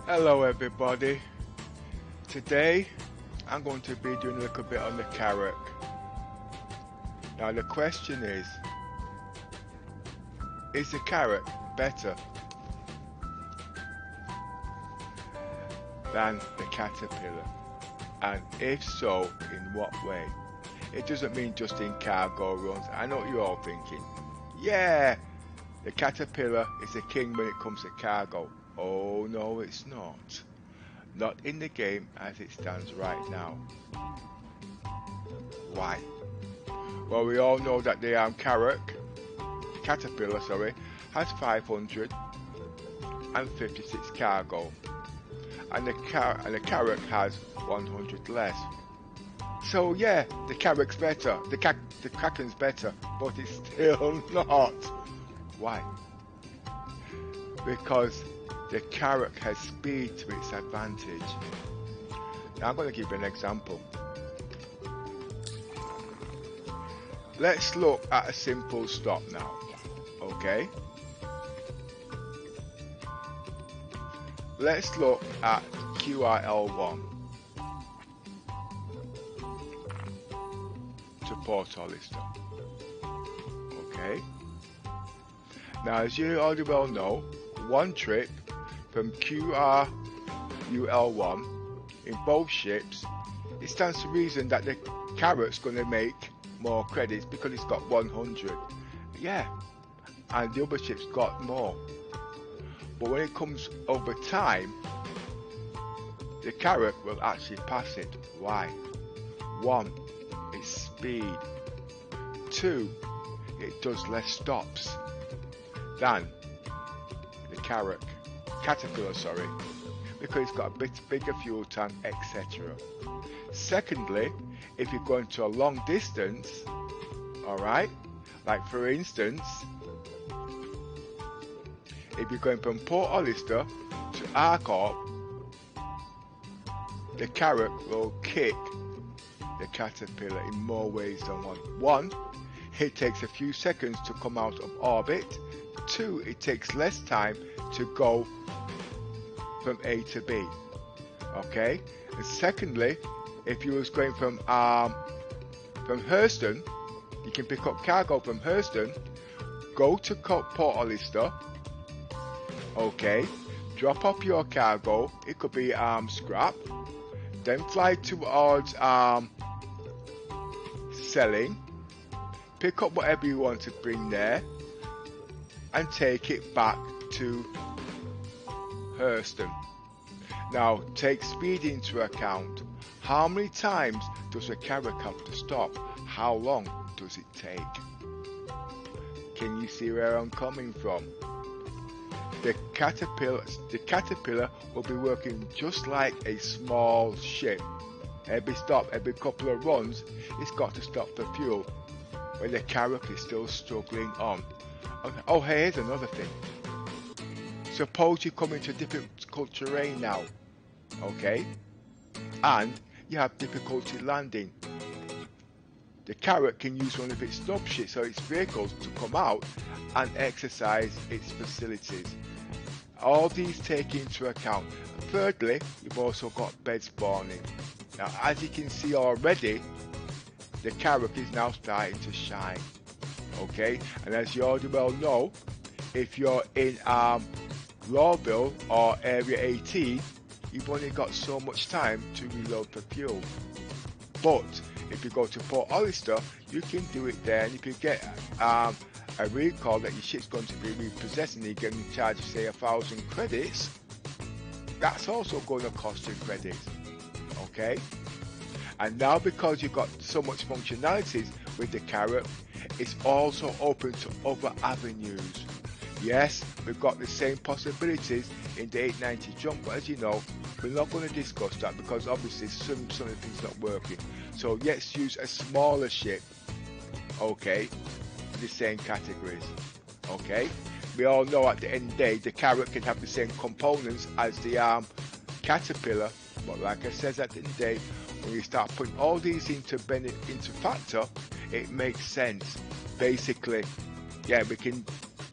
Hello everybody. Today I'm going to be doing a little bit on the Carrack. Now the question is the Carrack better than the Caterpillar? And if so, in what way? It doesn't mean just in cargo runs. I know what you're all thinking. Yeah, the Caterpillar is the king when it comes to cargo. Oh no, it's not. Not in the game as it stands right now. Why? Well, we all know that the Caterpillar, has 556 cargo, and the Carrack has 100 less. So yeah, the Carrack's better. The Kraken's better, but it's still not. Why? Because the Carrack has speed to its advantage. Now I'm going to give you an example. Let's look at a simple stop now, okay? Let's look at QRL1 to Port Hollister, okay? Now as you already well know, one trip from QRUL1 in both ships, it stands to reason that the Carrack's going to make more credits because it's got 100. Yeah, and the other ship's got more. But when it comes over time, the Carrack will actually pass it. Why? 1, it's speed. 2, it does less stops than the Caterpillar, because it's got a bit bigger fuel tank, etc. Secondly, if you're going to a long distance, alright, like for instance, if you're going from Port Hollister to Argo, the Carrack will kick the Caterpillar in more ways than one. 1, it takes a few seconds to come out of orbit. 2, it takes less time to go from A to B. Okay, and secondly, if you was going from Hurston, you can pick up cargo from Hurston, go to Port Hollister, okay, drop off your cargo, it could be scrap, then fly towards selling, pick up whatever you want to bring there, and take it back to Hurston. Now take speed into account. How many times does a Carrack have to stop? How long does it take? Can you see where I'm coming from? The Caterpillar will be working just like a small ship. Every stop, every couple of runs, it's got to stop for fuel, where the Carrack is still struggling on. Okay. Oh, hey, here's another thing. Suppose you come into difficult terrain now, okay, and you have difficulty landing. The Carrack can use one of its snub ships or its vehicles to come out and exercise its facilities. All these take into account. Thirdly, you've also got bed spawning. Now, as you can see already, the Carrack is now starting to shine. Okay, and as you already well know, if you're in Lawville or Area 18, you've only got so much time to reload for fuel. But if you go to Port Hollister, you can do it there, and if you get a recall that your ship's going to be repossessed and you're getting charged, say, 1,000 credits, that's also going to cost you credits. Okay, and now because you've got so much functionalities with the Carrack, it's also open to other avenues. Yes, we've got the same possibilities in the 890 jump, but as you know, we're not going to discuss that because obviously some of the things not working. So let's use a smaller ship, okay, in the same categories. Okay, we all know at the end of the day the Carrack can have the same components as the Caterpillar, but like I said, at the end of the day, when you start putting all these into factor, it makes sense. Basically, yeah, we can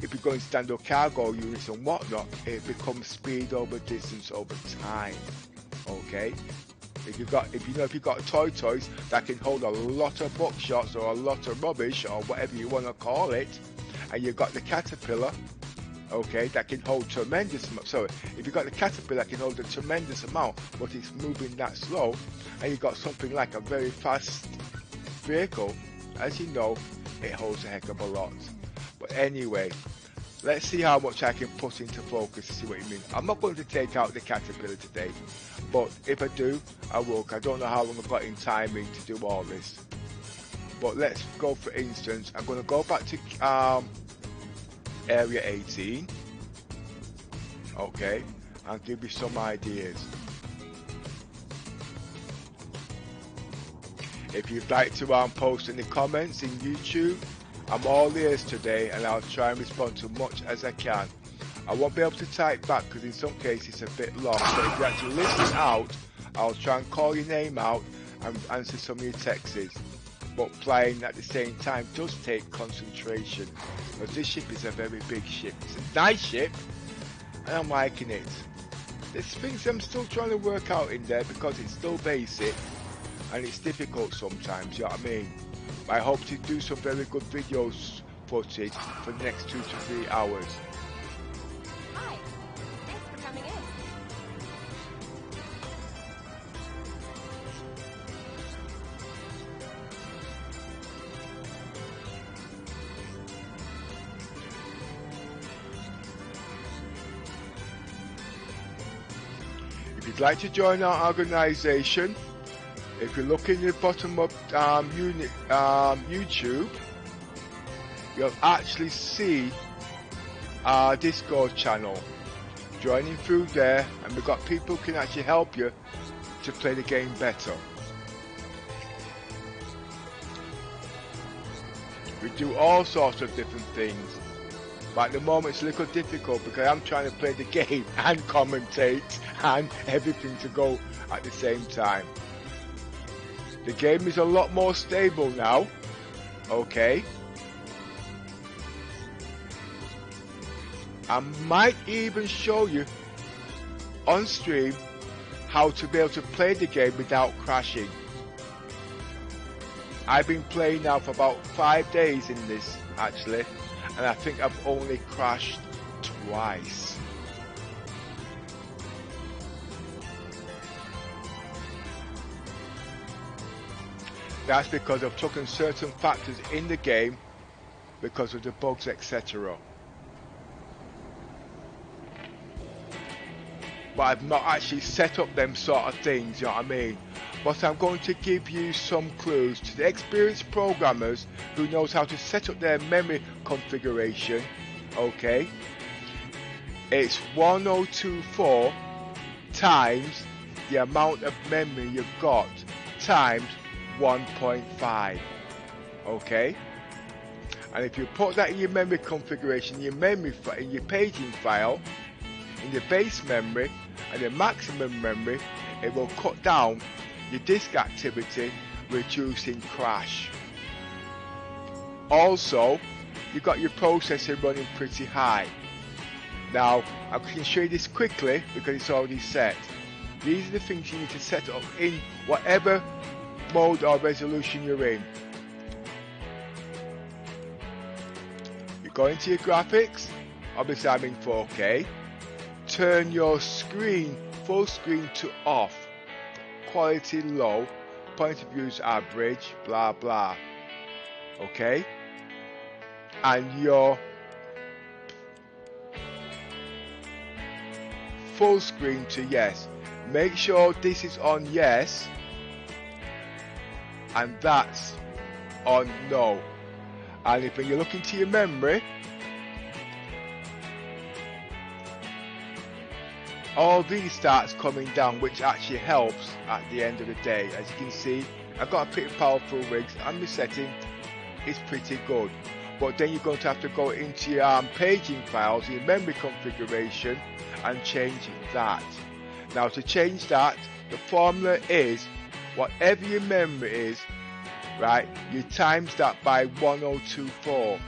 if you're going standard cargo units and whatnot, it becomes speed over distance over time. Okay, if you've got toys that can hold a lot of buckshots or a lot of rubbish or whatever you want to call it, and you've got the caterpillar, okay, that can hold tremendous amount. Sorry, if you've got the caterpillar that can hold a tremendous amount, but it's moving that slow, and you've got something like a very fast vehicle, as you know, it holds a heck of a lot. But anyway, let's see how much I can put into focus to see what you mean. I'm not going to take out the caterpillar today, but if I do, I will. I don't know how long I've got in timing to do all this. But let's go, for instance, I'm going to go back to Area 18, okay, and give you some ideas. If you'd like to post in the comments in YouTube, I'm all ears today, and I'll try and respond to much as I can. I won't be able to type back because in some cases it's a bit long, so if you actually listen out, I'll try and call your name out and answer some of your texts. But playing at the same time does take concentration, because this ship is a very big ship. It's a nice ship, and I'm liking it. There's things I'm still trying to work out in there because it's still basic, and it's difficult sometimes, you know what I mean? I hope to do some very good videos footage for the next 2 to 3 hours. Hi, thanks for coming in. If you'd like to join our organization, if you look in the bottom of YouTube, you'll actually see our Discord channel. Joining through there, and we've got people who can actually help you to play the game better. We do all sorts of different things, but at the moment it's a little difficult because I'm trying to play the game and commentate and everything to go at the same time. The game is a lot more stable now, okay? I might even show you on stream how to be able to play the game without crashing. I've been playing now for about 5 days in this actually, and I think I've only crashed twice. That's because I've taken certain factors in the game because of the bugs, etc. But I've not actually set up them sort of things, you know what I mean? But I'm going to give you some clues to the experienced programmers who knows how to set up their memory configuration, okay? It's 1024 times the amount of memory you've got times 1.5, okay? And if you put that in your memory configuration, in your paging file, in the base memory and the maximum memory, it will cut down your disk activity, reducing crash. Also, you've got your processor running pretty high. Now, I can show you this quickly because it's already set. These are the things you need to set up in whatever mode or resolution you're in. You go into your graphics, obviously I'm in 4K. Turn your screen, full screen to off, quality low, point of views average, blah blah, okay? And your full screen to yes. Make sure this is on yes and that's on no. And if when you look into your memory, all these starts coming down, which actually helps at the end of the day. As you can see, I've got a pretty powerful rig and my setting is pretty good. But then you're going to have to go into your paging files, your memory configuration, and change that. Now to change that, the formula is whatever your memory is, right, you times that by 1024.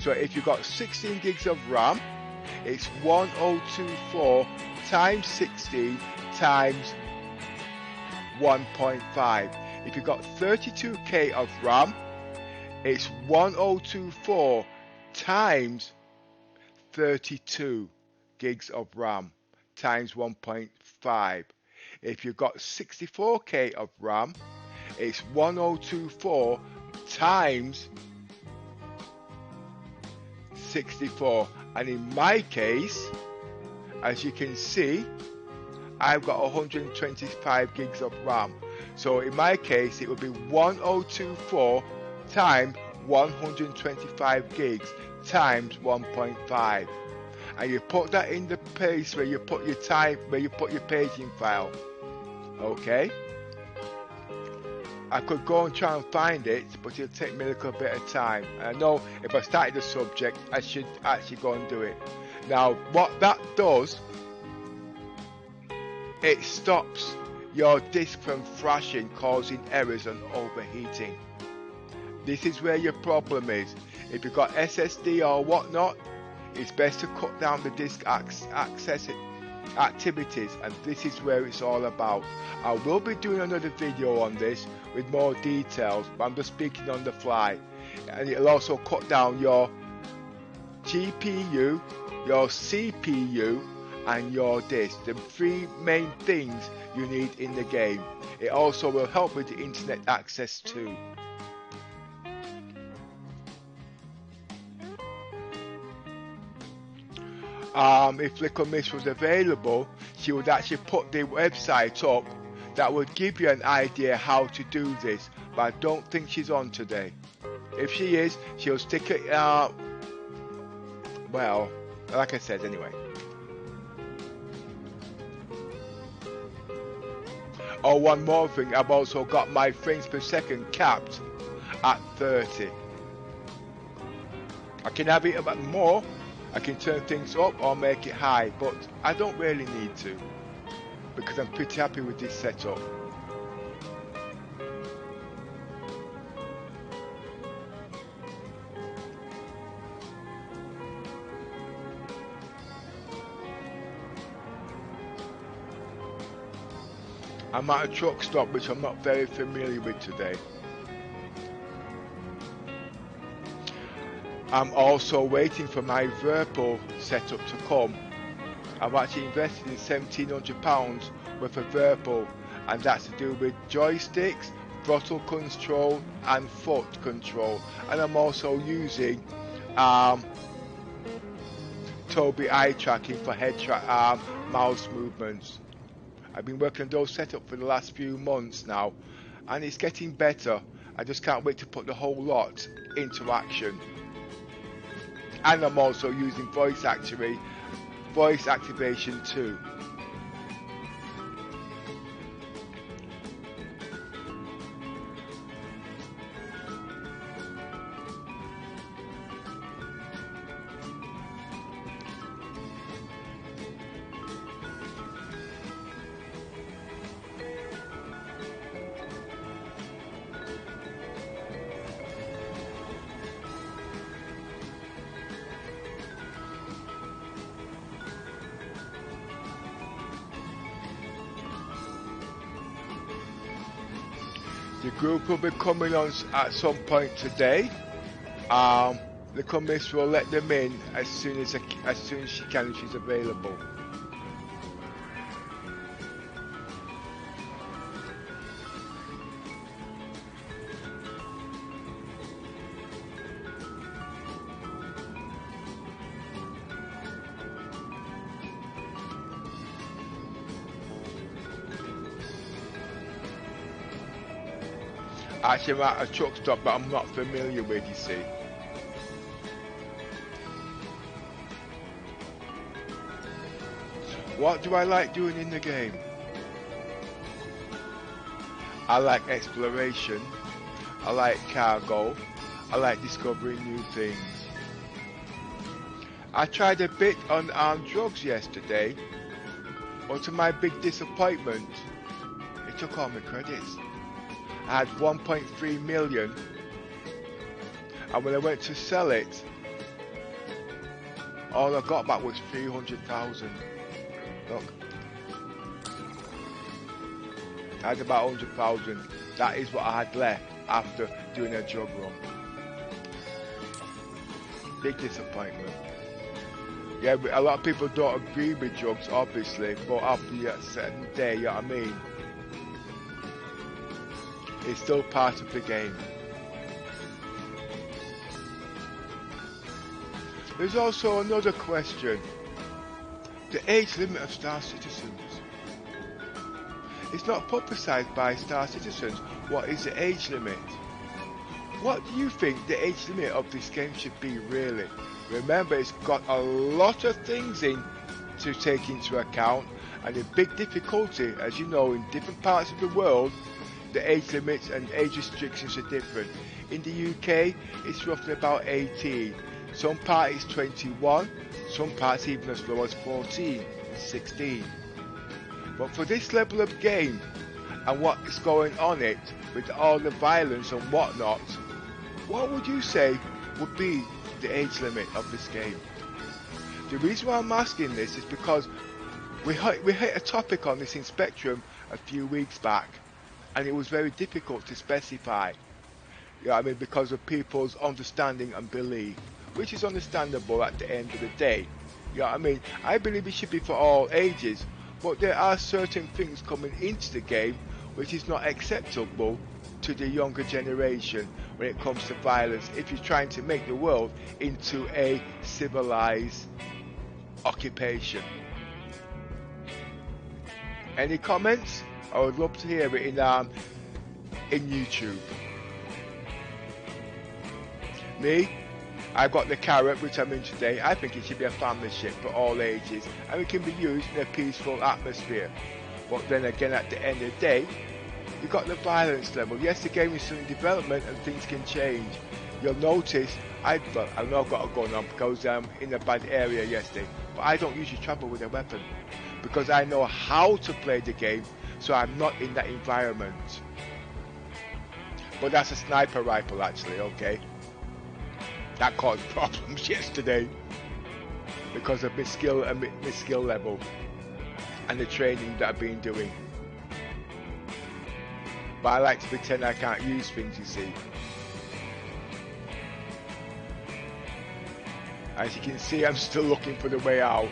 So if you've got 16 gigs of RAM, it's 1024 times 16 times 1.5. If you've got 32k of RAM, it's 1024 times 32 gigs of RAM times 1.5. If you've got 64k of RAM, it's 1024 times 64. And in my case, as you can see, I've got 125 gigs of RAM. So in my case, it would be 1024 times 125 gigs times 1.5. And you put that in the place where you put your paging file. Okay? I could go and try and find it, but it'll take me a little bit of time. And I know if I started the subject, I should actually go and do it. Now, what that does, it stops your disk from thrashing, causing errors and overheating. This is where your problem is. If you've got SSD or whatnot, it's best to cut down the disk access activities, and this is where it's all about. I will be doing another video on this with more details, but I'm just speaking on the fly. And it'll also cut down your GPU, your CPU and your disk, the three main things you need in the game. It also will help with the internet access too. If Little Miss was available, she would actually put the website up that would give you an idea how to do this, but I don't think she's on today. If she is, she'll stick it, well, like I said anyway. Oh, one more thing, I've also got my frames per second capped at 30. I can have it a bit more. I can turn things up or make it high, but I don't really need to because I'm pretty happy with this setup. I'm at a truck stop which I'm not very familiar with today. I'm also waiting for my Whirlpool setup to come. I've actually invested in £1,700 worth of Whirlpool, and that's to do with joysticks, throttle control and foot control. And I'm also using Tobii eye tracking for head mouse movements. I've been working on those setups for the last few months now, and it's getting better. I just can't wait to put the whole lot into action. And I'm also using voice activation too. The group will be coming on at some point today. The commiss will let them in as soon as she can, if she's available. Actually, I'm at a truck stop that I'm not familiar with, you see. What do I like doing in the game? I like exploration. I like cargo. I like discovering new things. I tried a bit on drugs yesterday, but to my big disappointment, it took all my credits. I had 1.3 million, and when I went to sell it, All I got back was 300,000. Look. I had about 100,000. That is what I had left after doing a jug run. Big disappointment. Yeah, a lot of people don't agree with drugs, obviously, but after a certain day, you know what I mean? It's still part of the game. There's also another question. The age limit of Star Citizens. It's not publicised by Star Citizens. What is the age limit? What do you think the age limit of this game should be, really? Remember, it's got a lot of things in to take into account, and a big difficulty, as you know, in different parts of the world, the age limits and age restrictions are different. In the UK, it's roughly about 18. Some parts 21, some parts even as low as 14, 16. But for this level of game, and what is going on it, with all the violence and whatnot, what would you say would be the age limit of this game? The reason why I'm asking this is because we hit a topic on this in Spectrum a few weeks back, and it was very difficult to specify. You know what I mean? Because of people's understanding and belief, which is understandable at the end of the day. You know what I mean? I believe it should be for all ages, but there are certain things coming into the game which is not acceptable to the younger generation when it comes to violence, if you're trying to make the world into a civilized occupation. Any comments? I would love to hear it in YouTube. Me, I've got the Carrack, which I'm in today. I think it should be a family ship for all ages, and it can be used in a peaceful atmosphere. But then again, at the end of the day, you've got the violence level. Yes, the game is still in development and things can change. You'll notice, I've not got a gun on because I'm in a bad area yesterday, but I don't usually travel with a weapon because I know how to play the game, so I'm not in that environment. But that's a sniper rifle actually, okay? That caused problems yesterday because of my skill and my skill level and the training that I've been doing. But I like to pretend I can't use things, you see. As you can see, I'm still looking for the way out.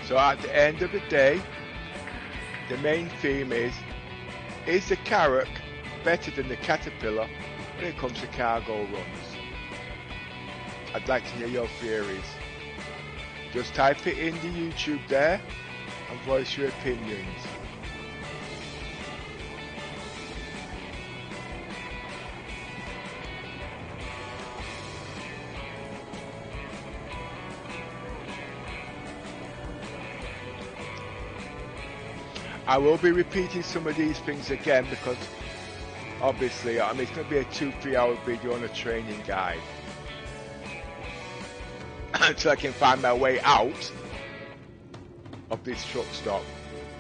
So at the end of the day, the main theme is the Carrack better than the Caterpillar when it comes to cargo runs? I'd like to hear your theories. Just type it in the YouTube there and voice your opinions. I will be repeating some of these things again because obviously, I mean, it's going to be a 2-3 hour video on a training guide until I can find my way out of this truck stop.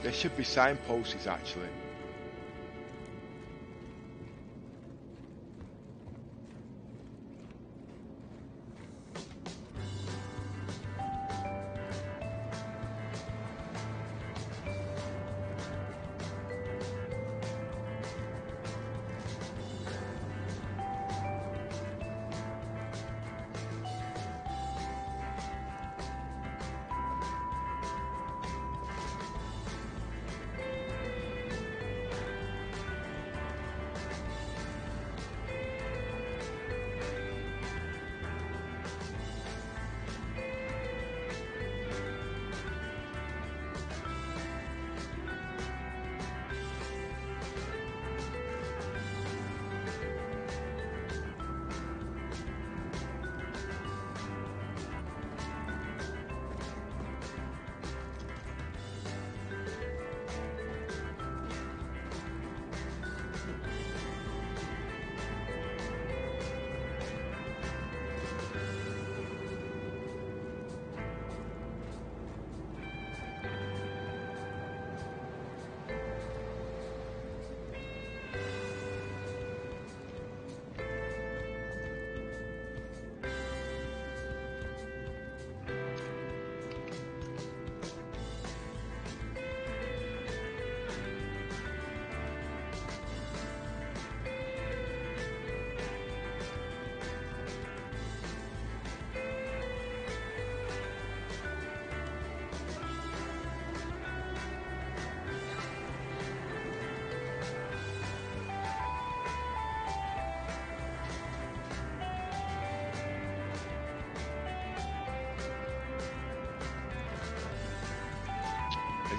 There should be signposts actually.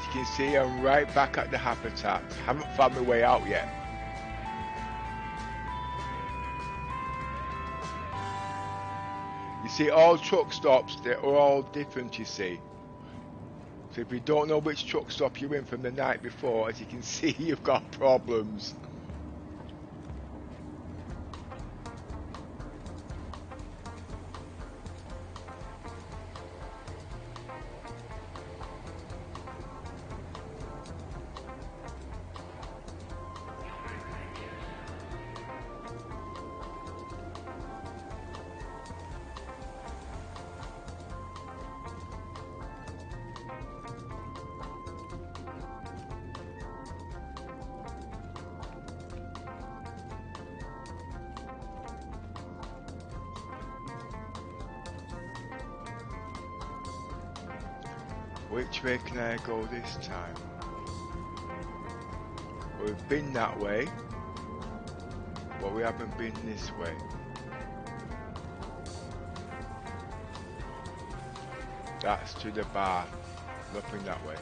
As you can see, I'm right back at the habitat. Haven't found my way out yet. You see, all truck stops, they're all different, you see. So if you don't know which truck stop you're in from the night before, as you can see, you've got problems. Which way can I go this time? We've been that way, but we haven't been this way. That's to the bar, nothing that way.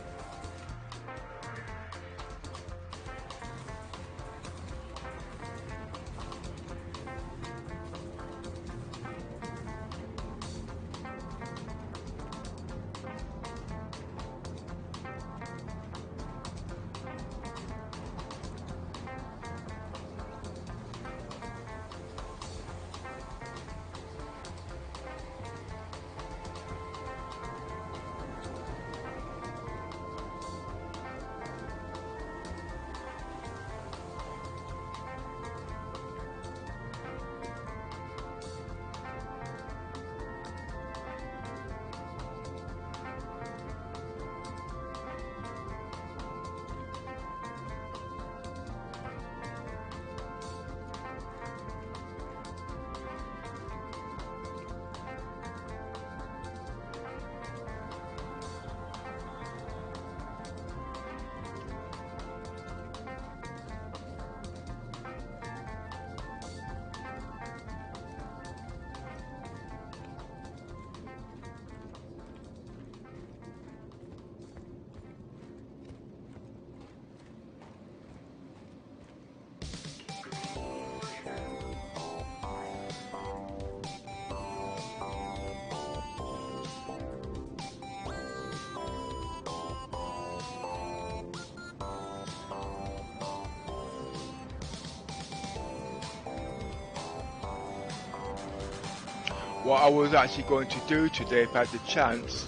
What I was actually going to do today, if I had the chance,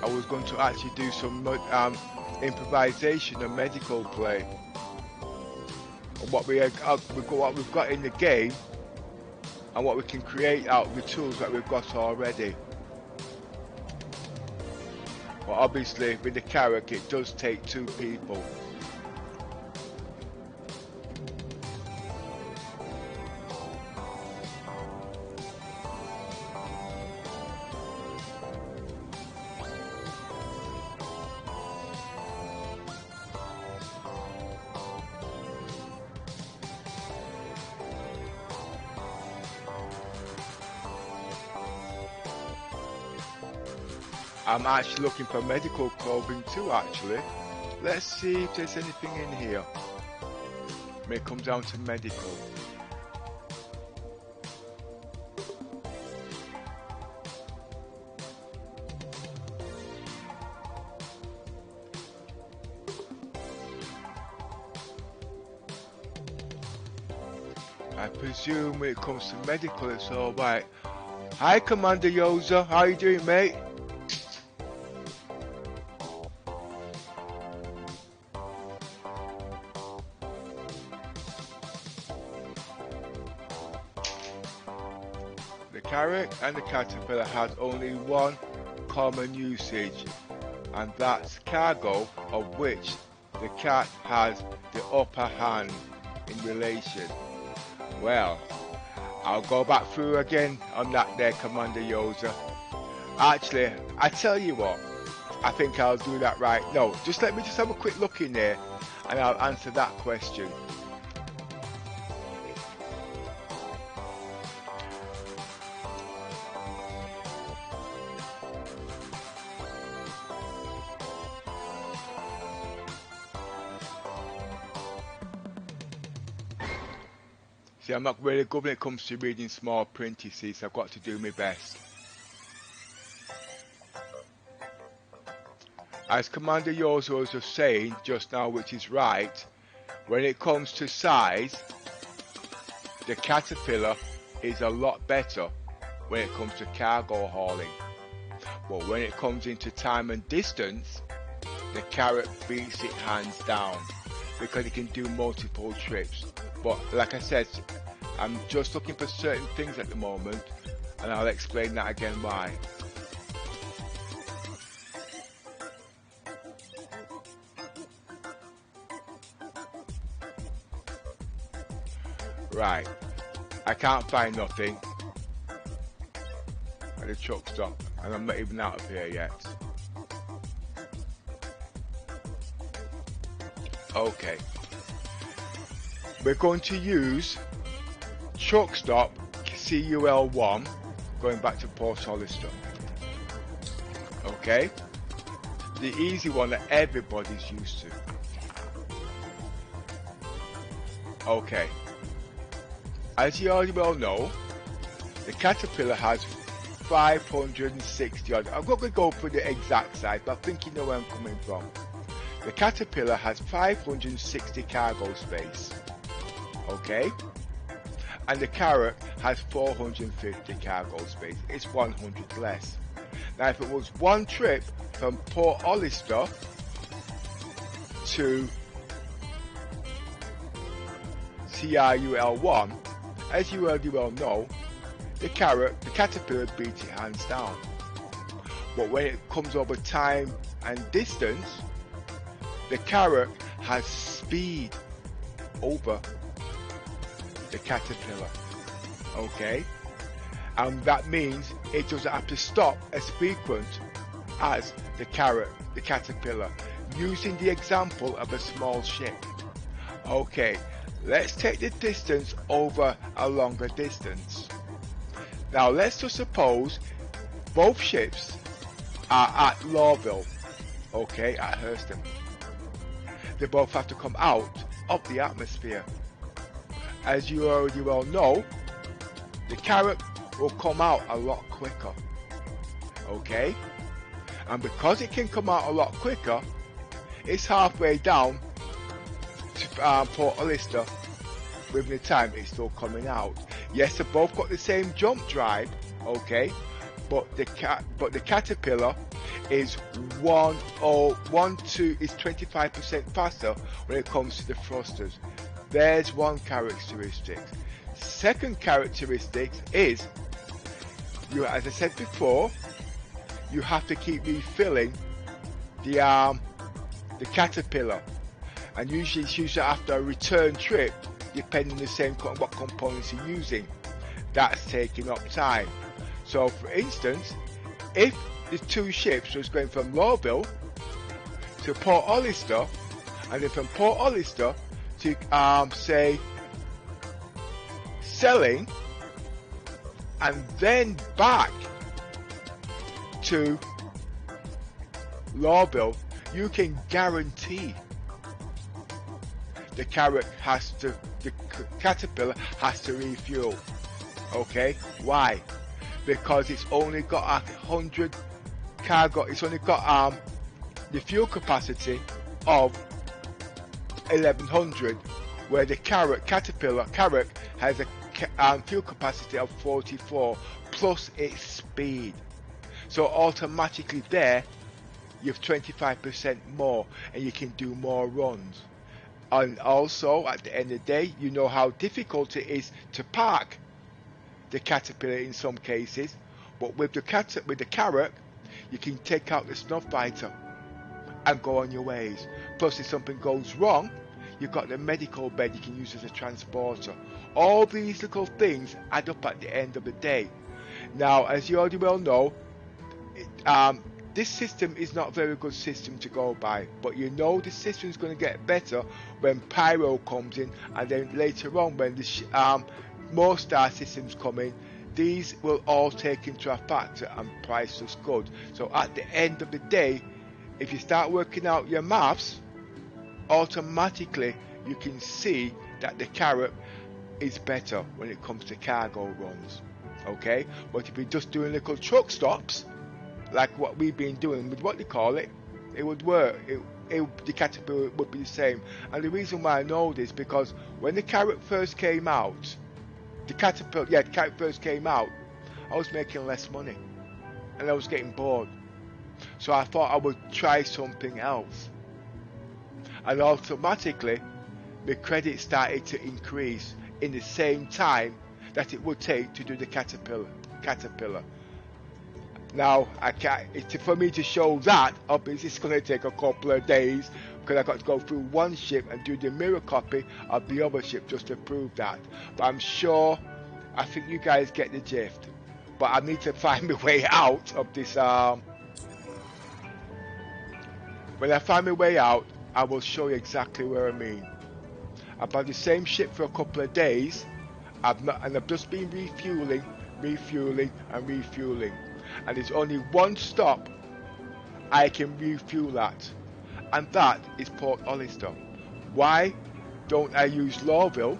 I was going to actually do some improvisation and medical play. And what we've got in the game, and what we can create out of the tools that we've got already. But obviously, with the Carrack, it does take 2 people. I'm actually looking for medical clothing too, actually. Let's see if there's anything in here. May come down to medical. I presume when it comes to medical, it's alright. Hi, Commander Yoza. How you doing, mate? The Carrack and the Caterpillar has only one common usage, and that's cargo, of which the cat has the upper hand in relation. Well, I'll go back through again on that there, Commander Yoza. Actually, I tell you what, I think I'll do that right. No, just let me just have a quick look in there and I'll answer that question. See, I'm not really good when it comes to reading small print, you see, so I've got to do my best. As Commander Yozo was just saying just now, which is right, when it comes to size, the Caterpillar is a lot better when it comes to cargo hauling. But when it comes into time and distance, the Carrack beats it hands down because it can do multiple trips. But like I said, I'm just looking for certain things at the moment, and I'll explain that again why. Right, I can't find nothing at the truck stop, and I'm not even out of here yet. Okay, we're going to use truck stop CUL1 going back to Port Hollister. Okay, the easy one that everybody's used to. Okay, as you already well know, the Caterpillar has 560 odd. I'm not going to go for the exact size, but I think you know where I'm coming from. The Caterpillar has 560 cargo space, okay? And the Carrack has 450 cargo space. It's 100 less. Now, if it was one trip from Port Hollister to CRUL1, as you already well know, the Caterpillar beats it hands down. But when it comes over time and distance, the Carrack has speed over the Caterpillar, okay? And that means it doesn't have to stop as frequent as the Caterpillar, using the example of a small ship. Okay, let's take the distance over a longer distance. Now let's just suppose both ships are at Lawville, okay, at Hurston. They both have to come out of the atmosphere. As you already well know, the Carrack will come out a lot quicker, okay? And because it can come out a lot quicker, it's halfway down to Port Hollister. Within the time it's still coming out. Yes, they both got the same jump drive, okay? But the Caterpillar is 25% faster when it comes to the thrusters. There's one characteristic. Second characteristic is, as I said before, you have to keep refilling the Caterpillar, and usually it's usually after a return trip, depending on what components you're using. That's taking up time. So for instance, if the two ships was going from Lawville to Port Hollister, and then from Port Hollister to say Selling, and then back to Lawville, you can guarantee the Caterpillar has to refuel. Okay, why? Because it's only got 100 cargo. It's only got the fuel capacity of 1100, where the Carrack has a fuel capacity of 44 plus its speed. So automatically there, you have 25% more, and you can do more runs. And also, at the end of the day, you know how difficult it is to park the Caterpillar in some cases, but with the Carrack, you can take out the snuff fighter and go on your ways. Plus, if something goes wrong, you've got the medical bed you can use as a transporter. All these little things add up at the end of the day. Now, as you already well know, this system is not a very good system to go by, but you know the system is going to get better when Pyro comes in, and then later on when the more star systems come in, these will all take into a factor and price us good. So at the end of the day, if you start working out your maths, automatically you can see that the Carrack is better when it comes to cargo runs, okay? But if you're just doing little truck stops, like what we've been doing with what they call it, it would work. The caterpillar would be the same. And the reason why I know this, because when the Carrack first came out, the Carrack first came out, I was making less money and I was getting bored. So I thought I would try something else. And automatically, the credit started to increase in the same time that it would take to do the caterpillar. Now, for me to show that, obviously it's going to take a couple of days because I've got to go through one ship and do the mirror copy of the other ship just to prove that. But I'm sure, I think you guys get the gist. But I need to find my way out of this. When I find my way out, I will show you exactly where I mean. I've had the same ship for a couple of days, and I've just been refueling, and there's only one stop I can refuel at, and that is Port Hollister. Why don't I use Lawville?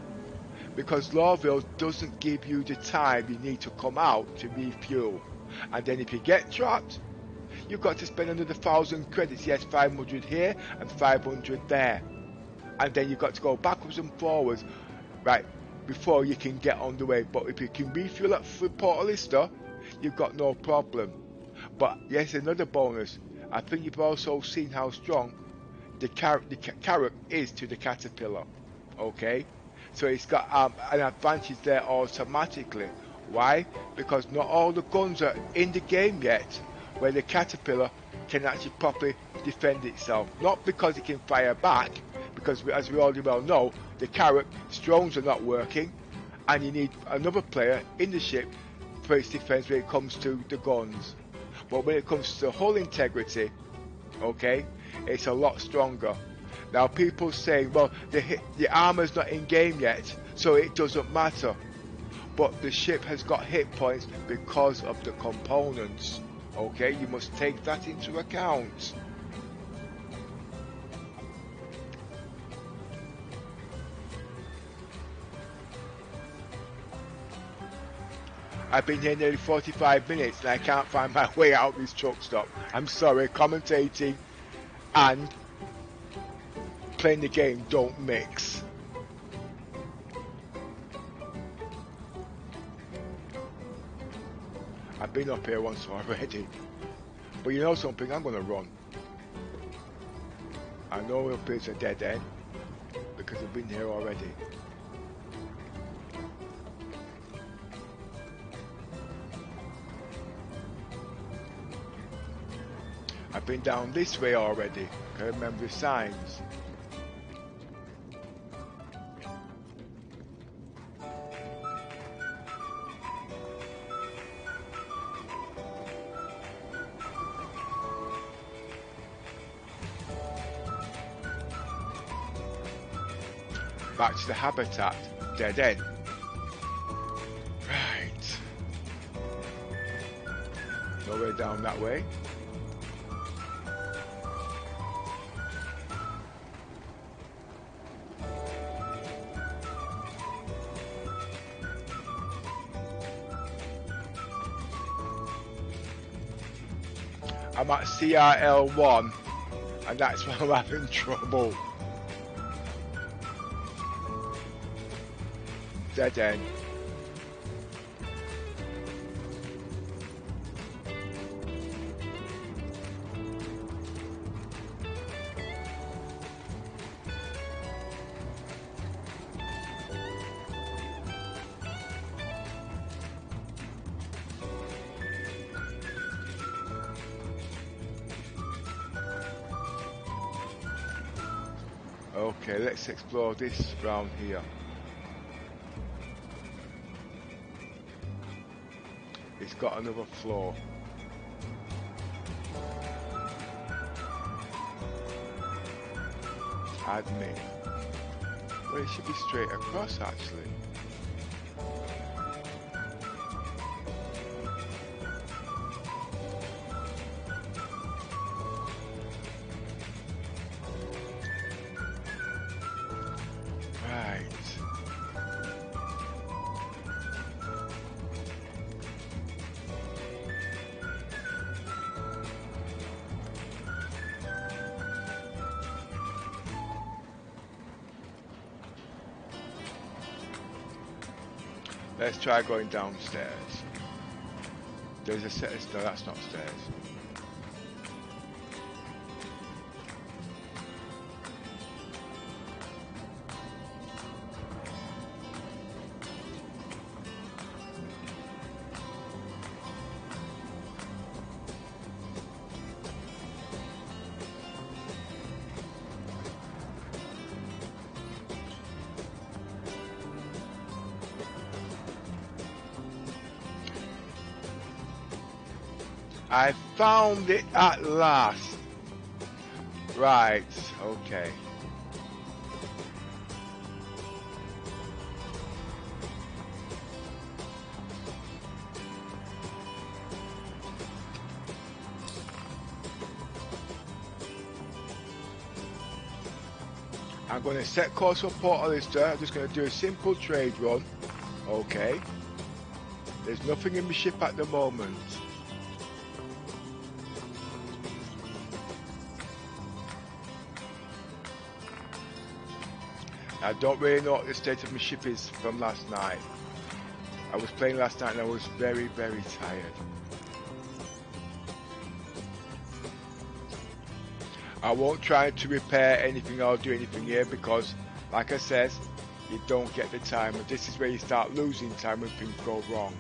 Because Lawville doesn't give you the time you need to come out to refuel, and then if you get trapped, you've got to spend another 1,000 credits. Yes, 500 here and 500 there, and then you've got to go backwards and forwards, right, before you can get on the way. But if you can refuel at Port Hollister, you've got no problem. But yes, another bonus, I think you've also seen how strong the Carrack is to the caterpillar, okay? So it's got an advantage there automatically. Why? Because not all the guns are in the game yet where the caterpillar can actually properly defend itself. Not because it can fire back, because as we already well know, the Carrack's drones are not working, and you need another player in the ship for its defense when it comes to the guns. But when it comes to hull integrity, okay, it's a lot stronger. Now people say, well, the armor's not in game yet, so it doesn't matter. But the ship has got hit points because of the components. Okay, you must take that into account. I've been here nearly 45 minutes and I can't find my way out of this truck stop. I'm sorry, commentating and playing the game don't mix. I've been up here once already. But you know something, I'm gonna run. I know up here's a dead end because I've been here already. I've been down this way already. I remember the signs. Back to the habitat. Dead end. Right. No way down that way. I'm at CRL1 and that's where I'm having trouble. Dead end. Okay, let's explore this round here. It's got another floor. Admin. Well, it should be straight across actually. Right. Let's try going downstairs. There's a set of... No, that's not stairs. I found it at last. Right, okay. I'm going to set course for Polaris. I'm just going to do a simple trade run. Okay. There's nothing in my ship at the moment. I don't really know what the state of my ship is from last night. I was playing last night and I was very, very tired. I won't try to repair anything or do anything here because, like I said, you don't get the time. And this is where you start losing time when things go wrong.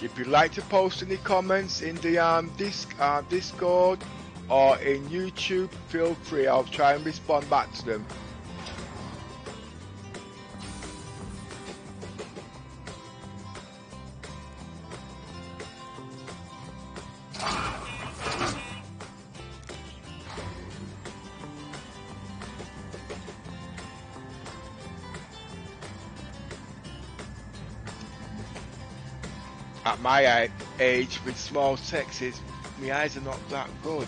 If you'd like to post any comments in the Discord or in YouTube, feel free. I'll try and respond back to them. At my age, with small texts, my eyes are not that good.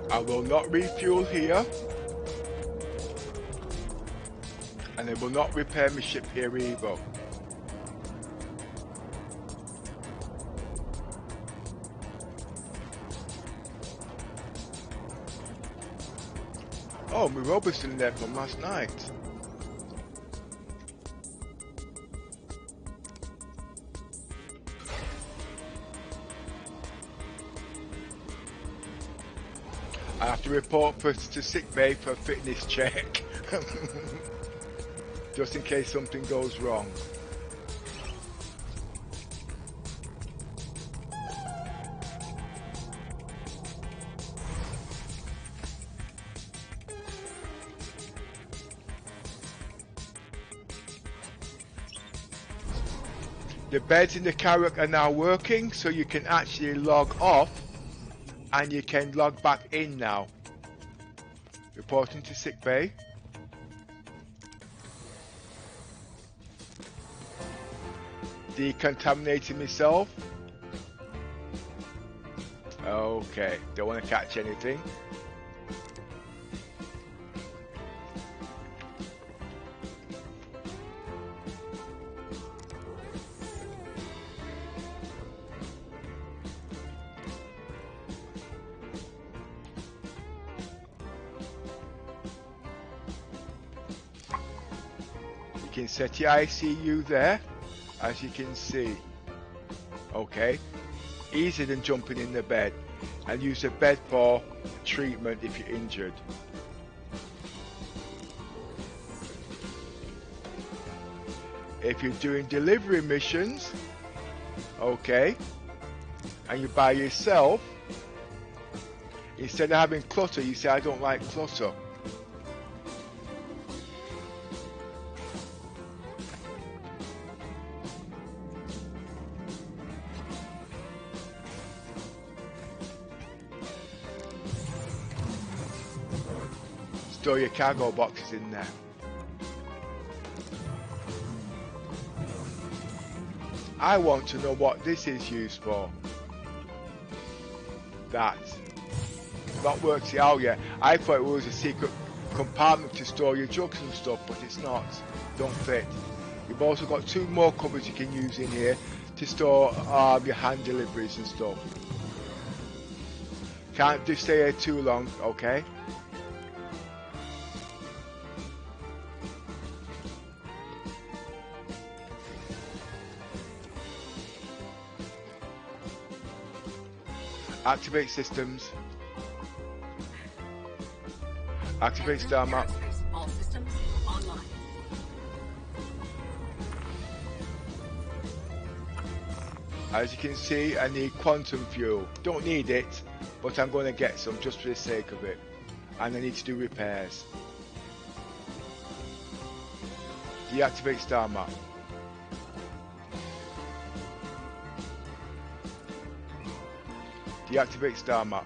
I will not refuel here, and I will not repair my ship here either. Oh, my Rover's still in there from last night. I have to report to sick bay for a fitness check. Just in case something goes wrong. The beds in the Carrack are now working, so you can actually log off and you can log back in now. Reporting to sick bay. Decontaminating myself. Okay, don't want to catch anything. You can set your ICU there, as you can see. Okay, easier than jumping in the bed, and use the bed for treatment if you're injured. If you're doing delivery missions, okay, and you're by yourself, instead of having clutter, you say, I don't like clutter. Store your cargo boxes in there. I want to know what this is used for. That works it out yet. I thought it was a secret compartment to store your drugs and stuff, but it's not. Don't fit. You've also got 2 more cupboards you can use in here to store your hand deliveries and stuff. Can't just stay here too long, okay? Activate systems. Activate star map. All systems online. As you can see, I need quantum fuel. Don't need it, but I'm going to get some just for the sake of it. And I need to do repairs. Deactivate star map. Deactivate star map.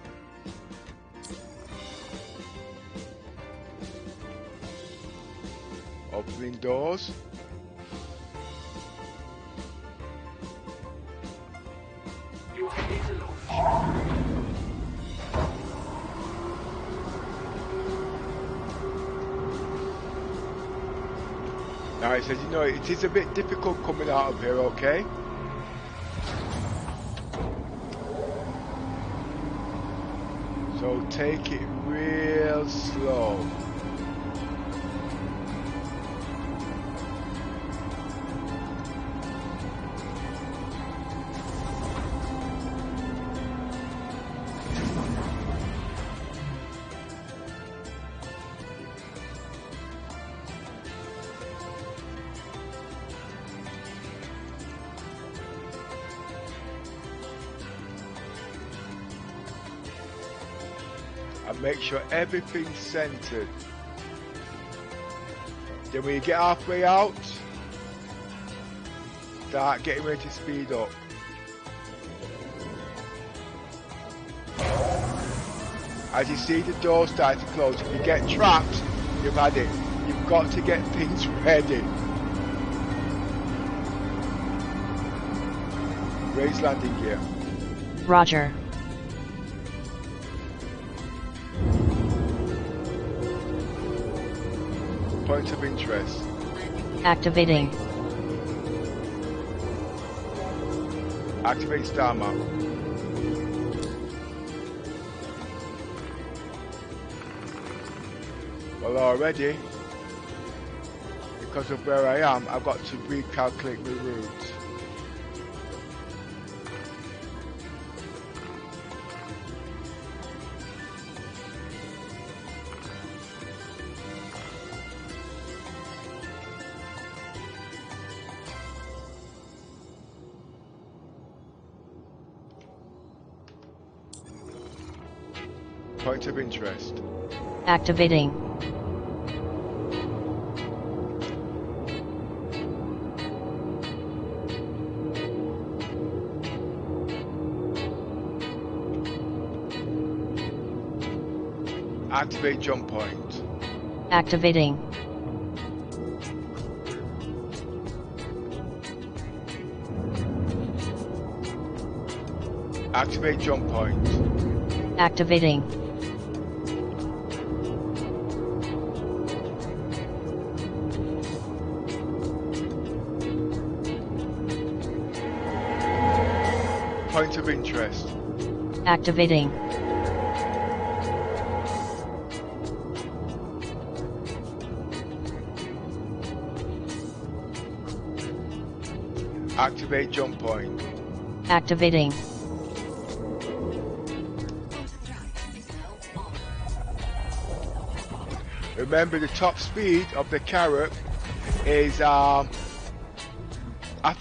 Opening doors. You are ready to launch. Now it says, you know, it is a bit difficult coming out of here, okay? So take it real slow. And make sure everything's centered. Then when you get halfway out, start getting ready to speed up. As you see the door start to close, if you get trapped, you've had it. You've got to get things ready. Raise landing gear. Roger. Point of interest. Activating. Activate star map. Well, already, because of where I am, I've got to recalculate my route. Point of interest. Activating. Activate jump point. Activating. Activate jump point. Activating. Point of interest. Activating. Activate jump point. Activating. Remember, the top speed of the Carrack is after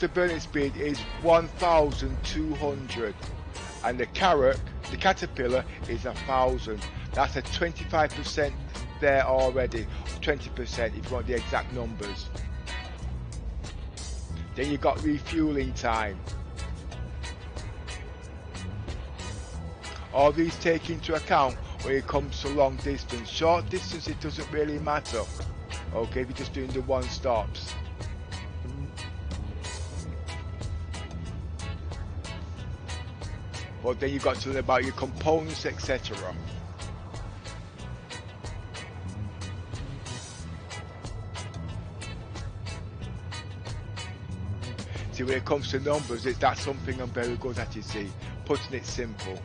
burning speed is 1,200, and the Carrack, the Caterpillar, is 1,000. That's a 25% there already. 20% if you want the exact numbers. Then you got refueling time. All these take into account when it comes to long distance. Short distance, it doesn't really matter. Okay, if you're just doing the one stops. But then you've got to learn about your components, etc. See, when it comes to numbers, that's something I'm very good at, you see. Putting it simple.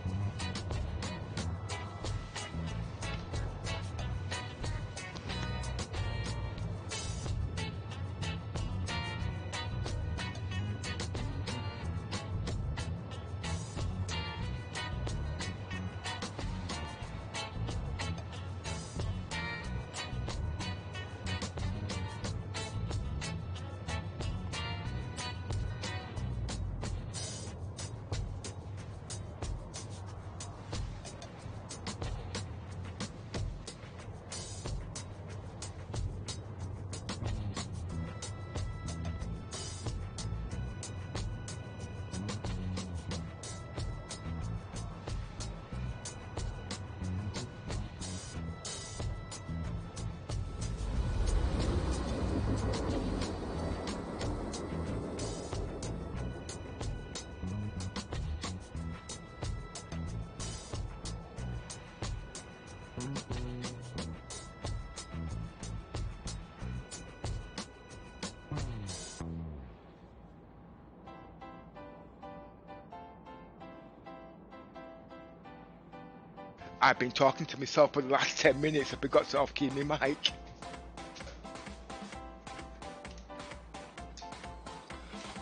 I've been talking to myself for the last 10 minutes. I forgot to off-key my mic.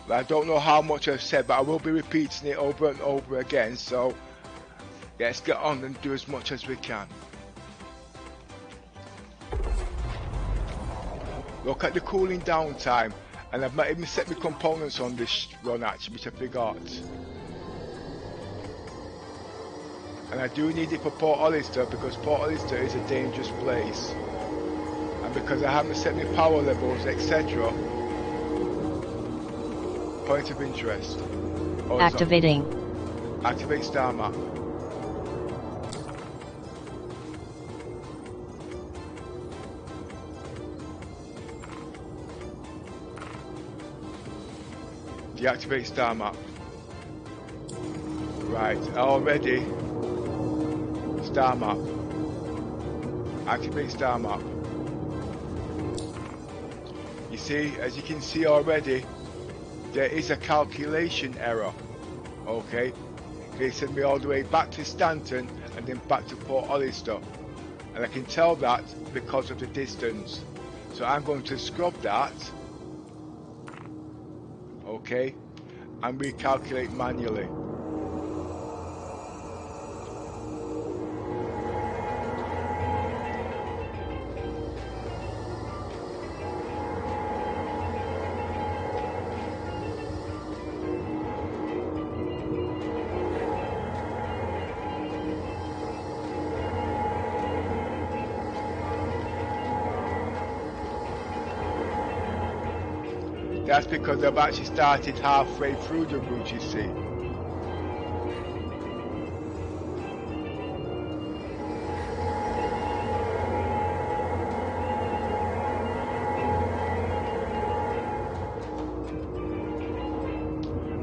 I don't know how much I've said, but I will be repeating it over and over again. So let's get on and do as much as we can. Look at the cooling down time. And I've not even set my components on this run actually, which I forgot. And I do need it for Port Olister because Port Olister is a dangerous place. And because I haven't set my power levels, etc. Point of interest. Oh, Activating. Activate star map. Deactivate star map. Right, already. Star map. Activate star map. You see, as you can see already, there is a calculation error. Okay, they sent me all the way back to Stanton and then back to Port Olister, and I can tell that because of the distance. So I'm going to scrub that. Okay, and recalculate manually. That's because I've actually started halfway through the route, you see.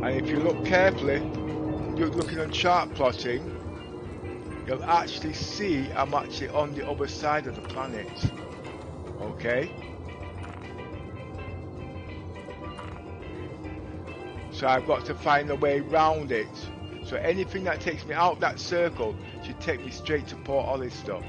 And if you look carefully, you're looking on chart plotting, you'll actually see I'm actually on the other side of the planet. Okay? So I've got to find a way round it. So anything that takes me out that circle should take me straight to Port Olister.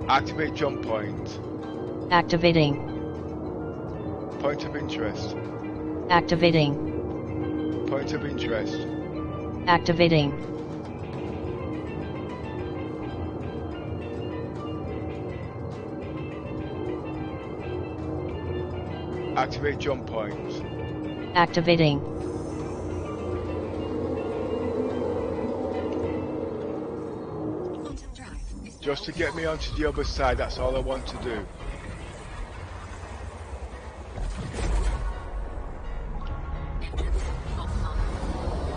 Activate jump point. Activating. Point of interest. Activating. Point of interest. Activating. Activate jump point. Activating. Quantum drive is Just to get me onto the other side, that's all I want to do.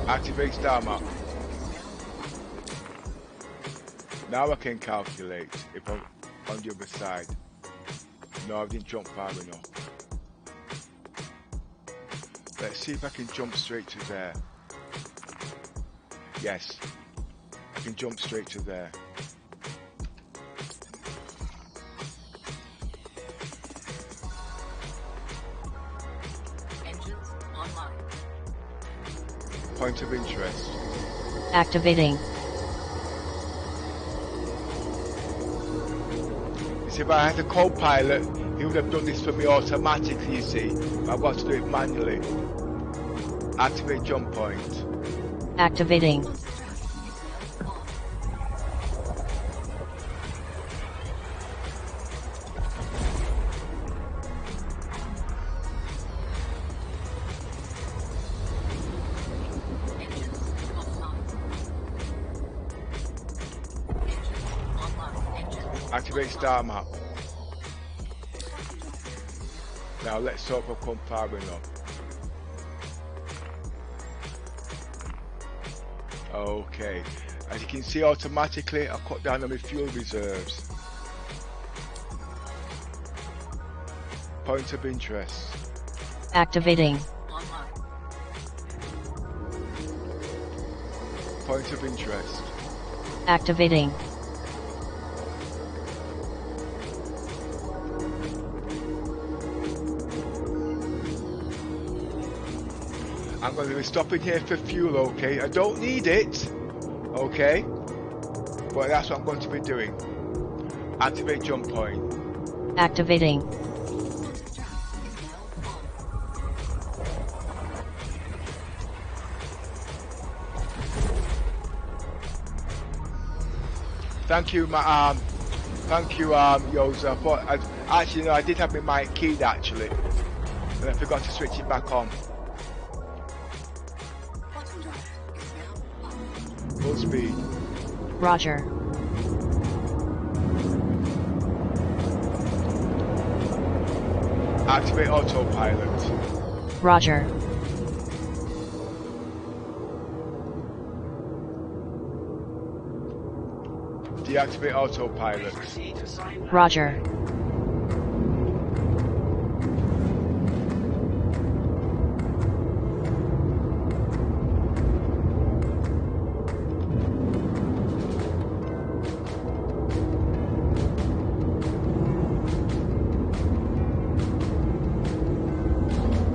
Activate star map. Now I can calculate if I'm on the other side. No, I didn't jump far enough. Let's see if I can jump straight to there. Yes, I can jump straight to there. engines online. Point of interest. Activating. You see, if I had a co-pilot, he would have done this for me automatically, you see. But I've got to do it manually. Activate jump point. Activating. Quantum drive is now on. Engines offline. Engines online. Engines Activate star map. Now let's hope I've come far enough. Okay, as you can see automatically I cut down on my fuel reserves. Point of interest. Activating. online. Point of interest. Activating. I'm going to be stopping here for fuel, okay? I don't need it, okay? But that's what I'm going to be doing. Activate jump point. Activating. Quantum drive is now on. Thank you, Yoza. Actually, no, I did have my mic keyed actually, and I forgot to switch it back on. Quantum drive is now on. Full speed. Roger. Activate autopilot. Roger. Deactivate autopilot. Roger.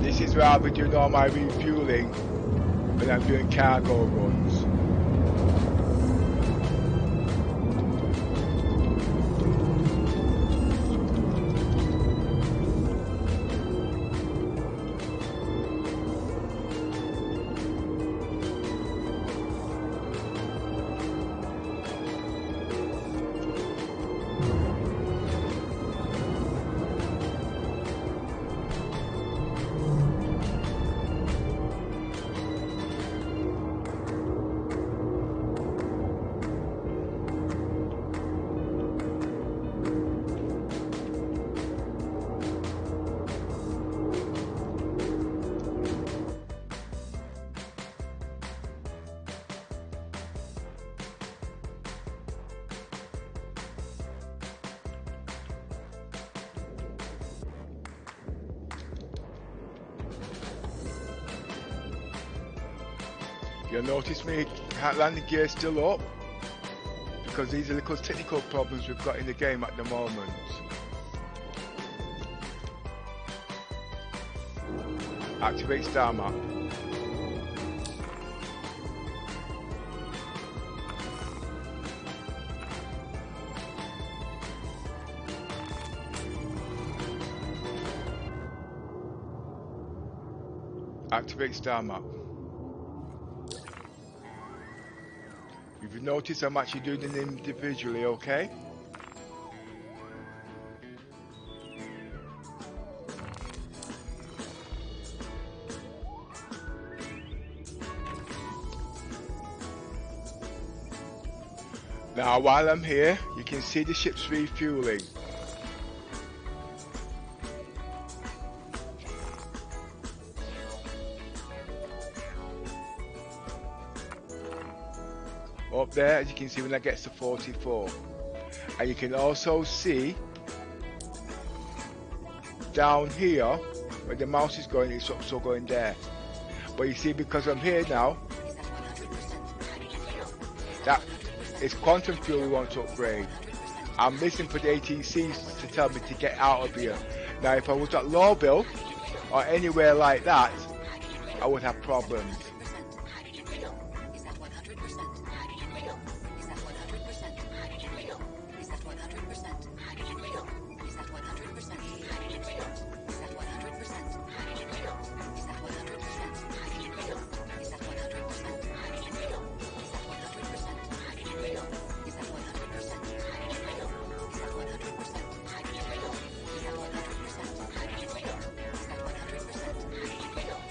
This is where I'll be doing all my refueling when I'm doing cargo runs. You'll notice my landing gear still up because these are little technical problems we've got in the game at the moment. Activate star map. Activate star map. If you notice, I'm actually doing them individually, okay? Now, while I'm here, you can see the ship's refueling. Up there, as you can see, when that gets to 44. And you can also see down here where the mouse is going, it's also going there. But you see, because I'm here now, that it's quantum fuel we want to upgrade. I'm listening for the ATCs to tell me to get out of here. Now, if I was at Lowville or anywhere like that, I would have problems.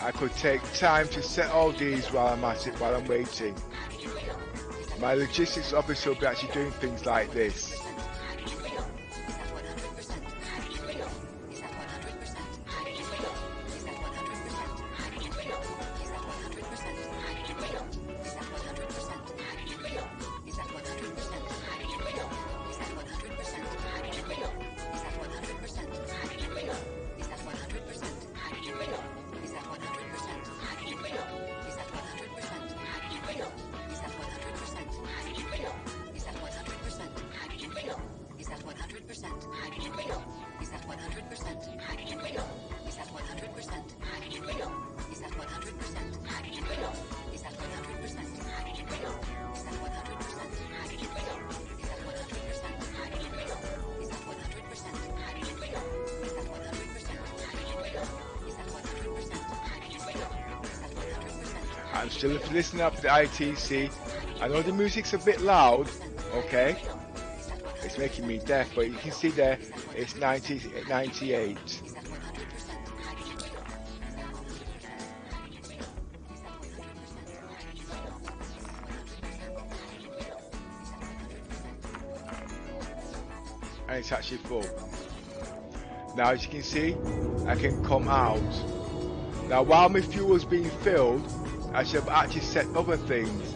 I could take time to set all these while I'm at it, while I'm waiting. My logistics officer will be actually doing things like this. I'm still listening up to the ITC. I know the music's a bit loud, okay? It's making me deaf, but you can see there, it's 98. And it's actually full. Now, as you can see, I can come out. Now, while my fuel's being filled, I should have actually set other things,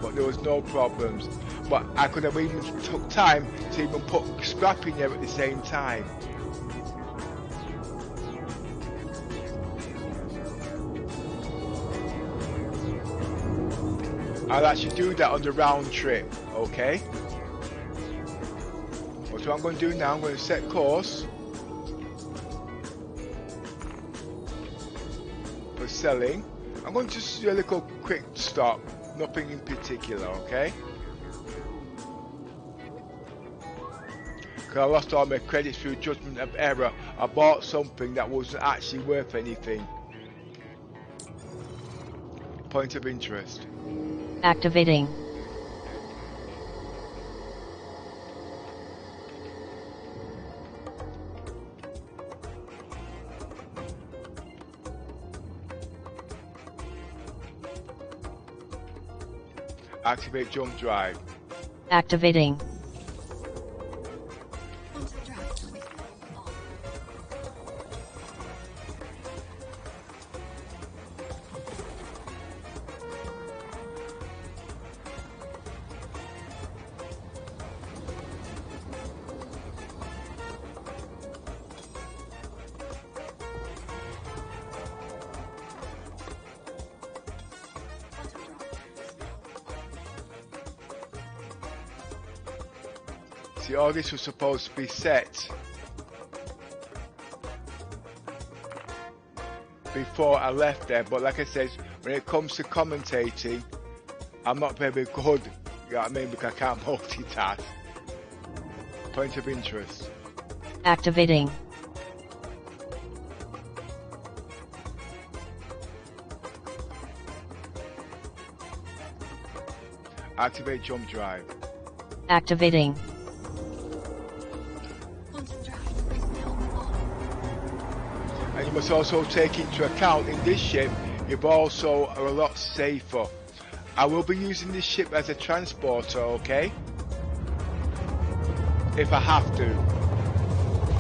but there was no problems. But I could have even took time to even put scrap in there at the same time. I'll actually do that on the round trip, okay? What I'm going to do now, I'm going to set course for selling. I'm going to just do a little quick stop, nothing in particular, okay? Because I lost all my credits through judgment of error. I bought something that wasn't actually worth anything. Point of interest. Activating. Activate jump drive. Activating. See, all this was supposed to be set before I left there, but like I said, when it comes to commentating, I'm not very good, you know what I mean, because I can't multitask. Point of interest. Activating. Activate jump drive. Activating. Quantum drive is now on. And you must also take into account in this ship, you also are a lot safer. I will be using this ship as a transporter, okay? If I have to.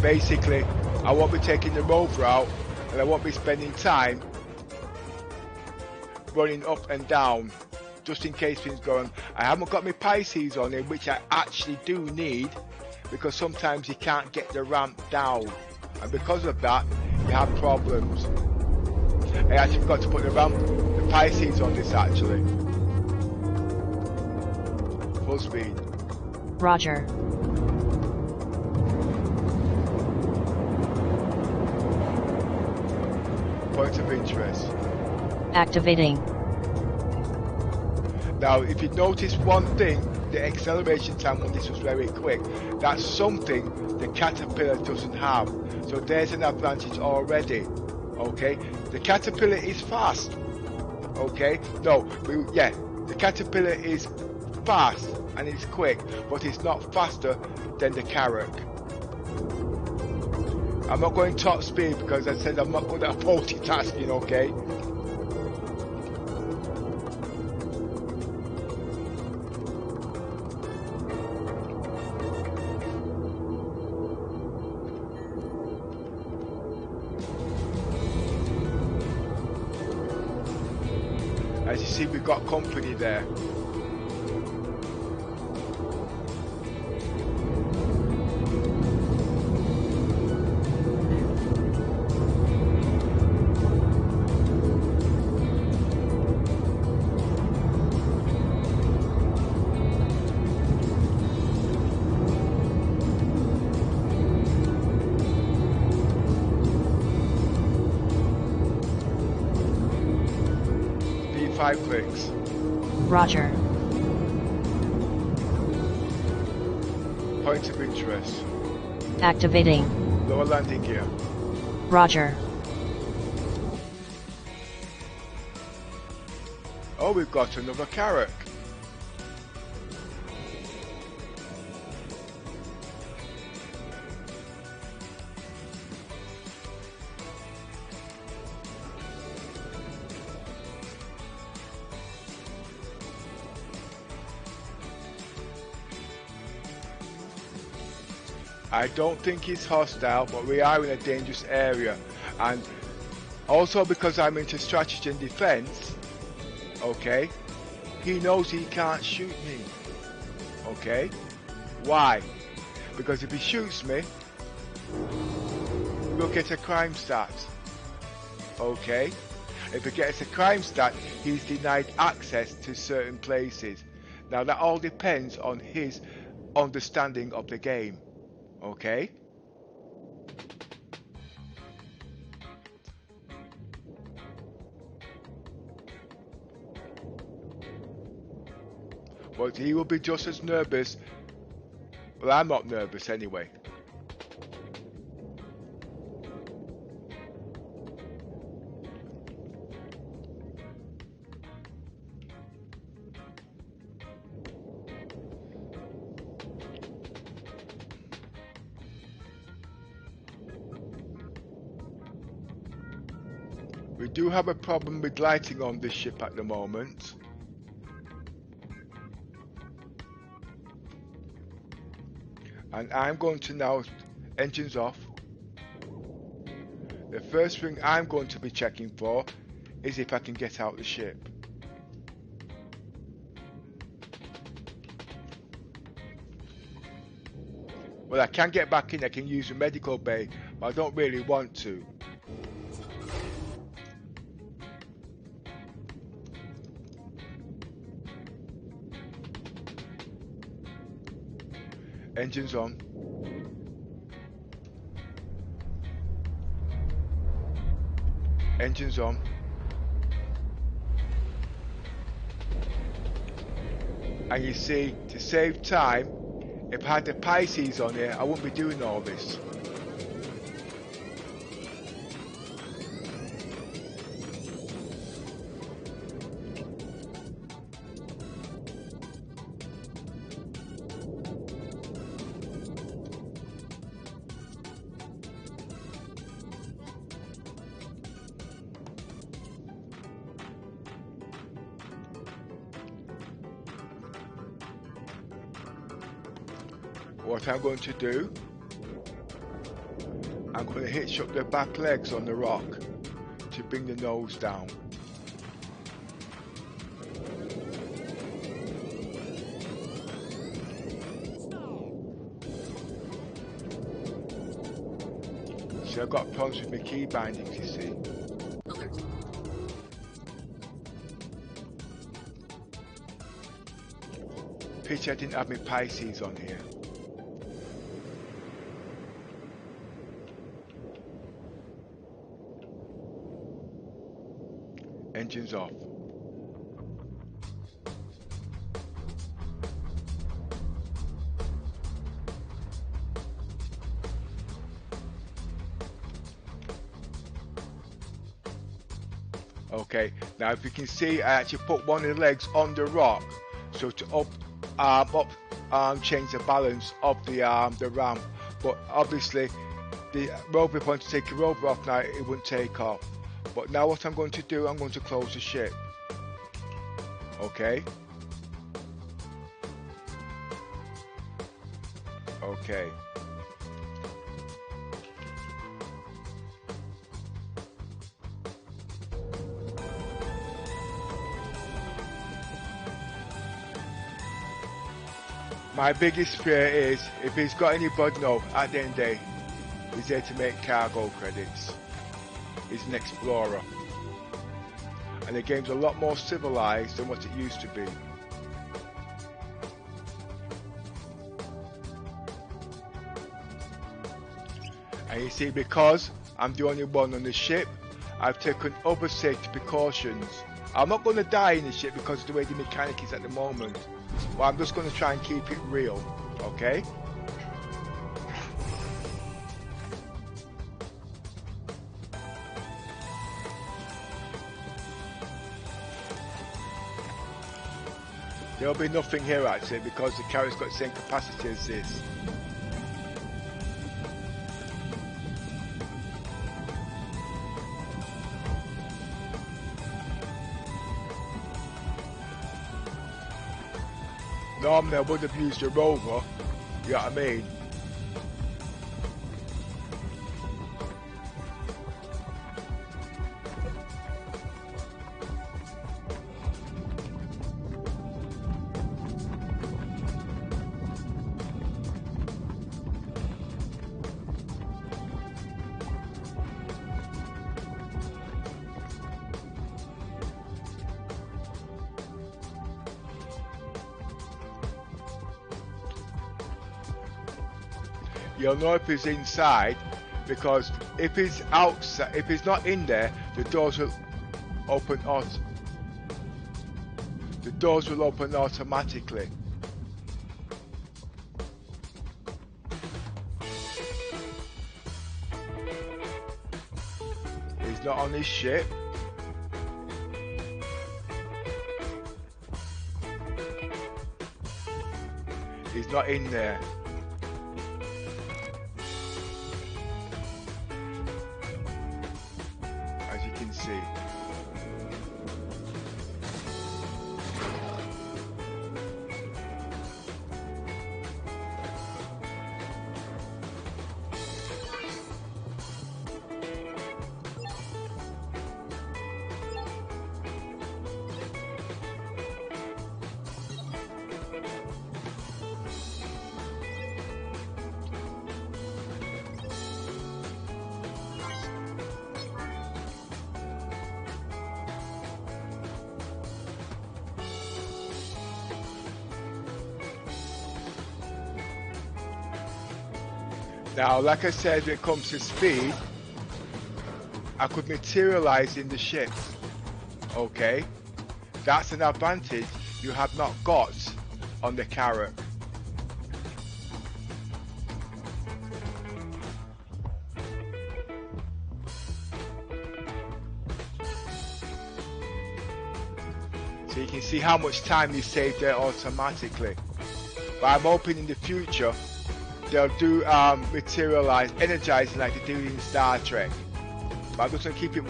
Basically, I won't be taking the Rover out, and I won't be spending time running up and down, just in case things go on. I haven't got my Pisces on it, which I actually do need, because sometimes you can't get the ramp down, and because of that, you have problems. I actually forgot to put the Pisces on this actually. Full speed. Roger. Point of interest. Activating. Now, if you notice one thing, the acceleration time on this was very quick. That's something the Caterpillar doesn't have. So there's an advantage already. Okay, the Caterpillar is fast. Okay, the Caterpillar is fast and it's quick, but it's not faster than the Carrack. I'm not going top speed because I said I'm not good at multitasking, okay? As you see, we've got company there. Speed 5 clicks. Roger. Point of interest. Activating. Lower landing gear. Roger. Oh, we've got another Carrack. I don't think he's hostile, but we are in a dangerous area, and also because I'm into strategy and defense, okay, he knows he can't shoot me, okay? Why? Because if he shoots me, we'll get a crime stat, okay? If he gets a crime stat, he's denied access to certain places. Now that all depends on his understanding of the game. Okay. But he will be just as nervous. Well, I'm not nervous anyway. We do have a problem with lighting on this ship at the moment. And I'm going to now, engines off. The first thing I'm going to be checking for is if I can get out the ship. Well, I can get back in, I can use the medical bay, but I don't really want to. Engines on. Engines on. And you see, to save time, if I had the Pisces on here, I wouldn't be doing all this. what I'm going to do, I'm going to hitch up the back legs on the rock to bring the nose down. So I've got problems with my key bindings, you see. Pity I didn't have my Pisces on here. Engines off. Okay, now if you can see, I actually put one of the legs on the rock, so to change the balance of the ramp. But obviously, the rover, if I want to take the rover off now, it wouldn't take off. But now what I'm going to do, I'm going to close the ship. Okay. Okay. My biggest fear is if he's got anybody, no, at the end of the day, he's there to make cargo credits. He's an explorer. And the game's a lot more civilized than what it used to be. And you see, because I'm the only one on the ship, I've taken other safety precautions. I'm not going to die in the ship because of the way the mechanic is at the moment. But I'm just going to try and keep it real, okay? There'll be nothing here actually because the Carrack's got the same capacity as this. Normally I would have used a Rover, you know what I mean? You'll know if he's inside, because if he's outside, if he's not in there, the doors will open automatically. He's not on his ship. He's not in there. See. Now, like I said, when it comes to speed, I could materialize in the ship. Okay? That's an advantage you have not got on the Carrack. So you can see how much time you save there automatically. But I'm hoping in the future they'll do materialize, energizing like they do in Star Trek. But I'm just going to keep it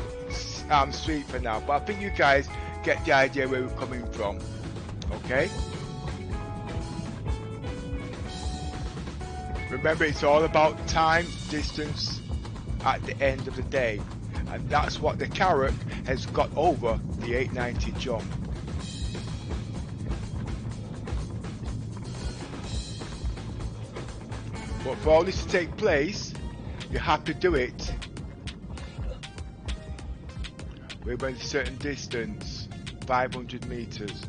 sweet for now. But I think you guys get the idea where we're coming from. Okay? Remember, it's all about time, distance at the end of the day. And that's what the Carrack has got over the 890 jump. But for all this to take place, you have to do it within a certain distance, 500 meters.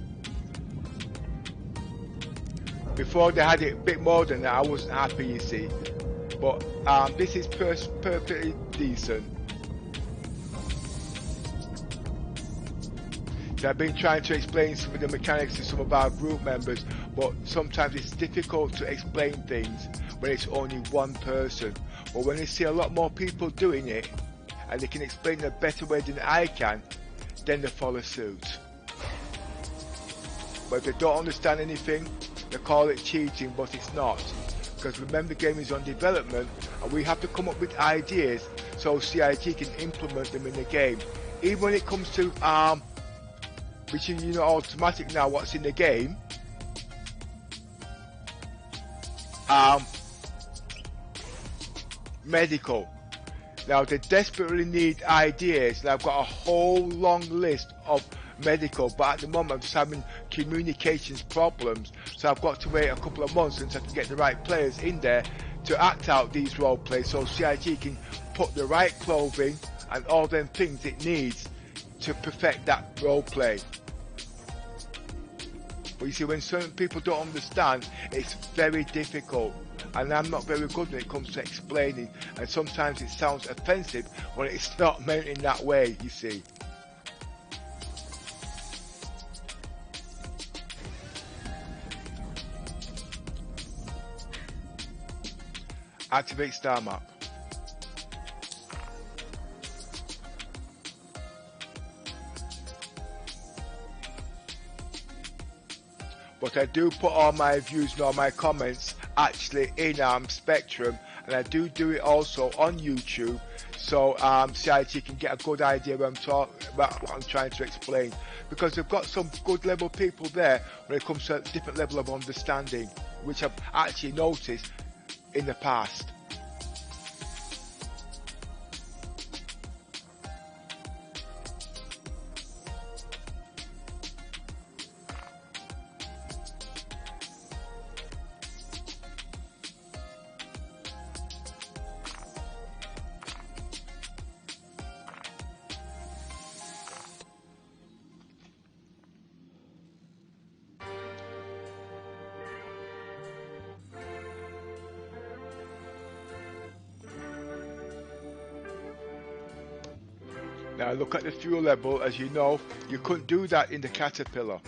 Before they had it a bit more than that, I wasn't happy, you see. But this is perfectly decent. So I've been trying to explain some of the mechanics to some of our group members, but sometimes it's difficult to explain things when it's only one person. But when you see a lot more people doing it, and they can explain it a better way than I can, then they follow suit. But if they don't understand anything, they call it cheating, but it's not. Because remember, the game is on development, and we have to come up with ideas so CIG can implement them in the game. Even when it comes to which is, you know, automatic now, what's in the game. Medical. Now they desperately need ideas, and I've got a whole long list of medical, but at the moment I'm just having communications problems, so I've got to wait a couple of months until I can get the right players in there to act out these role plays, so CIG can put the right clothing and all them things it needs to perfect that role play. But you see, when certain people don't understand, it's very difficult, and I'm not very good when it comes to explaining, and sometimes it sounds offensive when it's not meant in that way, you see. Activate star map. But I do put all my views and all my comments actually in Spectrum, and I do it also on YouTube, so CIG can get a good idea what I'm trying to explain, because they've got some good level people there when it comes to a different level of understanding, which I've actually noticed in the past. Now look at the fuel level. As you know, you couldn't do that in the Caterpillar.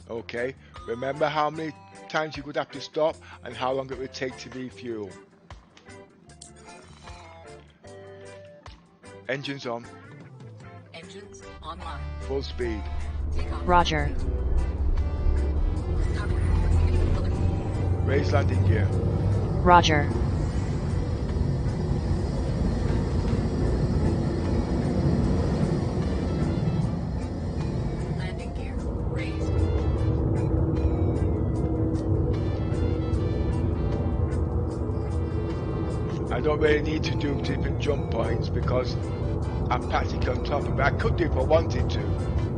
Okay, remember how many times you would have to stop and how long it would take to refuel. Engines on. Engines online. Full speed. Roger. Raise landing gear. Roger. Landing gear raised. I don't really need to do different jump points because I'm practically on top of it. I could do if I wanted to,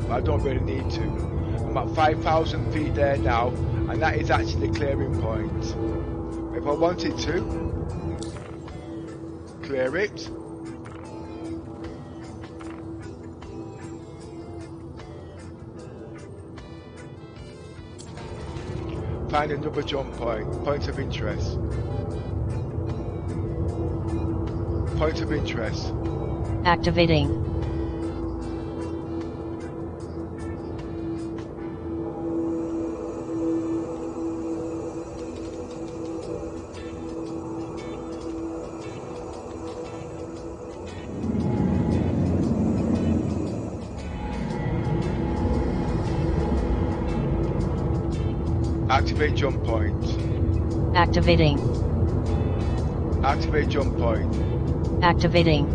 but I don't really need to. I'm at 5,000 feet there now, and that is actually the clearing point. If I wanted to clear it, find another jump point, point of interest. Point of interest. Activating. Activate jump point. Activating. Activate jump point. Activating.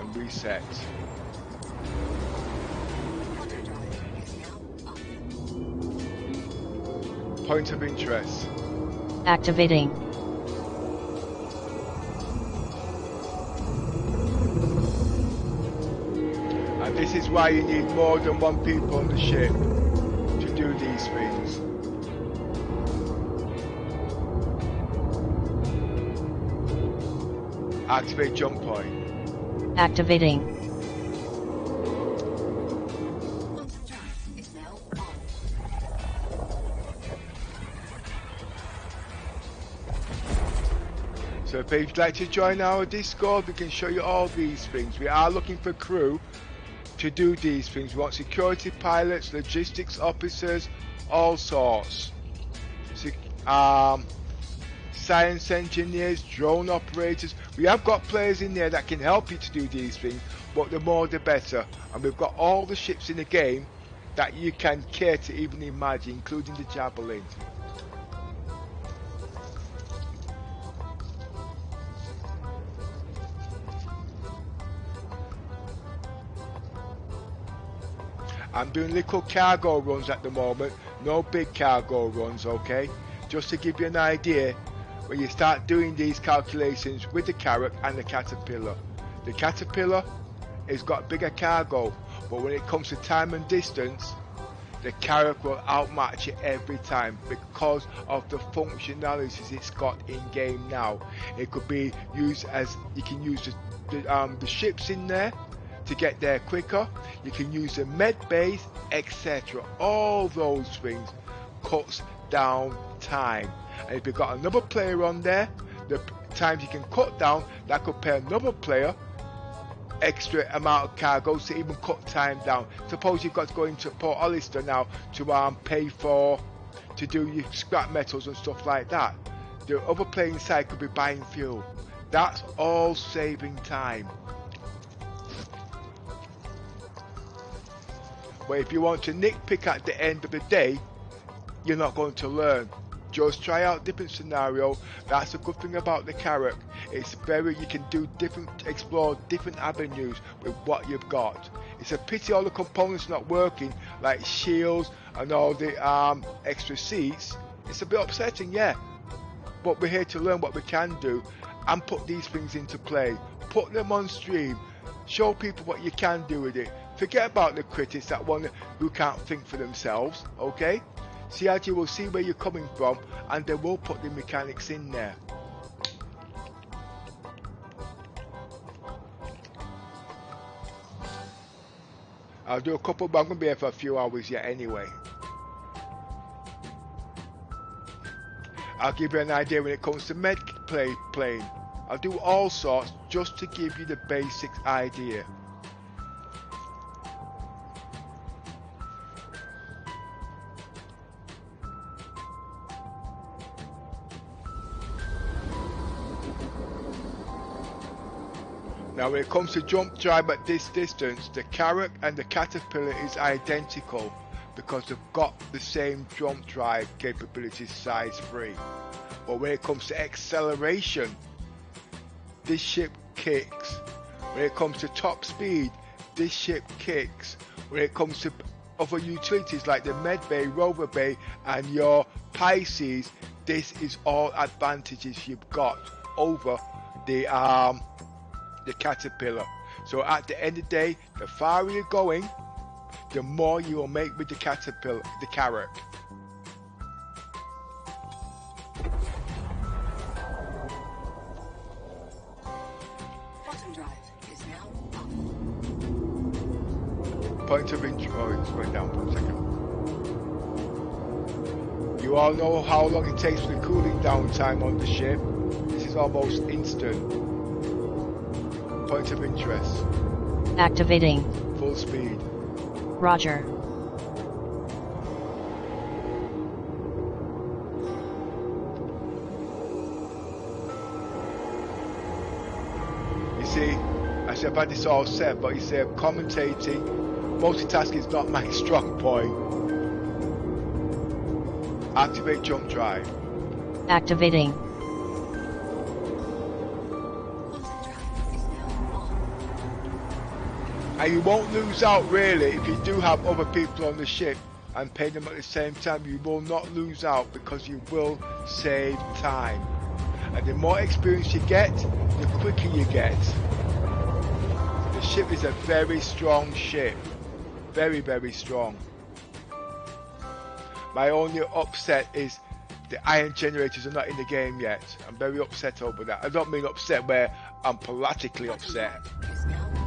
And reset. Auto drive is now on. Point of interest. Activating. And this is why you need more than one people on the ship to do these things. Activate jump point. Activating. Quantum drive is now on. So if you'd like to join our Discord, we can show you all these things. We are looking for crew to do these things. We want security pilots, logistics officers, all sorts. Science engineers, drone operators. We have got players in there that can help you to do these things, but the more the better. And we've got all the ships in the game that you can care to even imagine, including the Javelin. I'm doing little cargo runs at the moment, no big cargo runs, okay? Just to give you an idea, when you start doing these calculations with the Carrack and the Caterpillar. The Caterpillar has got bigger cargo, but when it comes to time and distance, the Carrack will outmatch it every time because of the functionalities it's got in game now. It could be used as, you can use the ships in there to get there quicker, you can use the med base, etc. All those things cuts down time. And if you've got another player on there, the times you can cut down, that could pay another player extra amount of cargo to even cut time down. Suppose you've got to go into Port Alistair now to pay for, to do your scrap metals and stuff like that. The other player inside could be buying fuel. That's all saving time. But if you want to nitpick at the end of the day, you're not going to learn. Just try out different scenario. That's a good thing about the Carrack. It's you can do explore different avenues with what you've got. It's a pity all the components not working, like shields and all the extra seats. It's a bit upsetting, yeah. But we're here to learn what we can do and put these things into play. Put them on stream. Show people what you can do with it. Forget about the critics that who can't think for themselves, okay? CRG will see where you're coming from and they will put the mechanics in there. I'll do a couple, but I'm going to be here for a few hours yet anyway. I'll give you an idea when it comes to med plane. I'll do all sorts just to give you the basic idea. Now when it comes to jump drive at this distance, the Carrack and the Caterpillar is identical because they've got the same jump drive capabilities, size 3. But when it comes to acceleration, this ship kicks. When it comes to top speed, this ship kicks. When it comes to other utilities like the Med Bay, Rover Bay and your Pisces, this is all advantages you've got over the Caterpillar. So at the end of the day, the farther you're going, the more you will make with the Caterpillar, the Carrack. Bottom drive is now off. Point of interest. Oh, it's going down for a second. You all know how long it takes for the cooling down time on the ship. This is almost instant. Point of interest. Activating. Full speed. Roger. You see, I said I've had this all set, but you see, I'm commentating. Multitasking is not my strong point. Activate jump drive. Activating. And you won't lose out really if you do have other people on the ship and pay them at the same time, you will not lose out because you will save time. And the more experience you get, the quicker you get. The ship is a very strong ship. Very, very strong. My only upset is the iron generators are not in the game yet. I'm very upset over that. I don't mean upset where I'm politically upset.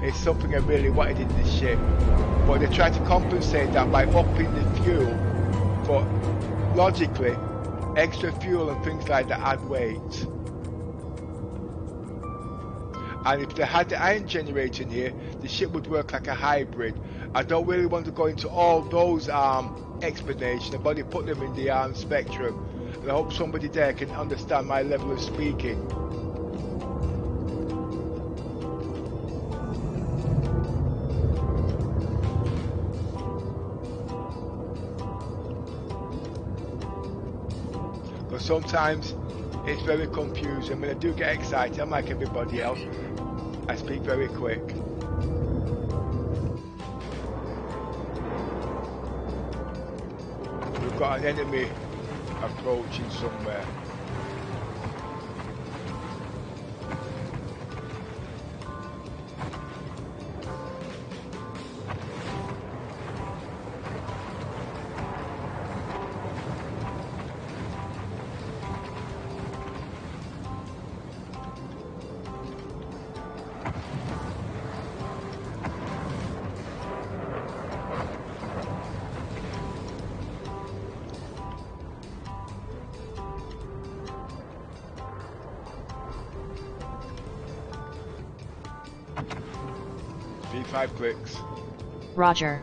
It's something I really wanted in this ship. But they try to compensate that by upping the fuel. But logically, extra fuel and things like that add weight. And if they had the iron generator in here, the ship would work like a hybrid. I don't really want to go into all those explanations. I've already put them in the spectrum. And I hope somebody there can understand my level of speaking. But sometimes it's very confusing. When I do get excited, I'm like everybody else. I speak very quick. We've got an enemy approaching somewhere. V5 clicks. Roger.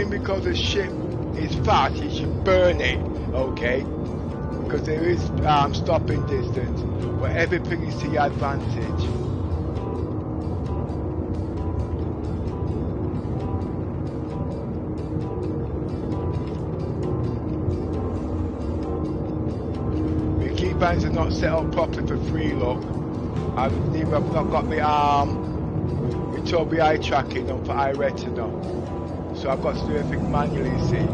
Because the ship is fast, you should burn it, okay? Because there is stopping distance, but everything is to your advantage. The keybinds are not set up properly for free look. I've not got my Toby eye tracking on for eye retina. So I've got to do everything manually, you see.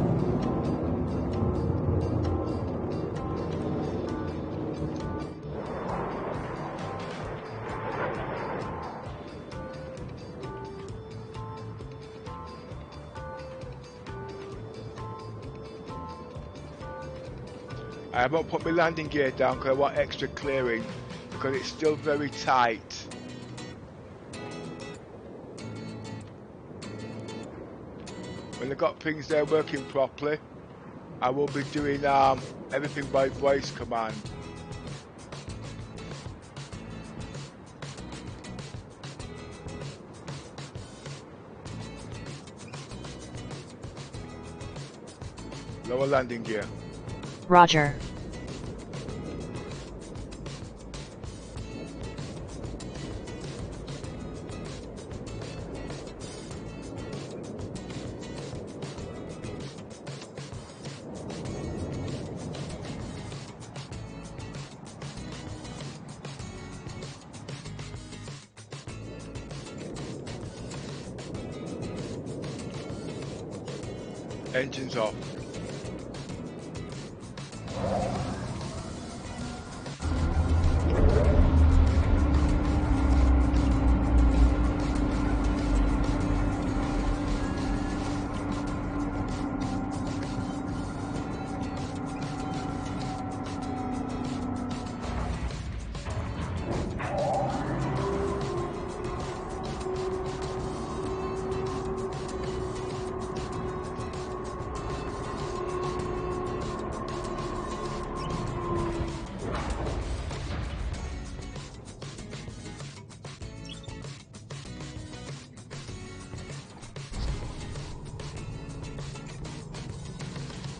I haven't put my landing gear down because I want extra clearing because it's still very tight. When I've got things there working properly, I will be doing everything by voice command. Lower landing gear. Roger. Engines off.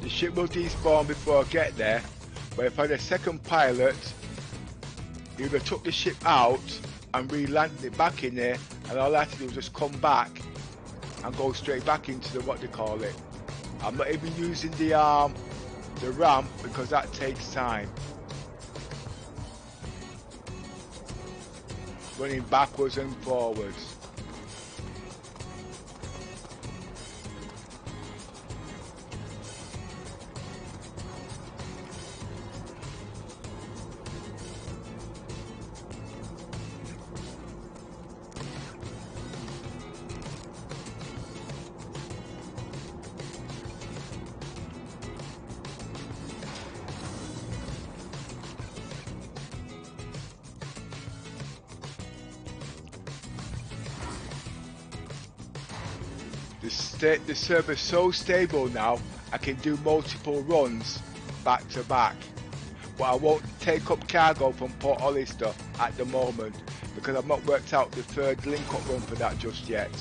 the ship will despawn before I get there. But if I had a second pilot, he would have took the ship out and re-landed it back in there, and all I had to do was just come back and go straight back into the, what they call it. I'm not even using the ramp because that takes time. Running backwards and forwards. The server's so stable now, I can do multiple runs back to back. But I won't take up cargo from Port Olister at the moment because I've not worked out the third link-up run for that just yet.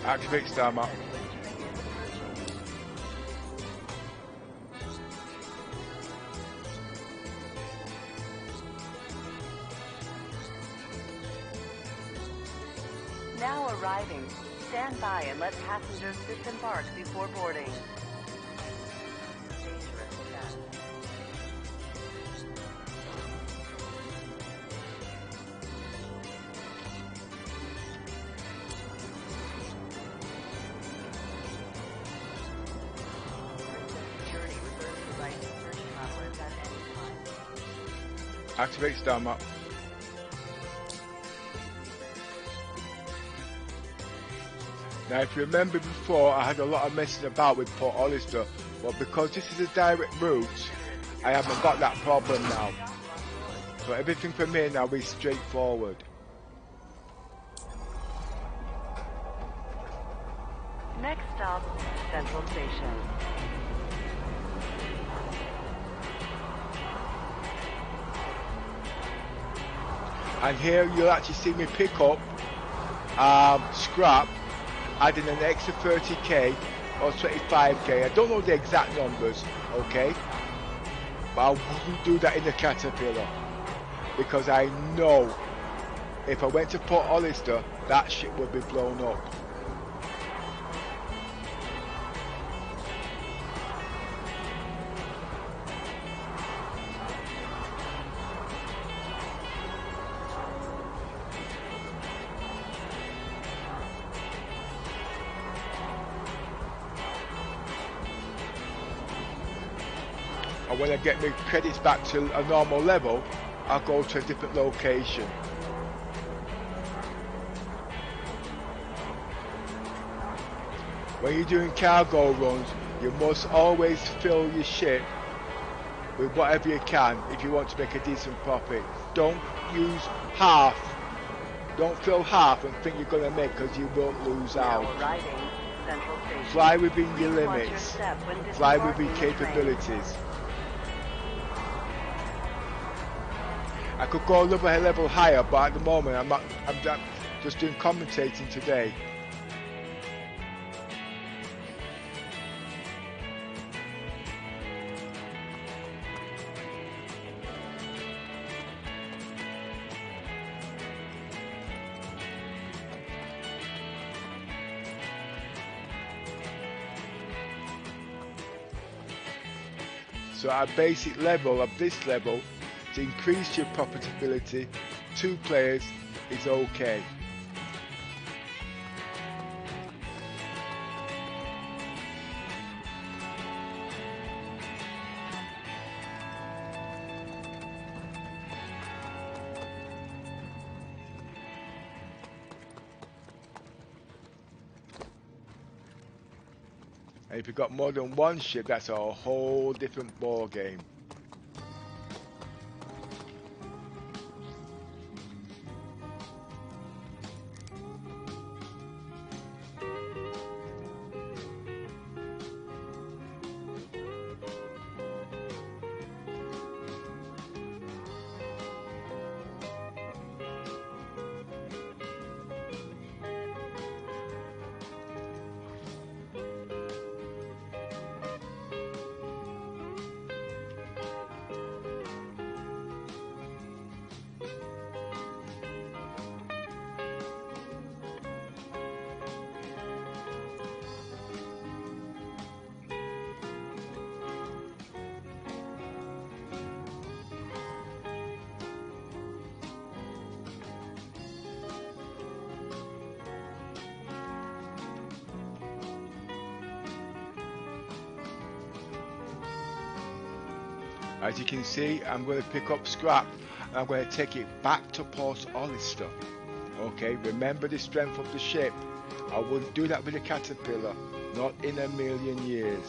Activate star map. Now arriving. Stand by and let passengers disembark before boarding. Dangerous step. Activate star map. Now if you remember before, I had a lot of messing about with Port Olister, but because this is a direct route, I haven't got that problem now. So everything for me now is straightforward. Next stop, Central Station. And here you'll actually see me pick up scrap, adding an extra 30k or 25k. I don't know the exact numbers, okay? But I wouldn't do that in the Caterpillar because I know if I went to Port Olister, that ship would be blown up. And when I get my credits back to a normal level, I'll go to a different location. When you're doing cargo runs, you must always fill your ship with whatever you can if you want to make a decent profit. Don't use half. Don't fill half and think you're going to make, because you will lose out. Fly within your limits. Fly within capabilities. I could go a level higher, but at the moment I'm just doing commentating today. So at a basic level of this level, to increase your profitability, 2 players is okay. And if you've got more than one ship, that's a whole different ball game. As you can see, I'm going to pick up scrap and I'm going to take it back to Port Hollister. Okay, remember the strength of the ship. I wouldn't do that with a caterpillar, not in a million years.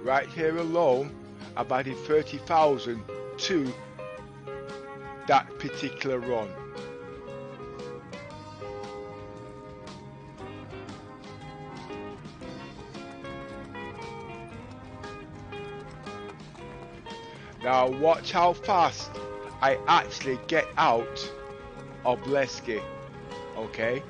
Right here alone, I've added 30,000 to that particular run. Now watch how fast I actually get out of Lesky, okay?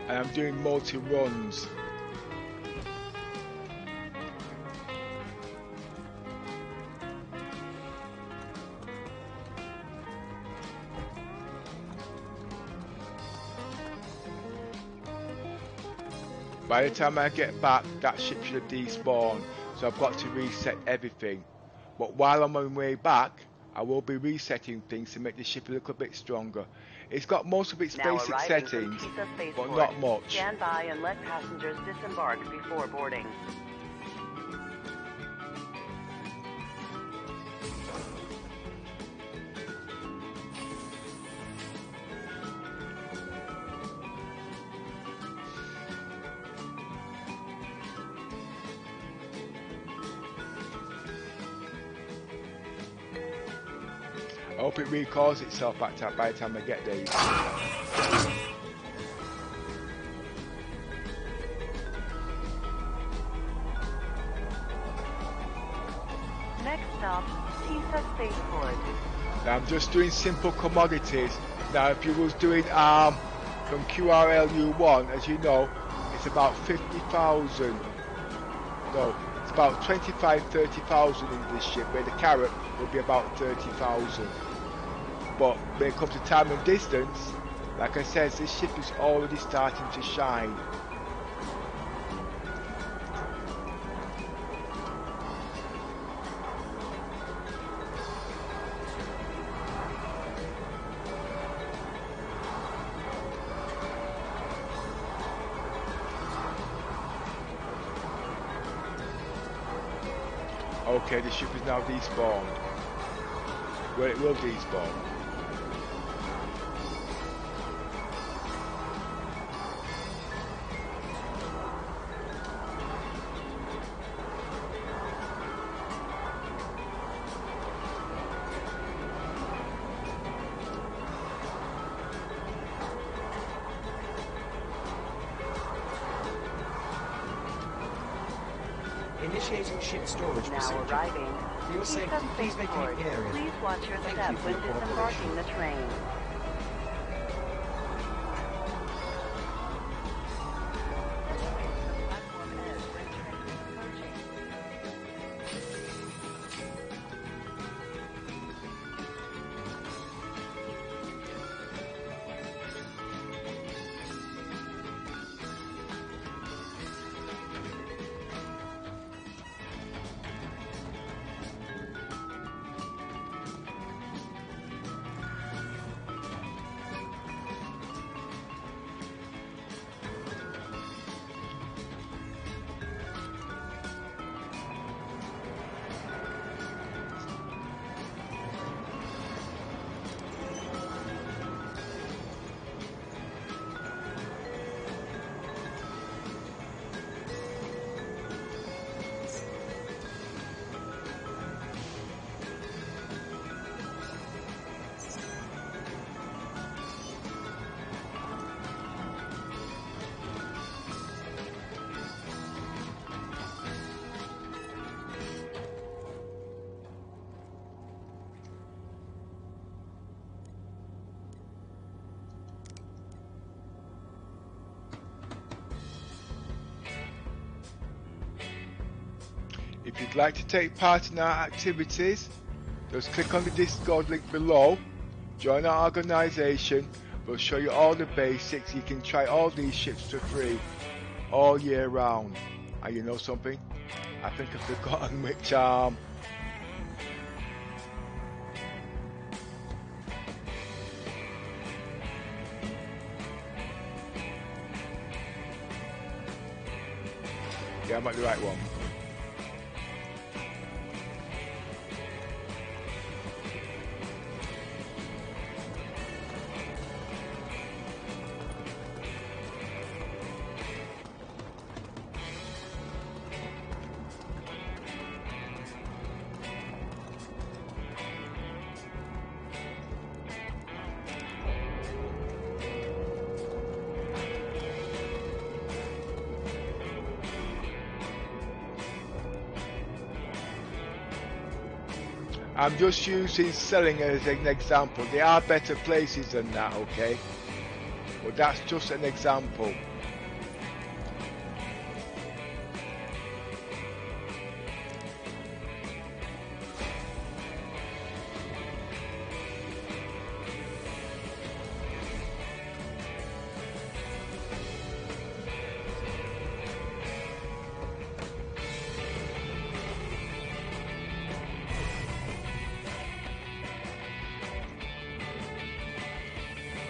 And I'm doing multi-runs. By the time I get back, that ship should have despawned, so I've got to reset everything. But while I'm on my way back, I will be resetting things to make the ship a little bit stronger. It's got most of its basic settings, but not much. Stand by and let passengers disembark before boarding. I hope it recalls itself back to by the time I get there. Next stop, Tisa Spaceport. Now I'm just doing simple commodities. Now if you was doing from QRLU1, as you know, it's about 50,000. No, it's about 25-30,000 in this ship, where the Carrack will be about 30,000. But when it comes to time and distance, like I said, this ship is already starting to shine. Okay, the ship is now despawned. Well, it will despawn. Initiating ship storage Now procedure. arriving. For your safety, please vacate the area. Please watch your Thank step you for when your disembarking the train. Platform S when train approaching. If you'd like to take part in our activities, just click on the Discord link below, join our organisation, we'll show you all the basics, you can try all these ships for free, all year round. And you know something? I think I've forgotten which yeah, I'm at the right one. I'm just using selling as an example. There are better places than that, okay? But that's just an example.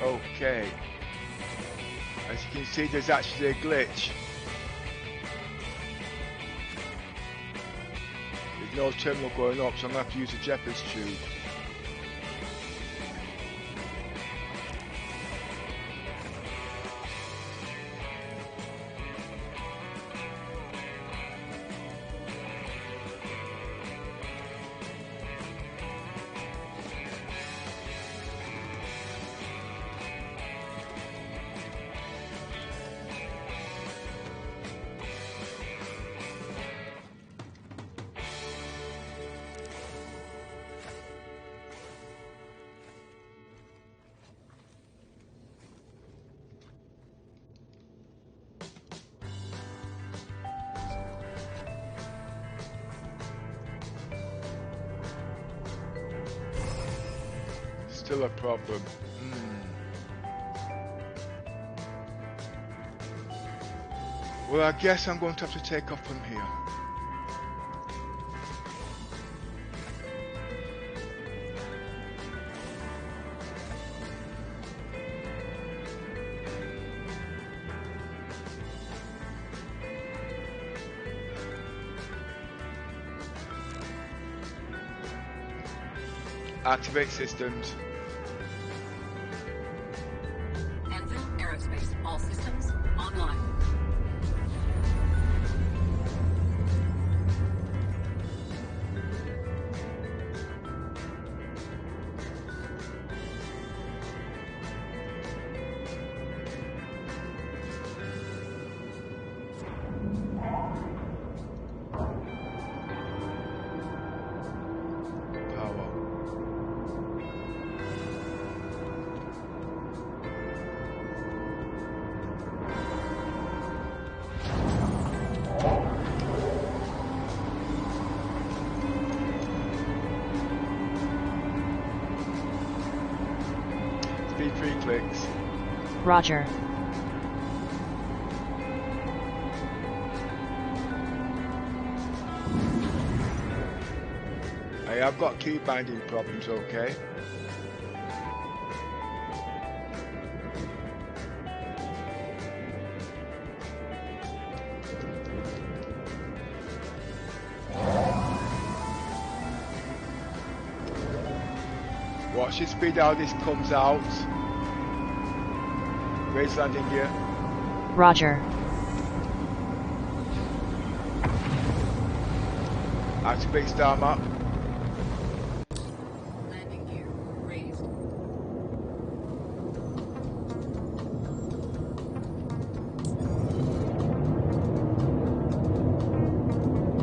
Okay, as you can see, there's actually a glitch. There's no terminal going up, so I'm going to have to use a Jeppers tube. Still a problem. Well, I guess I'm going to have to take off from here. Activate systems. Anthem Aerospace, all systems online. Clicks. Roger. Hey, I've got key binding problems, okay? Watch the speed how this comes out. Raise landing gear. Roger. Activate star map. Landing gear raised.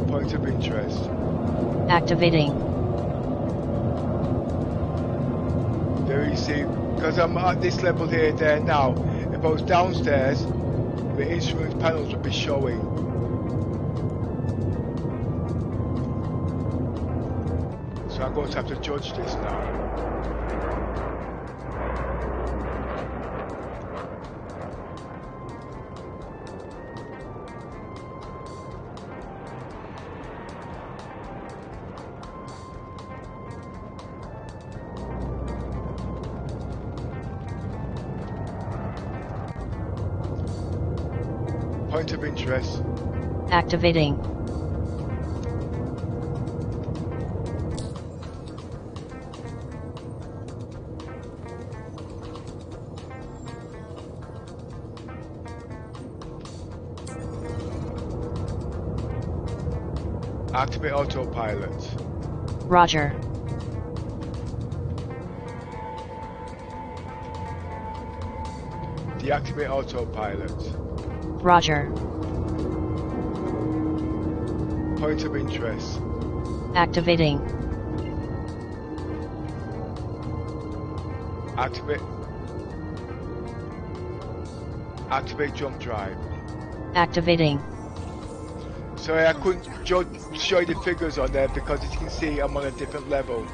Point of interest. Activating. There you see, because I'm at this level here, there now. If I was downstairs, the instruments panels would be showing. So I'm going to have to judge this now. Point of interest. Activating. Activate autopilot. Roger. Deactivate autopilot. Roger. Point of interest. Activating. Activate jump drive. Activating. Sorry, I couldn't show you the figures on there because as you can see I'm on a different level.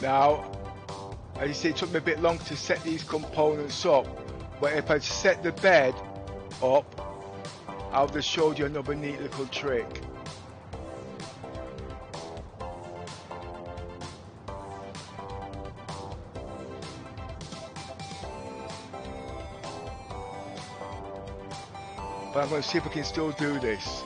Now, as you see, it took me a bit long to set these components up, but if I set the bed up, I'll just show you another neat little trick. But I'm going to see if I can still do this.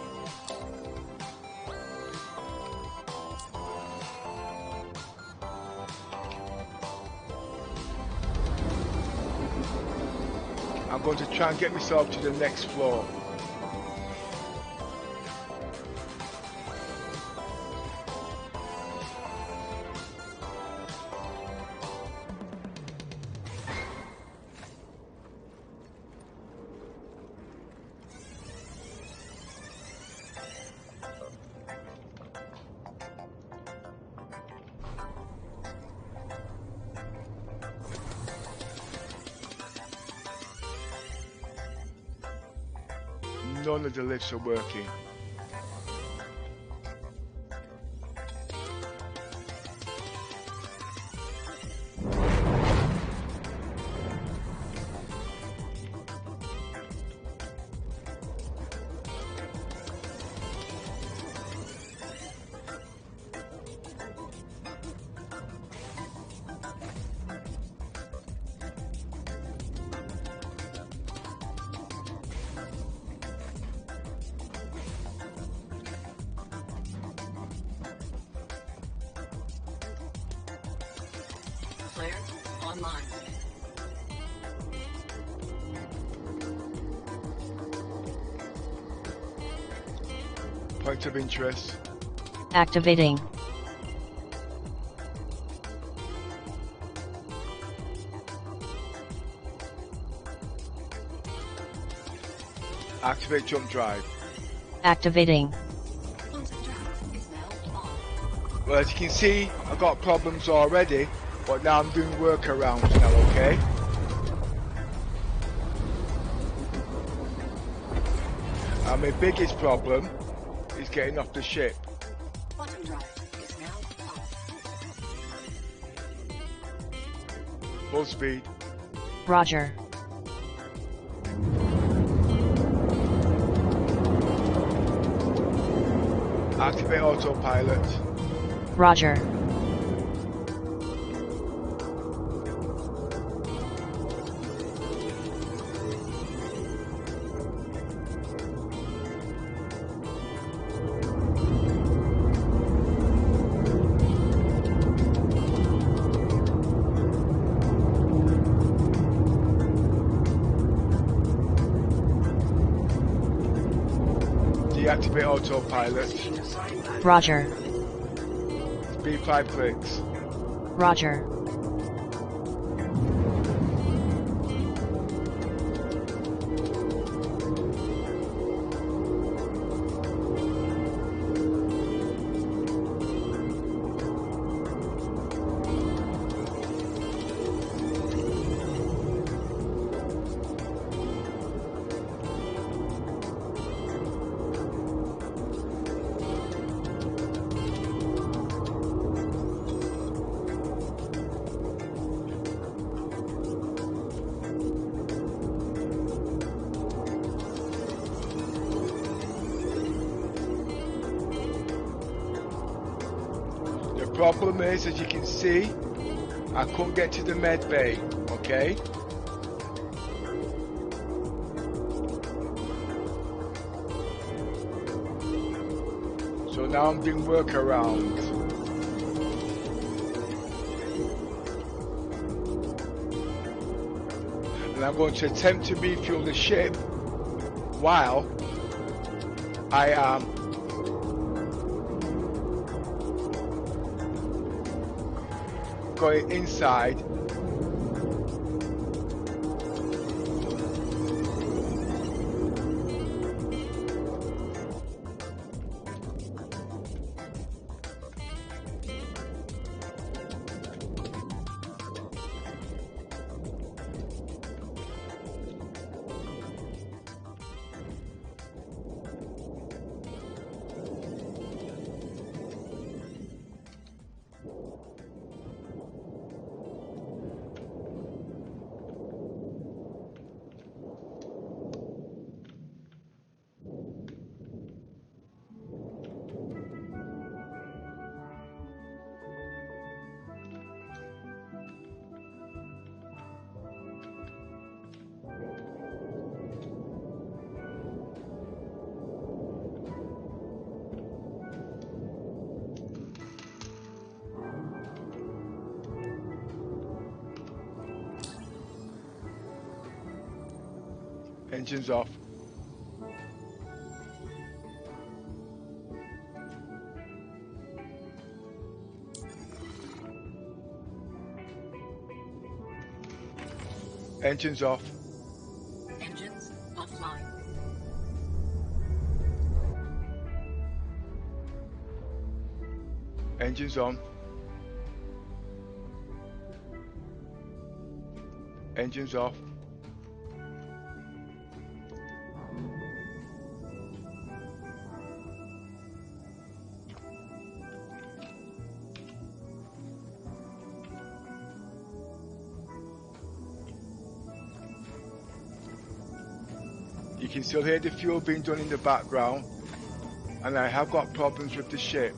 I'm going to try and get myself to the next floor. None of the lifts are working. Flare online. Point of interest. Activating. Activate jump drive. Activating. Quantum drive is now on. Well, as you can see, I've got problems already, but now I'm doing workarounds now, okay? And my biggest problem is getting off the ship. Quantum drive is now on. Full speed. Roger. Activate autopilot. Roger. Deactivate autopilot. Roger. Speed 5 clicks. Roger. Problem is, as you can see, I couldn't get to the med bay, okay? So now I'm doing workarounds. And I'm going to attempt to refuel the ship while I am going inside. Engines off. Engines off. Engines offline. Engines on. Engines off. You can still hear the fuel being done in the background, and I have got problems with the ship.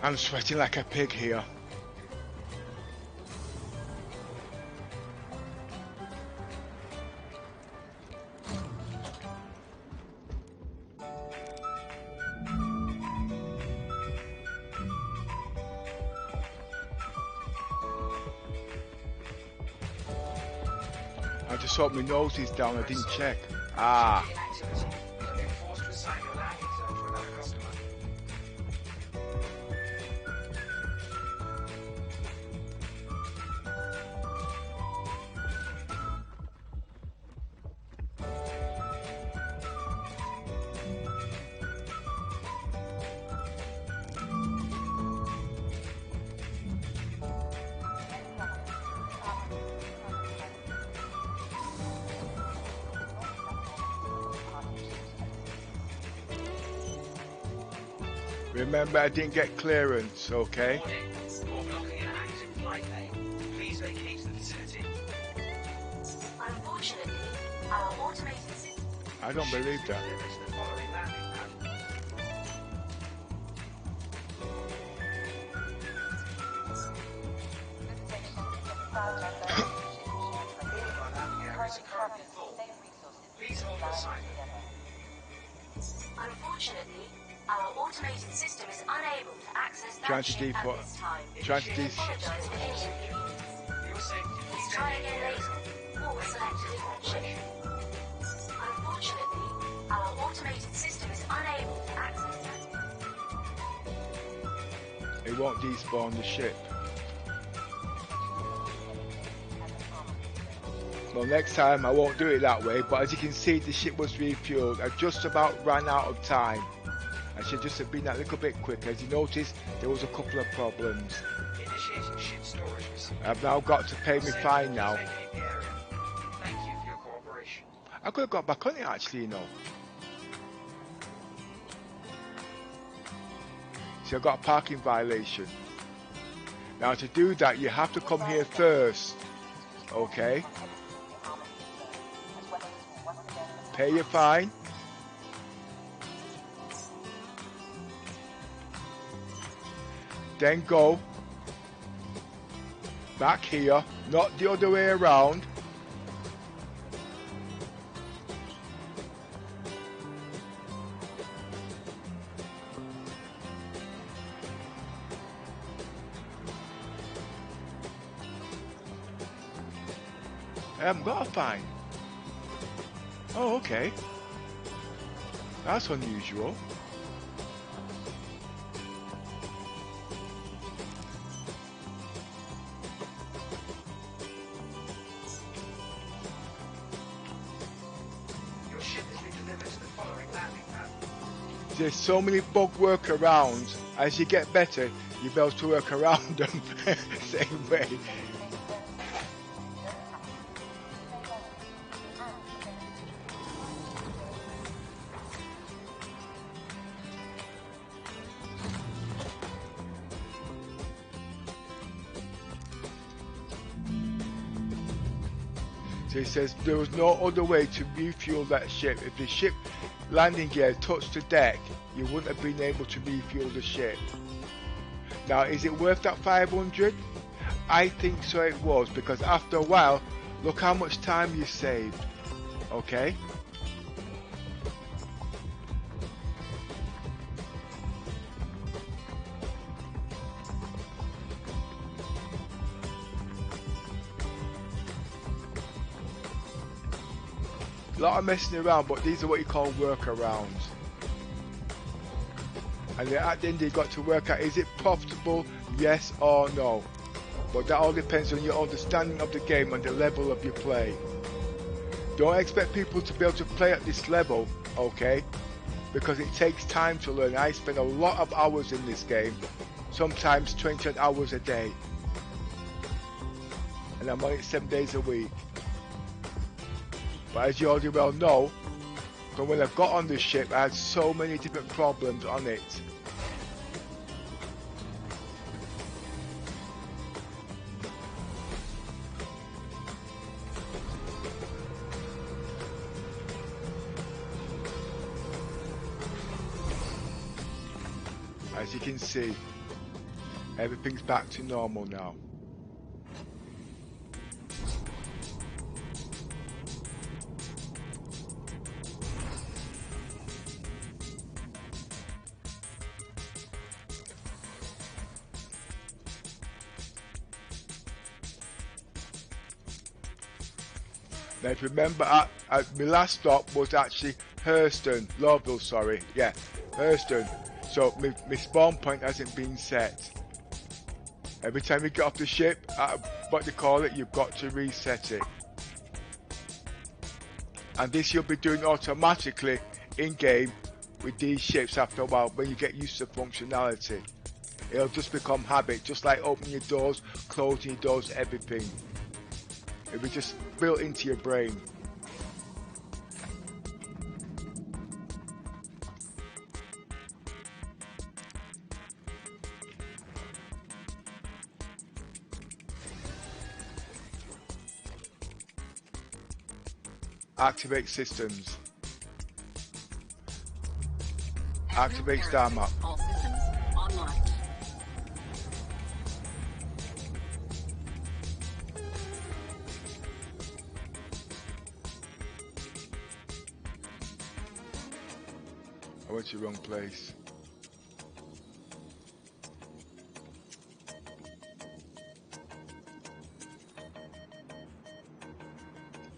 I'm sweating like a pig here. I just thought my nose is down, I didn't check. Ah. Remember, I didn't get clearance, okay? Unfortunately, our automated system. I don't believe that. Unfortunately, our automated system is unable to access that Trying to ship at default. this time. Trying to We apologize for any inconvenience. Please try again later, or select a different ship. Unfortunately, our automated system is unable to access that. It won't despawn the ship. Well, next time I won't do it that way, but as you can see, the ship was refueled. I just about ran out of time. I should just have been that little bit quicker. As you notice, there was a couple of problems. I've now got to pay me fine now. I could have got back on it actually, you know. So I got a parking violation. Now to do that, you have to come here first. Okay. Pay your fine. Then go back here, not the other way around. I haven't got a fine. Oh, okay. That's unusual. Your ship has been delivered to the following landing pad. There's so many bug workarounds. As you get better, you'll be able to work around them same way. So it says there was no other way to refuel that ship. If the ship landing gear touched the deck, you wouldn't have been able to refuel the ship. Now, is it worth that 500? I think so it was, because after a while, look how much time you saved. Okay? A lot of messing around, but these are what you call workarounds. And then at the end, you've got to work out, is it profitable, yes or no? But that all depends on your understanding of the game and the level of your play. Don't expect people to be able to play at this level, okay? Because it takes time to learn. I spend a lot of hours in this game, sometimes 20 hours a day. And I'm on it 7 days a week. But as you already well know, from when I got on this ship, I had so many different problems on it. As you can see, Everything's back to normal now. Now if you remember, my last stop was actually Hurston, Lowville, sorry, yeah, Hurston. So my spawn point hasn't been set. Every time you get off the ship, what they call it, you've got to reset it. And this you'll be doing automatically in-game with these ships after a while when you get used to functionality. It'll just become habit, just like opening your doors, closing your doors, everything. It'll be just built into your brain. Activate systems. Activate star map. All systems online. I went to the wrong place.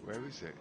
Where is it?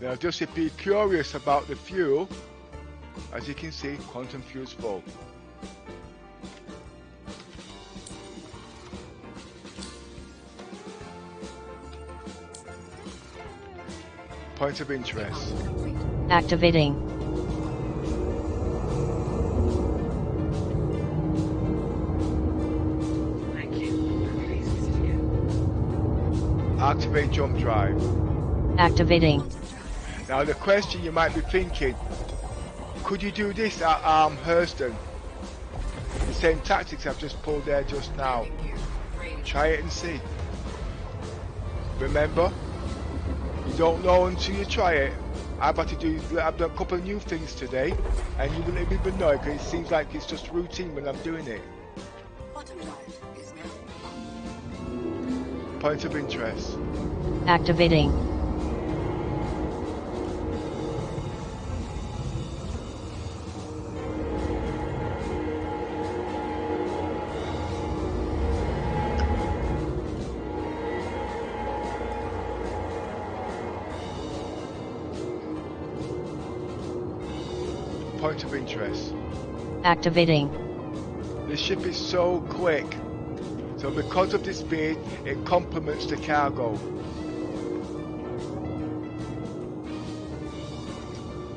Now just if you're curious about the fuel, as you can see, quantum fuel's full. Point of interest. Activating. Thank you. Release to you. Activate jump drive. Activating. Now the question you might be thinking, could you do this at Hurston? The same tactics I've just pulled there just now. Try it and see. Remember, you don't know until you try it. I've done a couple of new things today, and you wouldn't even know it because it seems like it's just routine when I'm doing it. Bottom drive is now on. Point of interest. Activating. Point of interest. Activating. The ship is so quick, so because of this speed, it complements the cargo.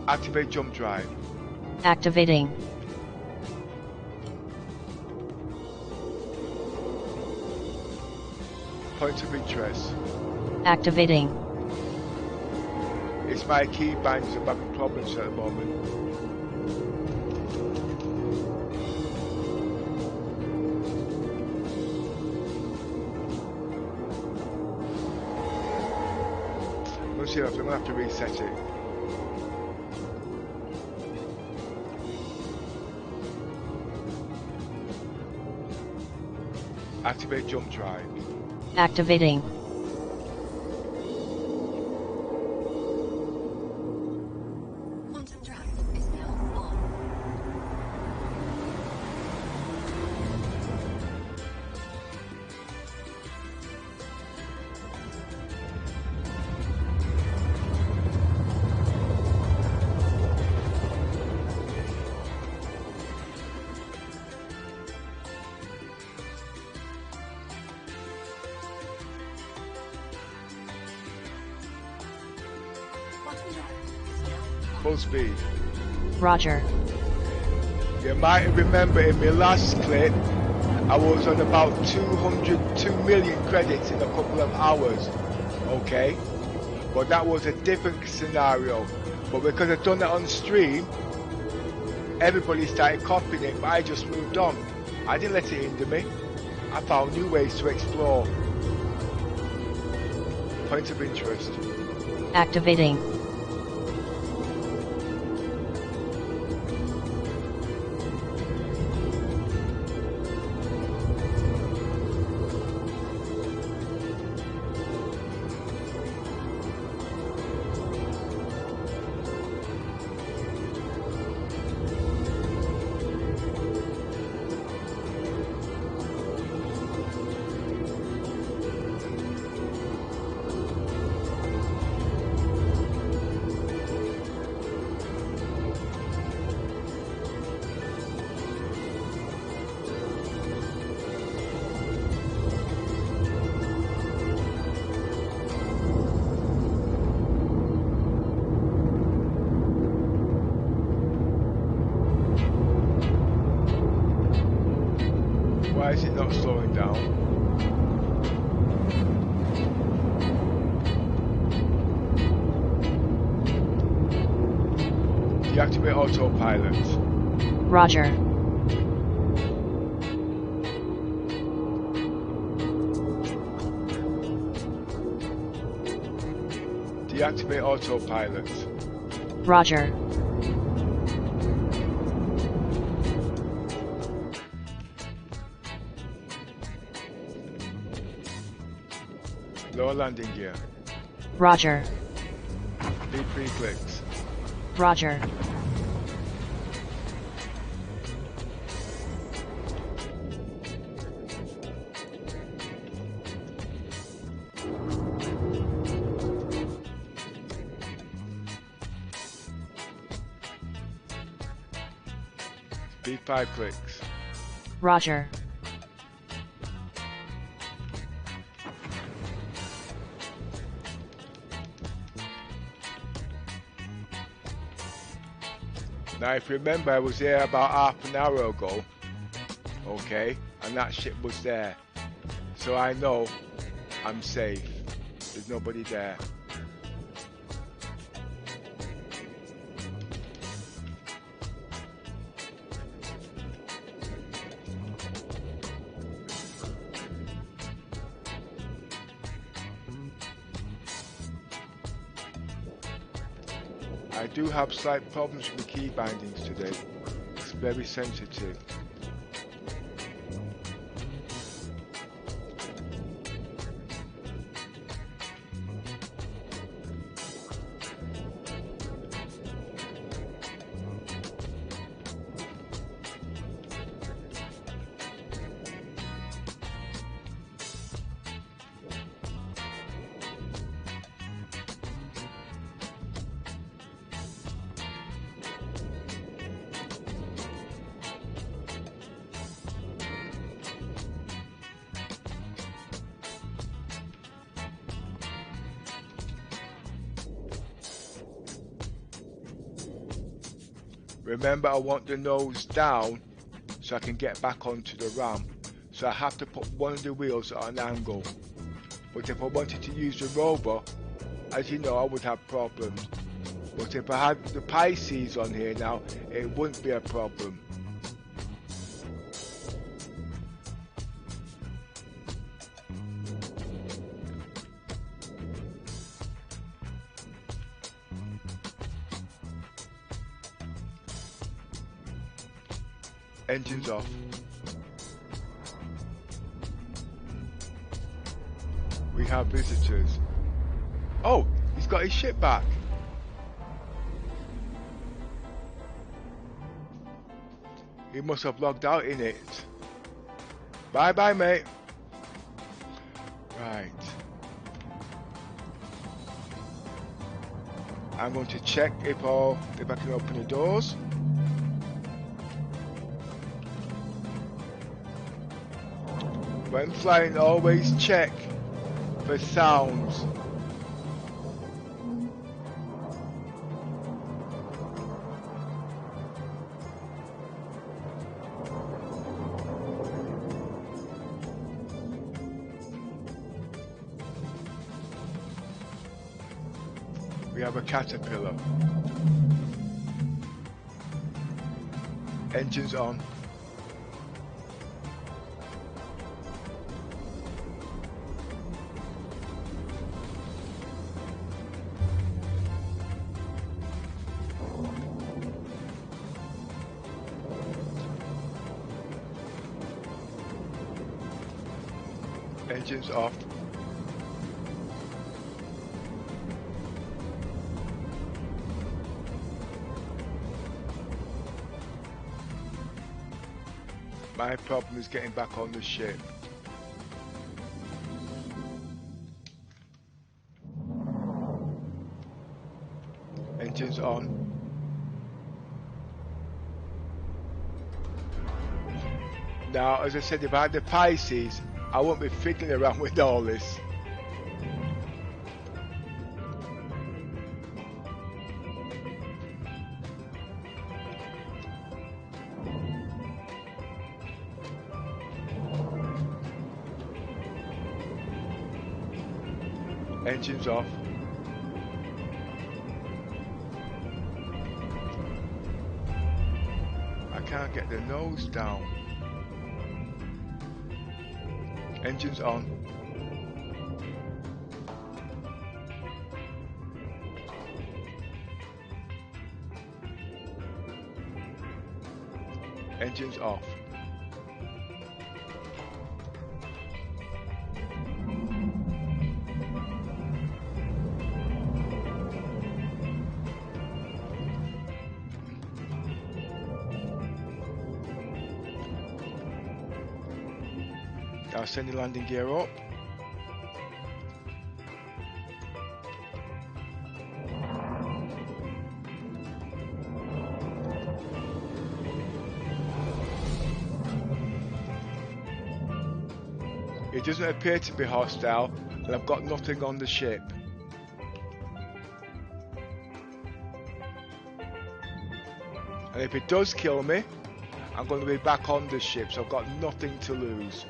Activate jump drive. Activating. Point of interest. Activating. It's my key binders I'm having problems at the moment. Let's see, I'm going to have to reset it. Activate jump drive. Activating. Quantum drive is now on. Quantum drive is now on. Full speed. Roger. You might remember in my last clip, I was on about 2 million credits in a couple of hours, okay? But that was a different scenario. But because I've done that on stream, everybody started copying it, but I just moved on. I didn't let it hinder me. I found new ways to explore. Point of interest. Activating. Why is it not slowing down? Deactivate autopilot. Roger. Deactivate autopilot. Roger. Lower landing gear. Roger. Need 3 clicks. Roger. Need 5 clicks. Roger. Now if you remember, I was there about half an hour ago, okay, and that ship was there, so I know I'm safe. There's nobody there. I do have slight problems with the key bindings today. It's very sensitive. Remember, I want the nose down so I can get back onto the ramp. So I have to put one of the wheels at an angle. But if I wanted to use the Rover, as you know, I would have problems. But if I had the Pisces on here now, it wouldn't be a problem. Engines off. We have visitors. Oh, he's got his ship back. He must have logged out in it. Bye bye, mate. Right. I'm going to check if I can open the doors. When flying, always check for sounds. We have a caterpillar. Engines on. Engines off. My problem is getting back on the ship. Engines on. Now, as I said, if I had the Pisces, I won't be fiddling around with all this. Engines off. I can't get the nose down. Engines on. Engines off. Now send the landing gear up. It doesn't appear to be hostile, and I've got nothing on the ship. And if it does kill me, I'm going to be back on the ship, so I've got nothing to lose.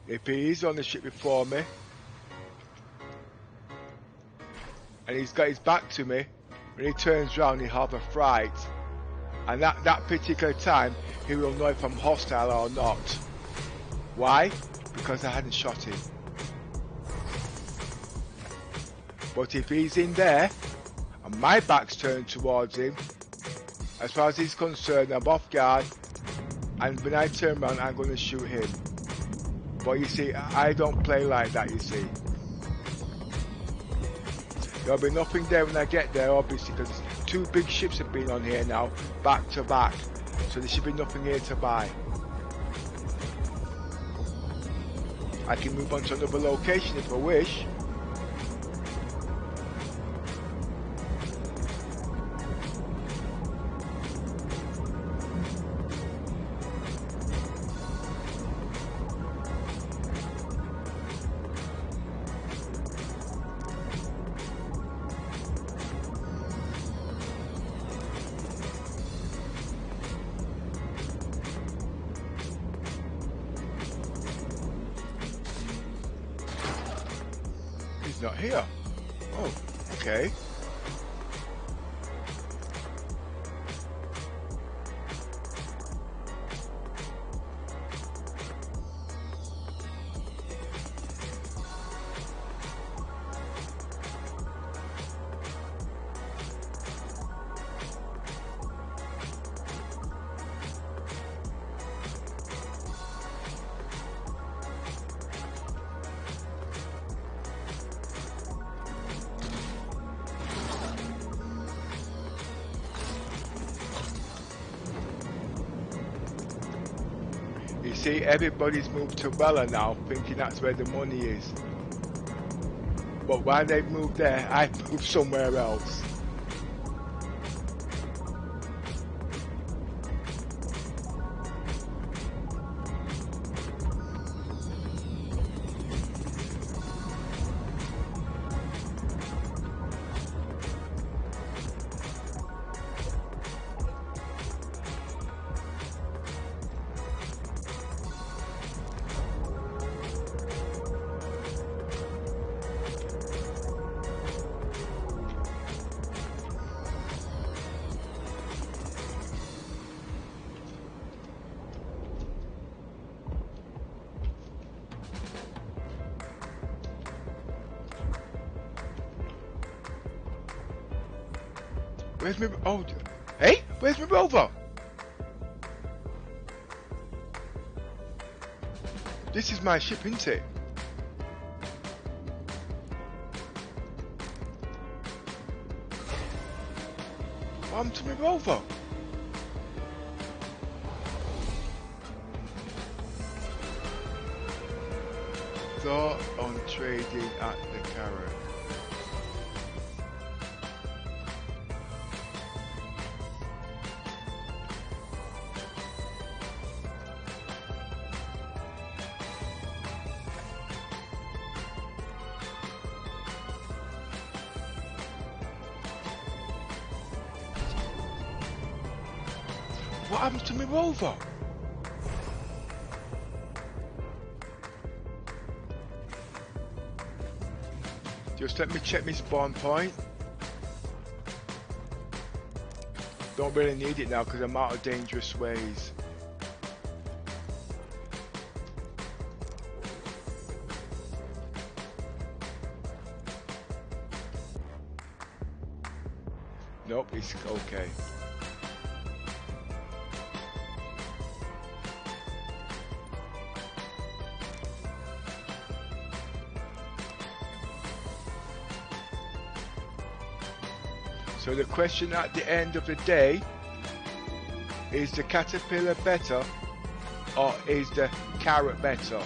If he is on the ship before me, and he's got his back to me, when he turns round he'll have a fright. And that particular time, he will know if I'm hostile or not. Why? Because I hadn't shot him. But if he's in there, and my back's turned towards him, as far as he's concerned, I'm off guard, and when I turn around, I'm going to shoot him. But you see, I don't play like that, you see. There'll be nothing there when I get there, obviously, because two big ships have been on here now, back to back. So there should be nothing here to buy. I can move on to another location if I wish. Not here. Oh, okay. See, everybody's moved to Bella now, thinking that's where the money is. But while they've moved there, I've moved somewhere else. Where's my... Oh, hey? Where's my rover? This is my ship, isn't it? What happened to my rover? Thought on trading at the Carrack. What happened to my rover? Just let me check my spawn point. Don't really need it now because I'm out of dangerous ways. Nope, it's okay. So the question at the end of the day, is the caterpillar better or is the carrot better?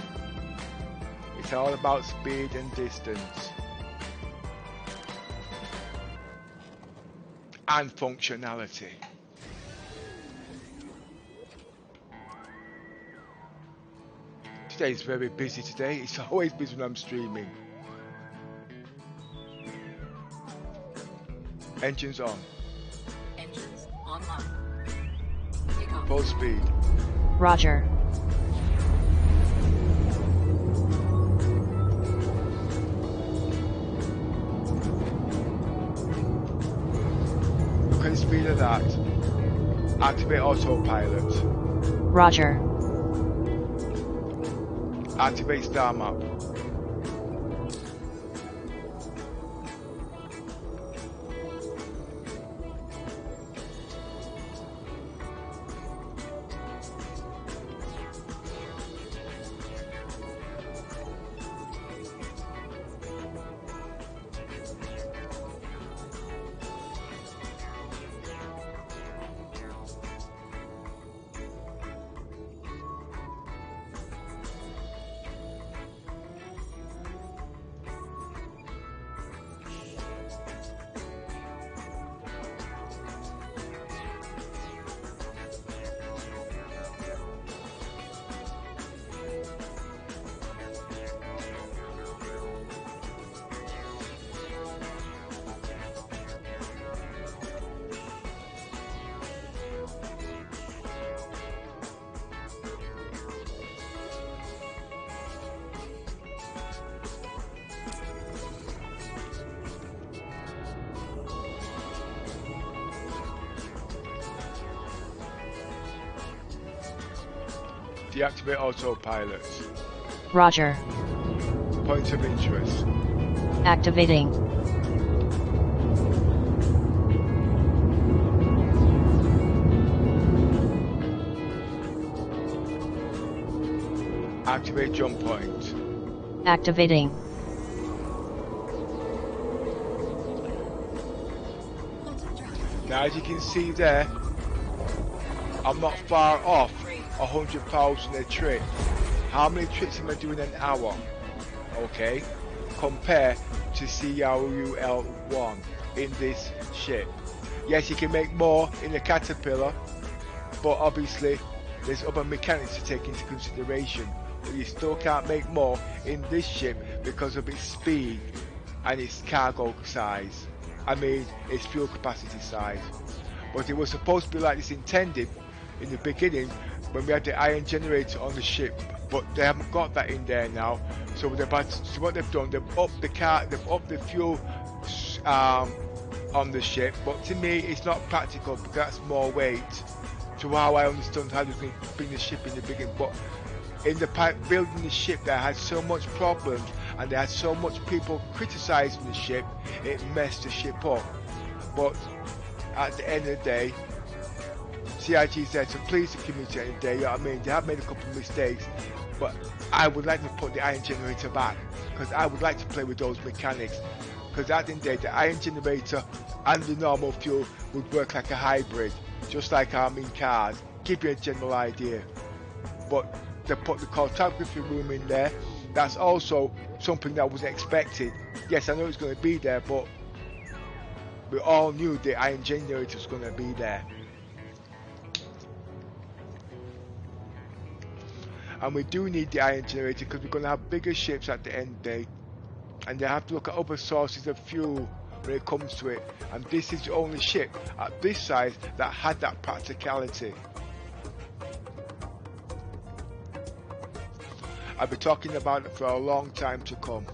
It's all about speed and distance. And functionality. Today's very busy today. It's always busy when I'm streaming. Engines on. Engines online. Full speed. Roger. Look at the speed of that. Activate autopilot. Roger. Activate star map. Deactivate autopilot. Roger. Points of interest. Activating. Activate jump point. Activating. Now as you can see there, I'm not far off 100,000 a trip. How many trips am I doing an hour? Okay, compare to CRUL1 in this ship. Yes, you can make more in the Caterpillar, but obviously there's other mechanics to take into consideration. But you still can't make more in this ship because of its speed and its cargo size. I mean, its fuel capacity size. But it was supposed to be like this intended in the beginning when we had the iron generator on the ship, but they haven't got that in there now. So what they've done, they've upped the fuel on the ship. But to me, it's not practical because that's more weight. To how I understand how they can bring the ship in the beginning, but in the building the ship, they had so much problems and they had so much people criticizing the ship, it messed the ship up. But at the end of the day, CIG is there to please the community at the end of the day, you know what I mean? They have made a couple of mistakes, but I would like to put the iron generator back, because I would like to play with those mechanics, because at the end of the day, the iron generator and the normal fuel would work like a hybrid, just like in cars, give you a general idea. But they put the cartography room in there. That's also something that wasn't expected. Yes, I know it's going to be there, but we all knew the iron generator was going to be there. And we do need the iron generator because we're going to have bigger ships at the end of the day. And they have to look at other sources of fuel when it comes to it. And this is the only ship at this size that had that practicality. I'll be talking about it for a long time to come.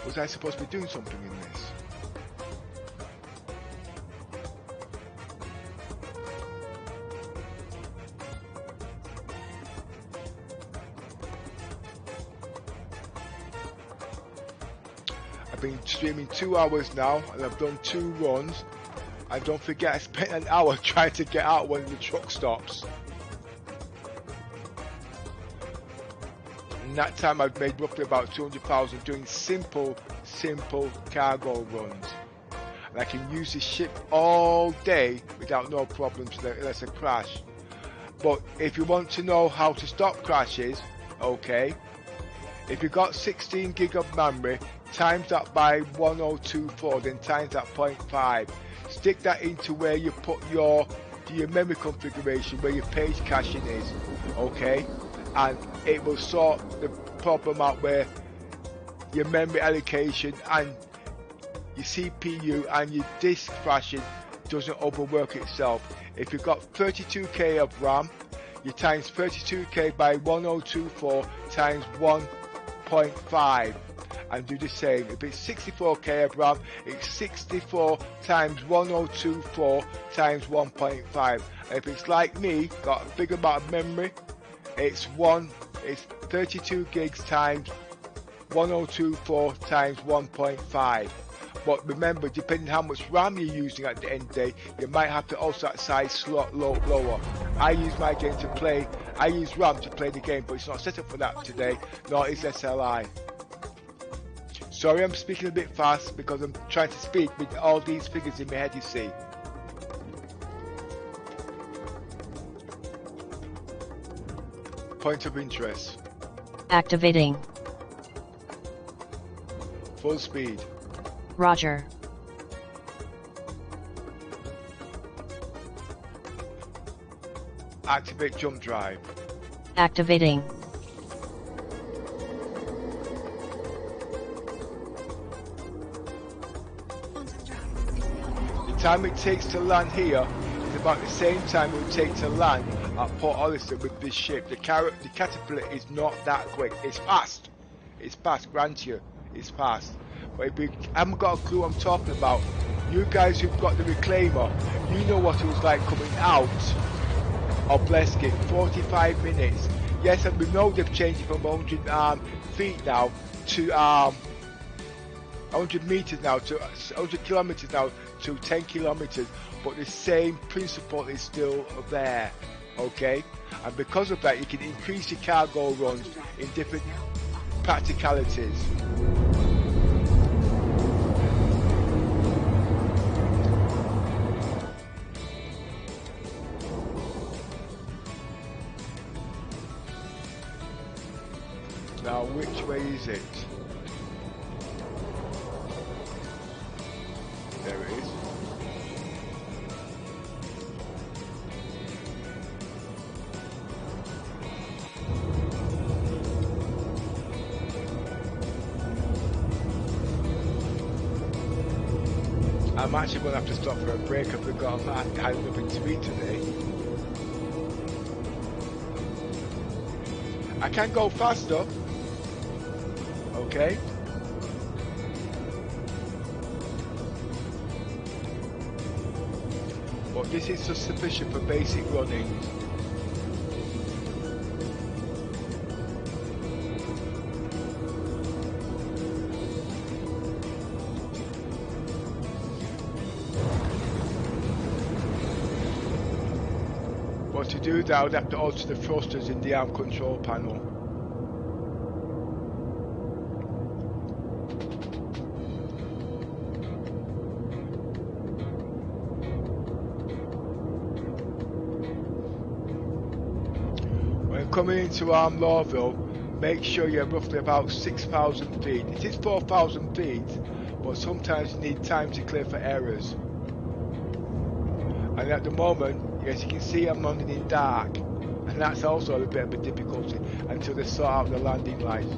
Was I supposed to be doing something in this? I've been streaming 2 hours now and I've done 2 runs. And don't forget, I spent an hour trying to get out when the truck stops. In that time I've made roughly about 200,000 doing simple cargo runs. And I can use this ship all day without no problems unless I crash. But if you want to know how to stop crashes, okay, if you've got 16 gig of memory, times that by 1024, then times that 0.5. Stick that into where you put your memory configuration, where your page caching is, okay? And it will sort the problem out where your memory allocation and your CPU and your disk flashing doesn't overwork itself. If you've got 32k of RAM, you times 32k by 1024 times 1.5 and do the same. If it's 64k of RAM, it's 64 times 1024 times 1.5. And if it's like me, got a big amount of memory, it's 32 gigs times 1024 times 1.5. But remember, depending how much RAM you're using at the end of the day, you might have to also that size slot lower. I use my game to play, I use RAM to play the game, but it's not set up for that today, nor is SLI. Sorry, I'm speaking a bit fast because I'm trying to speak with all these figures in my head, you see. Point of interest. Activating. Full speed. Roger. Activate jump drive. Activating. The time it takes to land here is about the same time it would take to land at Polaris with this ship. The Caterpillar is not that quick. It's fast. It's fast, grant you. It's fast. But if you haven't got a clue what I'm talking about, you guys who've got the Reclaimer, you know what it was like coming out of Bleskett, 45 minutes. Yes, and we know they've changed it from 100 feet now to 100 meters now to 100 kilometers now to 10 kilometers, but the same principle is still there, okay? And because of that, you can increase your cargo runs in different practicalities. Now, which way is it? There it is. I'm actually going to have to stop for a break. I forgot I had nothing to eat today. I can go faster. Okay. But this is just sufficient for basic running. But to do that, I would have to alter the thrusters in the arm control panel. When coming into Lawville, make sure you're roughly about 6,000 feet. It is 4,000 feet, but sometimes you need time to clear for errors. And at the moment, as you can see, I'm landing in dark, and that's also a bit of a difficulty until they sort out the landing lights.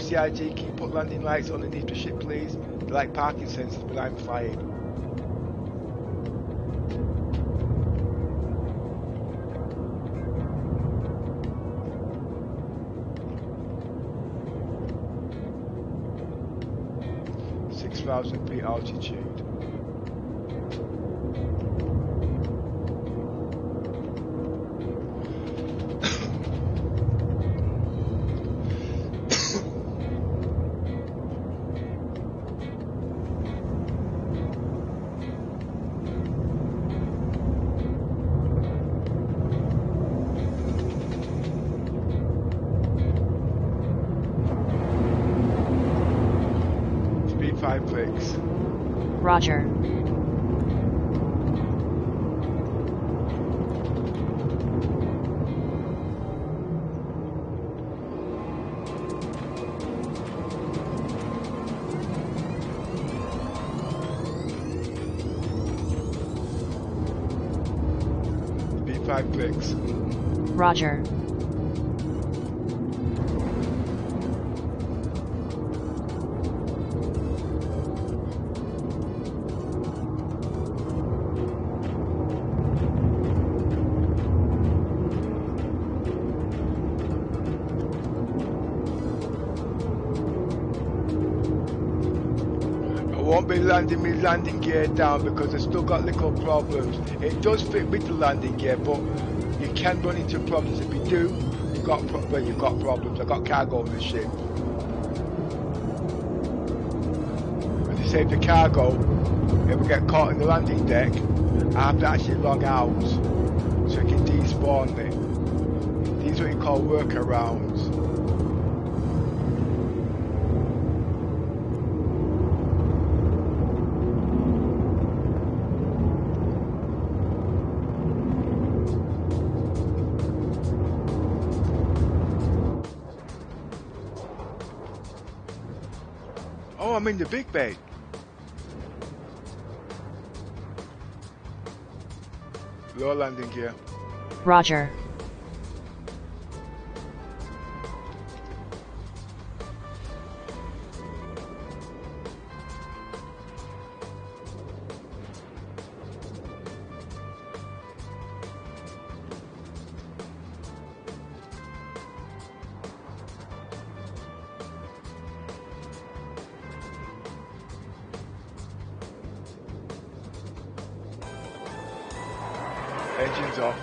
CIG, can you put landing lights underneath the ship, please? They're like parking sensors when I'm flying. Feet altitude. Speed 5 clicks. Roger. Speed 5 clicks. Roger. Won't be landing my landing gear down because I've still got little problems. It does fit with the landing gear, but you can run into problems. If you do, you've got problems. I've got cargo on the ship. If you save the cargo, if we get caught in the landing deck, I have to actually log out so I can despawn me. These are what you call workarounds. Oh, I'm in the big bay. Low landing gear. Roger. Engines off.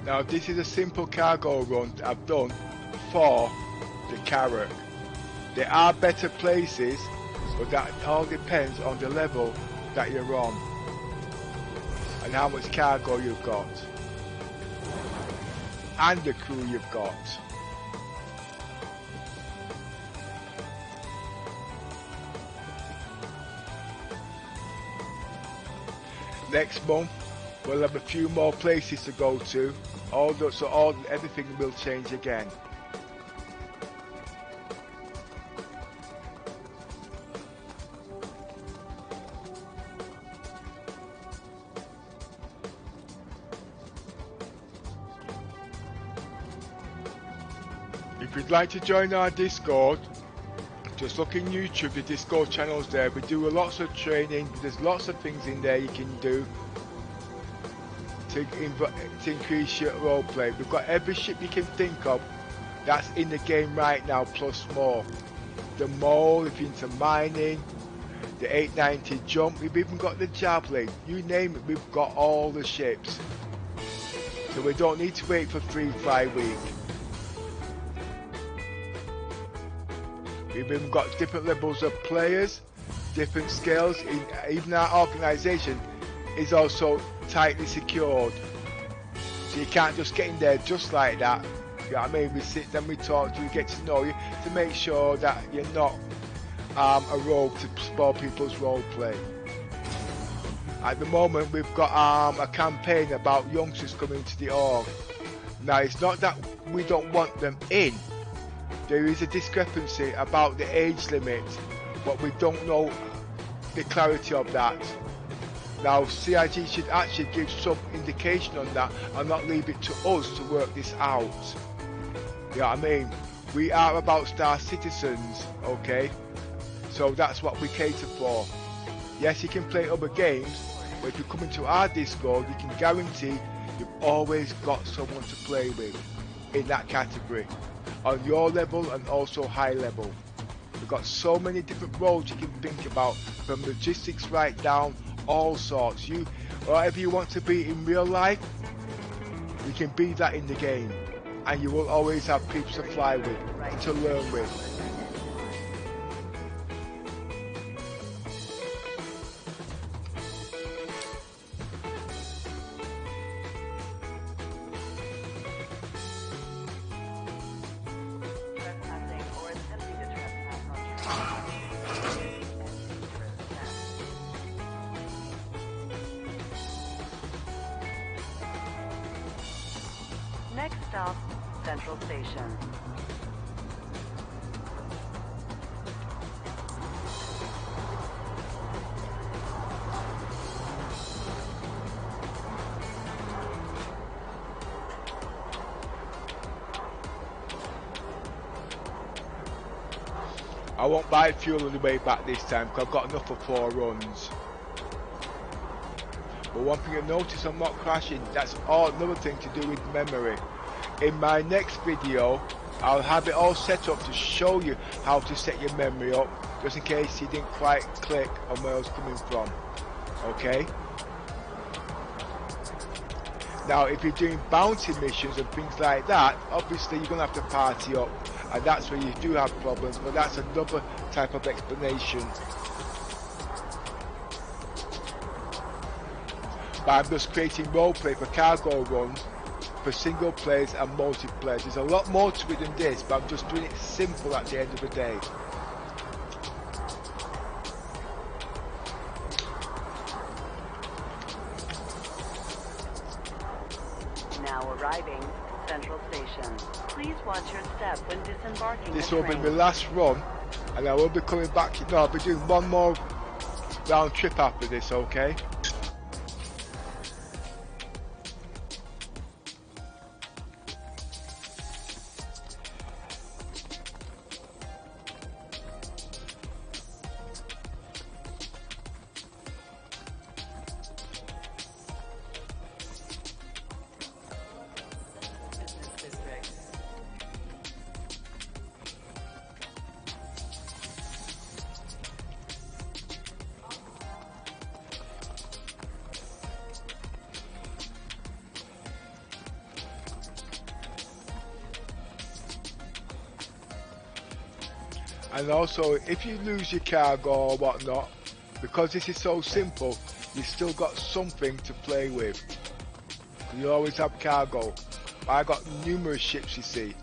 Now this is a simple cargo run I've done for the Carrack. There are better places, but that all depends on the level that you're on and how much cargo you've got and the crew you've got. Next month we'll have a few more places to go to, everything will change again. If you'd like to join our Discord, Just look in YouTube, the Discord channels there. We do lots of training. There's lots of things in there you can do to increase your roleplay. We've got every ship you can think of that's in the game right now, plus more. The mole, if you're into mining, the 890 jump, we've even got the Javelin. You name it, we've got all the ships. So we don't need to wait for Free Fly Week. We've even got different levels of players, different skills. Even our organisation is also tightly secured. So you can't just get in there just like that. You know what I mean? We sit and we talk to you, get to know you, to make sure that you're not a rogue to spoil people's roleplay. At the moment we've got a campaign about youngsters coming to the org. Now it's not that we don't want them in. There is a discrepancy about the age limit, but we don't know the clarity of that. Now CIG should actually give some indication on that and not leave it to us to work this out. You know what I mean? We are about star citizens, okay? So that's what we cater for. Yes, you can play other games, but if you come into our Discord, you can guarantee you've always got someone to play with in that category. On your level and also high level. We've got so many different roles you can think about, from logistics right down, all sorts. You, whatever you want to be in real life, you can be that in the game. And you will always have people to fly with, and to learn with. Next stop, Central Station. I won't buy fuel on the way back this time because I've got enough for 4 runs. But one thing I notice, I'm not crashing. That's all another thing to do with memory. In my next video, I'll have it all set up to show you how to set your memory up, just in case you didn't quite click on where I was coming from. Okay? Now, if you're doing bounty missions and things like that, obviously you're going to have to party up. And that's where you do have problems, but that's another type of explanation. But I'm just creating roleplay for cargo runs, for single players and multiplayer. There's a lot more to it than this, but I'm just doing it simple at the end of the day. Now arriving, Central Station. Please watch your step when disembarking. This the will be train. my last run, and I will be coming back. No, I'll be doing one more round trip after this, okay? And also, if you lose your cargo or whatnot, because this is so simple, you've still got something to play with. You always have cargo. I got numerous ships, you see.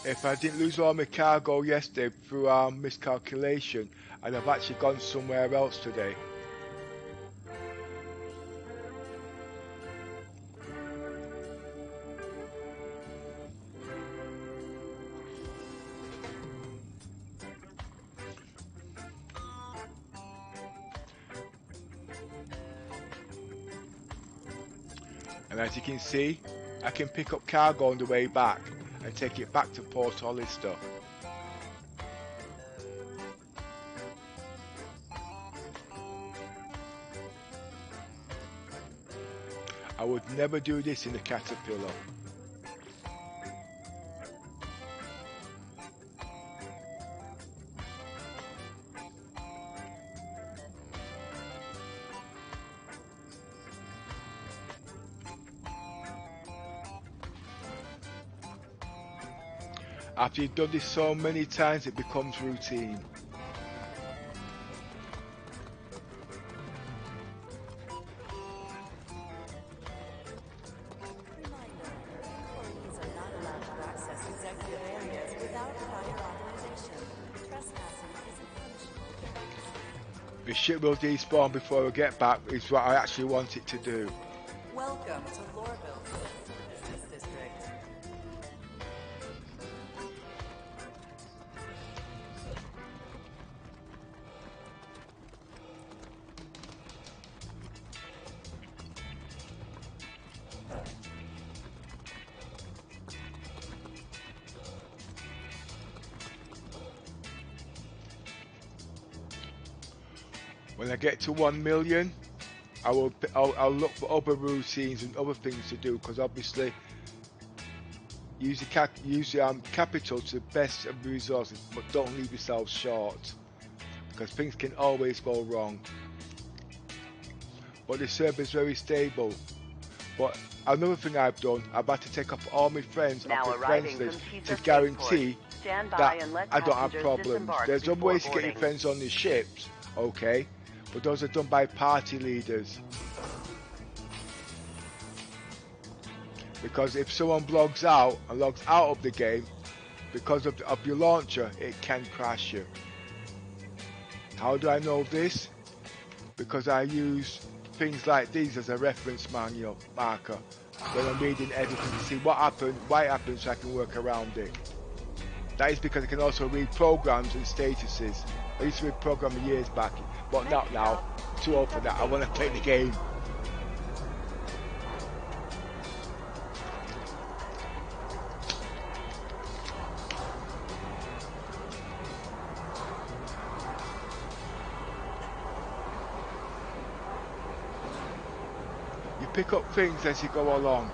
If I didn't lose all my cargo yesterday through miscalculation, I'd have actually gone somewhere else today. And as you can see, I can pick up cargo on the way back and take it back to Port Hollister. I would never do this in the Caterpillar. After you've done this so many times, it becomes routine. The ship will despawn before I get back is what I actually want it to do. Welcome to Lorville Business District. When I get to 1 million, I'll look for other routines and other things to do, because obviously use capital to the best of the resources, but don't leave yourself short, because things can always go wrong. But the server is very stable. But another thing I've done, I've had to take up all my friends off the friends list to guarantee that I don't have problems. There's other ways to get your friends on the ships, okay, but those are done by party leaders. Because if someone logs out of the game because of your launcher, it can crash you. How do I know this? Because I use things like these as a reference manual marker when I'm reading everything to see what happened, why it happened, so I can work around it. That is because I can also read programs and statuses. I used to read programming years back, but not now. I'm too old for that. I want to play the game. You pick up things as you go along.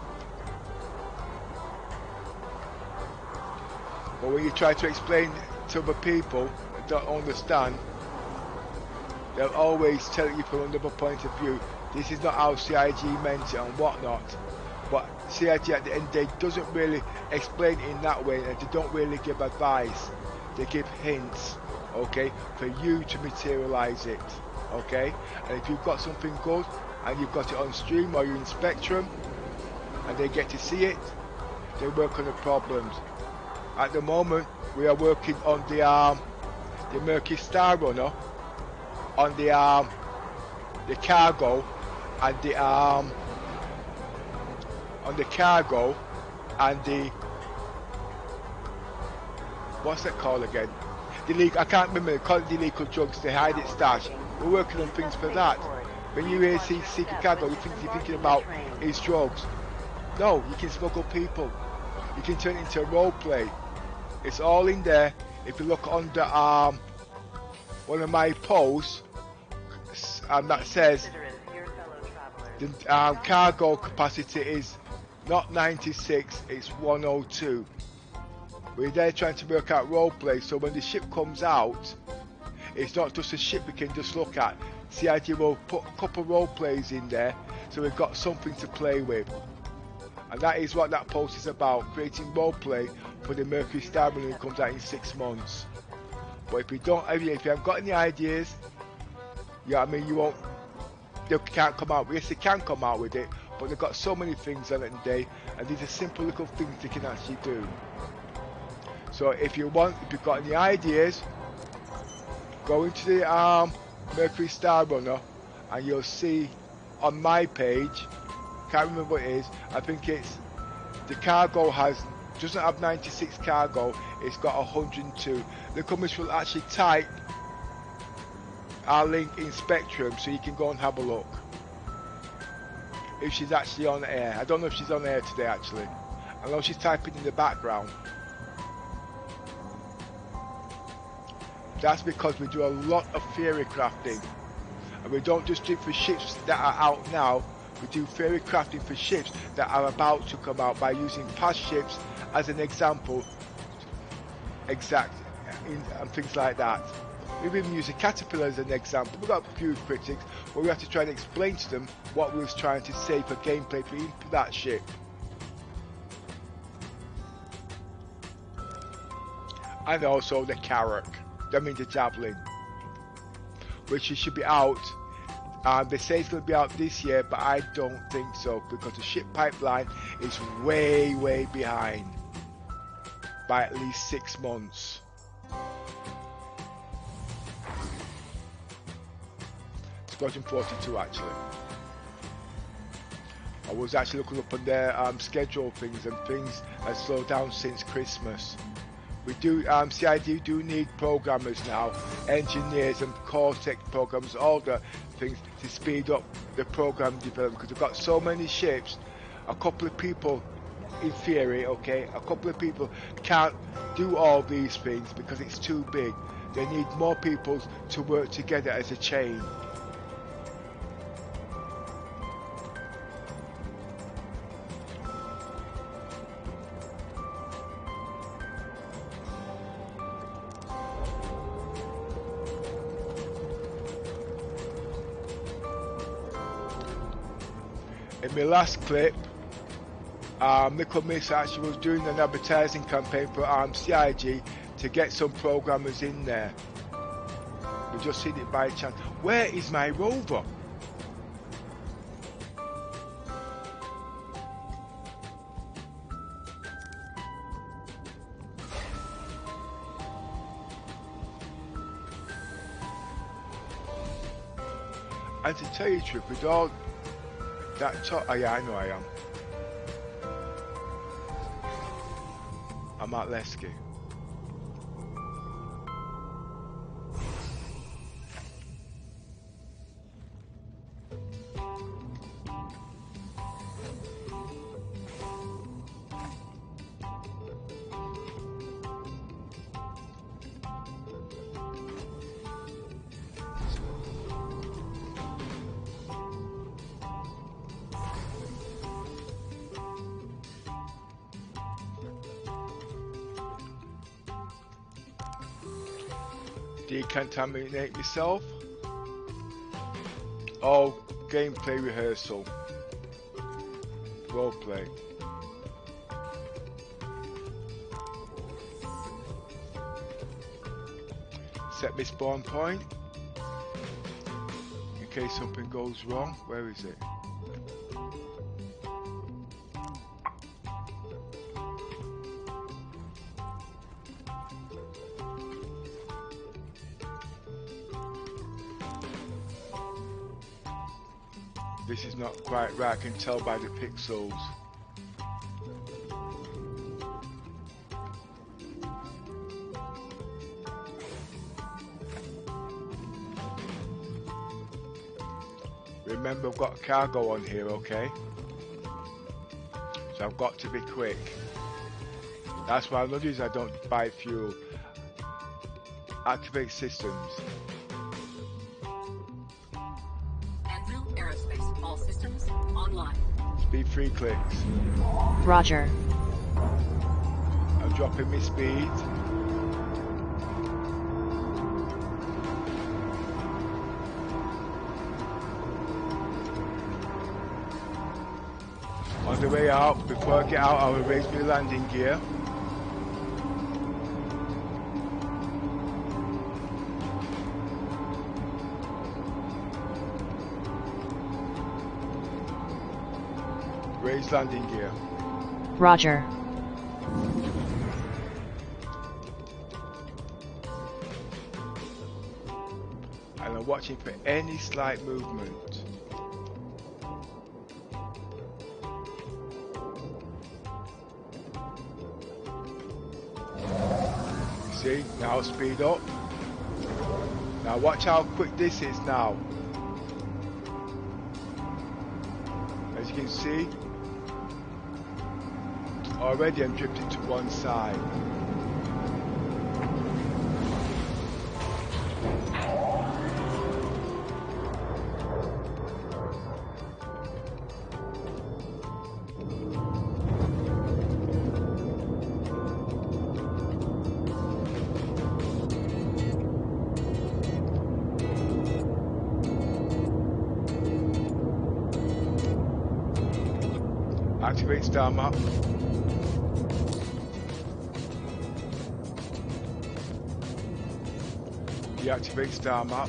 But when you try to explain to other people that don't understand, they'll always tell you from another point of view, this is not how CIG meant it and whatnot. But CIG at the end of the day doesn't really explain it in that way, and they don't really give advice. They give hints, okay, for you to materialize it, okay? And if you've got something good and you've got it on stream or you're in Spectrum and they get to see it, they work on the problems. At the moment, we are working on the Mercury Star Runner, on the cargo, and the on the cargo, and the what's that called again? The league. I can't remember. They call it the illegal drugs. They hide it stash. We're working on things for that. When you hear secret cargo, you're thinking about is drugs. No, you can smuggle people. You can turn it into a role play. It's all in there. If you look under one of my posts, that says the cargo capacity is not 96, it's 102. We're there trying to work out role play, so when the ship comes out, it's not just a ship we can just look at. CIG will put a couple of role plays in there, so we've got something to play with. And that is what that post is about, creating roleplay for the Mercury Star Runner that comes out in 6 months. But if you haven't got any ideas, yeah, I mean, they can't come out. Yes, they can come out with it, but they've got so many things on it in the day, and these are simple little things they can actually do. So if you've got any ideas, go into the Mercury Star Runner and you'll see on my page, can't remember what it is, I think it's the cargo doesn't have 96 cargo, it's got 102. The commission will actually type our link in Spectrum so you can go and have a look. If she's actually on air. I don't know if she's on air today actually. I know she's typing in the background. That's because we do a lot of theory crafting. And we don't just do it for ships that are out now. We do theory crafting for ships that are about to come out by using past ships as an example, and things like that. We've even used a Caterpillar as an example. We've got a few critics, but we have to try and explain to them what we was trying to say for gameplay for that ship. And also the Carrack, the Javelin, which should be out. They say it's going to be out this year, but I don't think so because the ship pipeline is way, way behind by at least 6 months. Squadron 42 actually. I was actually looking up on their schedule things, and things have slowed down since Christmas. We do, CID do need programmers now, engineers and core tech programs, all the things to speed up the program development, because we've got so many ships. A couple of people, in theory, okay, a couple of people can't do all these things because it's too big. They need more people to work together as a chain. In my last clip, Nickel Miss actually was doing an advertising campaign for CIG to get some programmers in there. We just seen it by chance. Where is my Rover? And to tell you the truth, with all that talk, oh yeah, I know I am. I'm at Lesky. Decontaminate yourself. Oh, gameplay rehearsal. Roleplay. Set my spawn point. In case something goes wrong. Where is it? This is not quite right, I can tell by the pixels. Remember, I've got cargo on here, okay? So I've got to be quick. That's why another reason I don't buy fuel. Activate systems. All systems online. Speed 3 clicks. Roger. I'm dropping my speed. On the way out, before I get out, I will raise my landing gear. Raise landing gear. Roger. watching for any slight movement. See, now speed up. Now watch how quick this is now. As you can see, already I'm drifting to one side. Activate star map. Deactivate star map.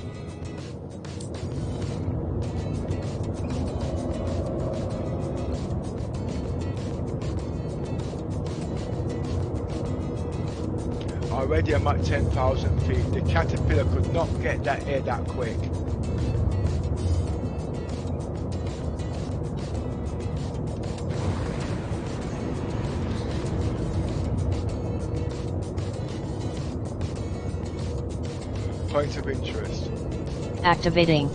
Already I'm at 10,000 feet. The caterpillar could not get that air that quick. Point of interest. Activating.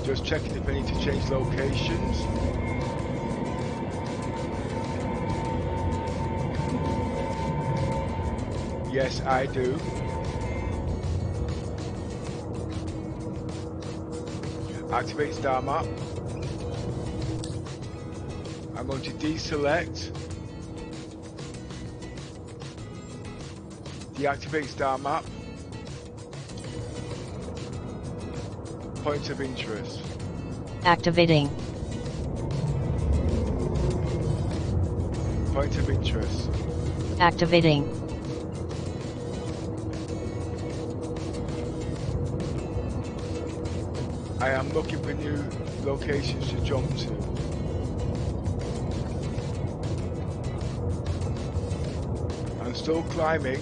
Just checking if I need to change locations. Yes, I do. Activate star map. I'm going to deselect. Deactivate star map. Point of interest. Activating. Point of interest. Activating. I am looking for new locations to jump to. I'm still climbing.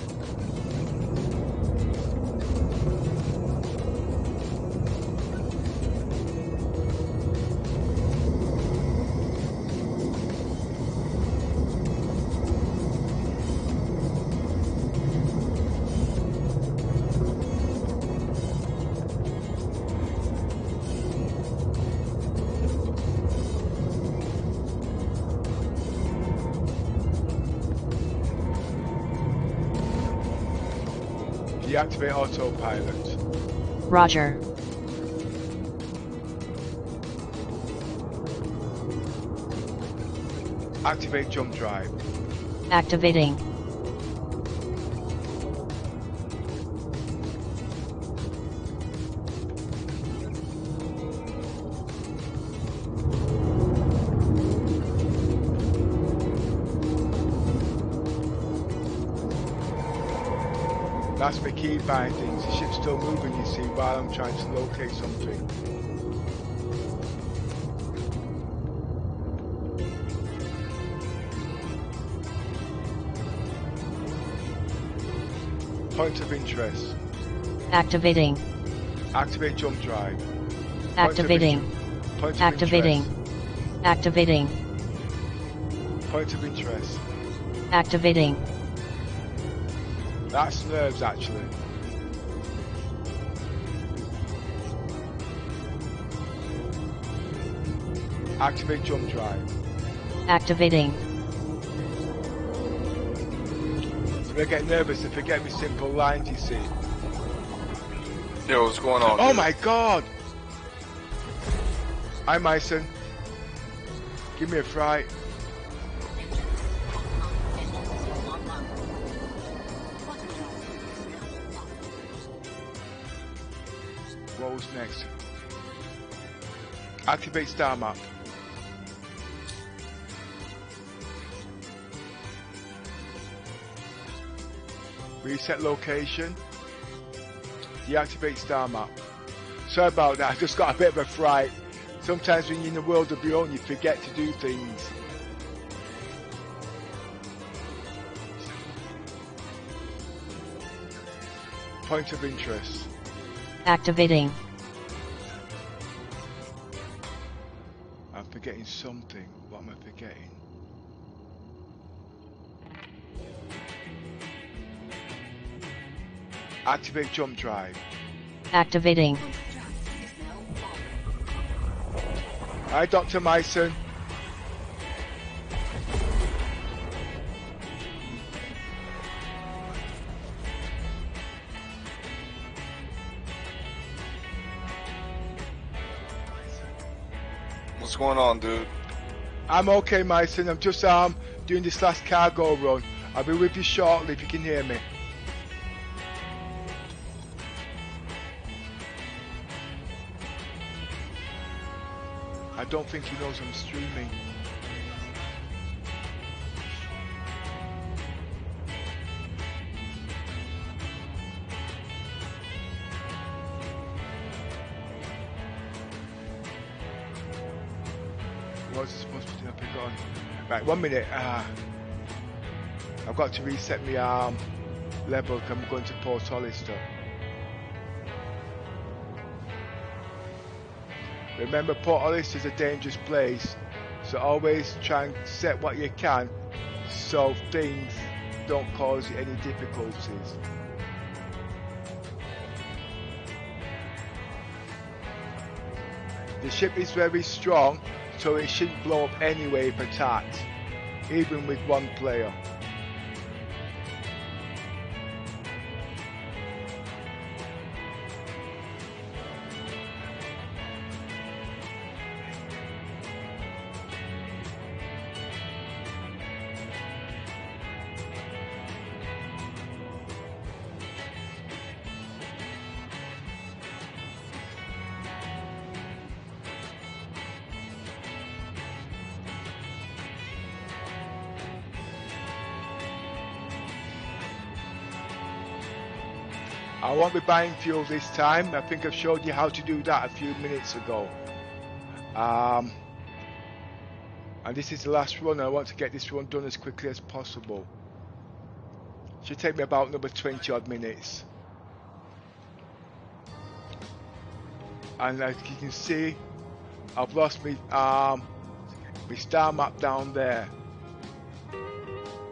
Deactivate autopilot. Roger. Activate jump drive. Activating. That's the key bindings. The ship's still moving, you see, while I'm trying to locate something. Point of interest. Activating. Activate jump drive. Activating. Point of Activating. interest. Activating. Point of interest. Activating. That's nerves, actually. Activate jump drive. Activating. So I get nervous and forget me simple lines, you see. Yo, what's going on? Oh dude? my god! Hi, Mason. Give me a fright. What was next? Activate star map. Reset location. Deactivate star map. Sorry about that, I just got a bit of a fright. Sometimes when you're in the world of your own, you forget to do things. Point of interest. Activating. I'm forgetting something. What am I forgetting? Activate jump drive. Activating. Hi, Dr. Myson. What's going on, dude? I'm okay, Myson. I'm just doing this last cargo run. I'll be with you shortly if you can hear me. I don't think he knows I'm streaming. What's it supposed to do? I've forgotten. Right, 1 minute. I've got to reset my level. I'm going to Polaris. Remember, Polaris is a dangerous place, so always try and set what you can so things don't cause you any difficulties. The ship is very strong, so it shouldn't blow up anyway if attacked, even with one player. I won't be buying fuel this time. I think I've showed you how to do that a few minutes ago. And this is the last run. I want to get this run done as quickly as possible. Should take me about another 20 odd minutes. And as you can see, I've lost my star map down there.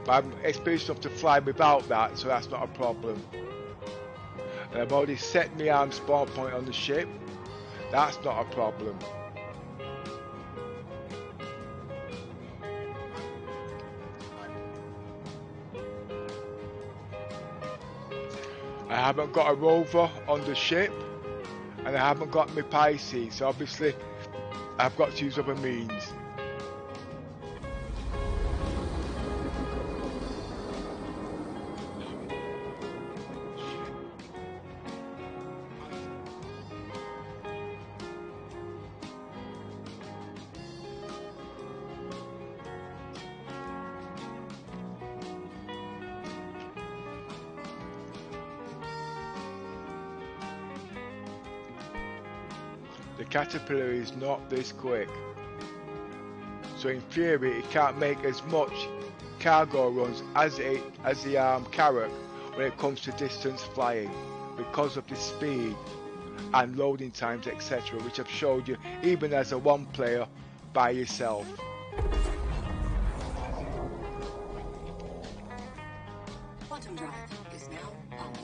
But I'm experienced enough to fly without that, so that's not a problem. And I've already set my spawn point on the ship. That's not a problem. I haven't got a rover on the ship, and I haven't got my Pisces, so obviously I've got to use other means. The Caterpillar is not this quick, so in theory it can't make as much cargo runs as the Carrack when it comes to distance flying because of the speed and loading times, etc., which I've showed you even as a one player by yourself. Quantum drive is now off.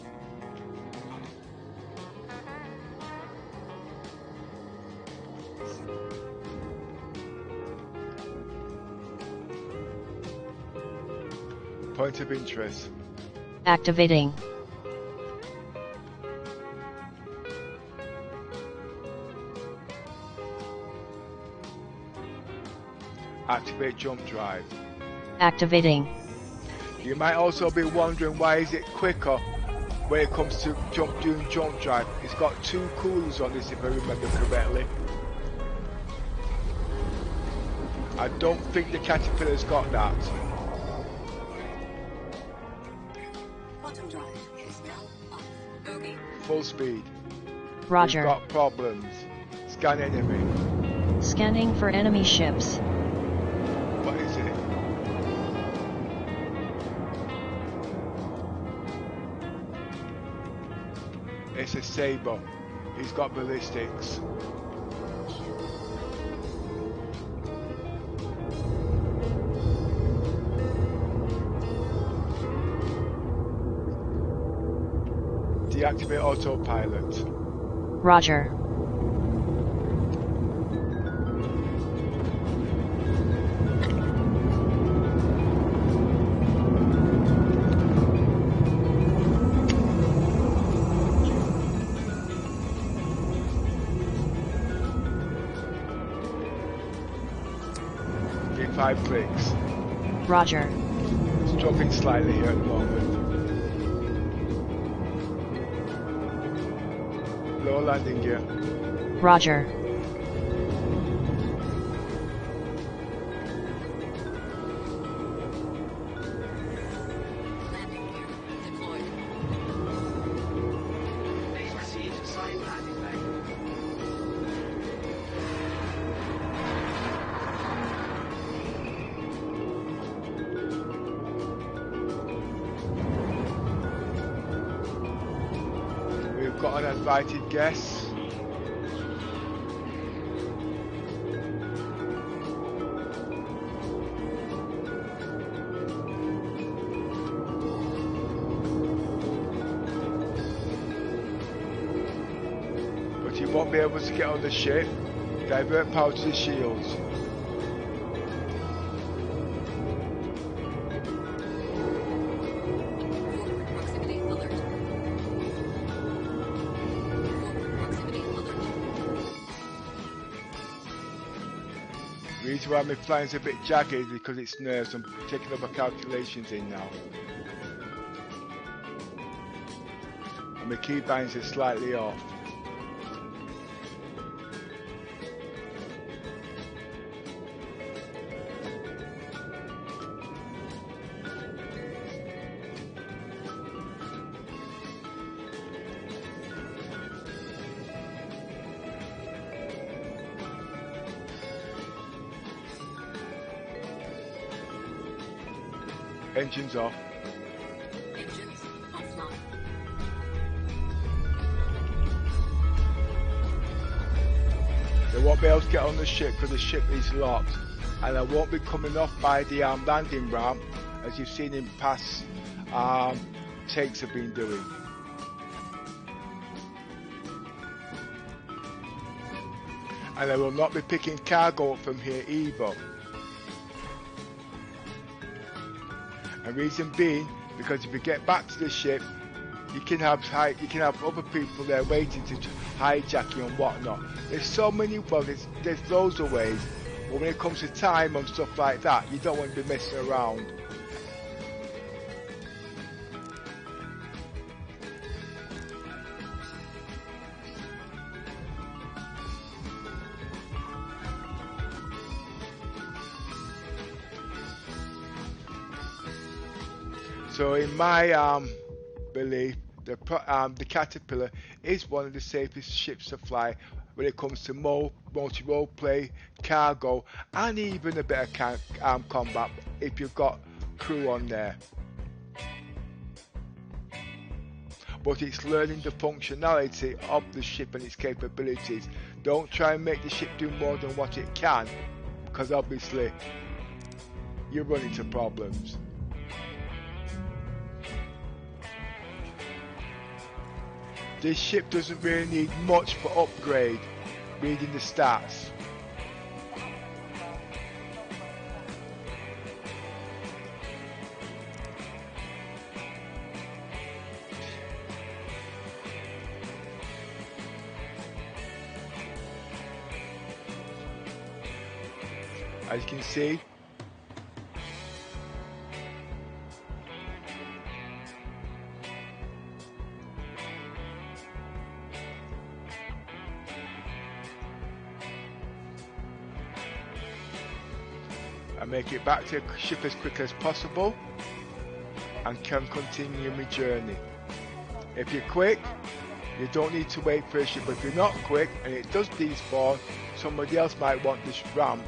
Point of interest. Activating. Activate jump drive. Activating. You might also be wondering why is it quicker when it comes to doing jump drive. It's got 2 coolers on this if I remember correctly. I don't think the Caterpillar's got that. Quantum drive is now off. Okay. Full speed. Roger. We've got problems. Scan enemy. Scanning for enemy ships. What is it? It's a sabre. He's got ballistics. Deactivate autopilot. Roger. Give 5 clicks. Roger. It's dropping slightly here at the moment. Low landing gear. Roger. Landing gear deployed. Please proceed to side landing bay. We've got an invited guest. But you won't be able to get on the ship. Divert power to the shields. Rover proximity alert. Rover proximity alert. The reason why my flying's a bit jagged is because it's nerves. I'm taking other calculations in now. And my keybinds are slightly off. Engines off. Engines offline. They won't be able to get on the ship because the ship is locked, and I won't be coming off by the landing ramp as you've seen in past takes have been doing. And I will not be picking cargo up from here either. And reason being, because if you get back to the ship, you can have other people there waiting to hijack you and whatnot. There's so many, well, there's loads of ways. But when it comes to time and stuff like that, you don't want to be messing around. So in my belief, the Caterpillar is one of the safest ships to fly when it comes to multi-role play, cargo, and even a bit of combat if you've got crew on there. But it's learning the functionality of the ship and its capabilities. Don't try and make the ship do more than what it can, because obviously you run into problems. This ship doesn't really need much for upgrade, reading the stats. As you can see, I make it back to the ship as quick as possible and can continue my journey. If you're quick, you don't need to wait for a ship. But if you're not quick and it does despawn, somebody else might want this ramp.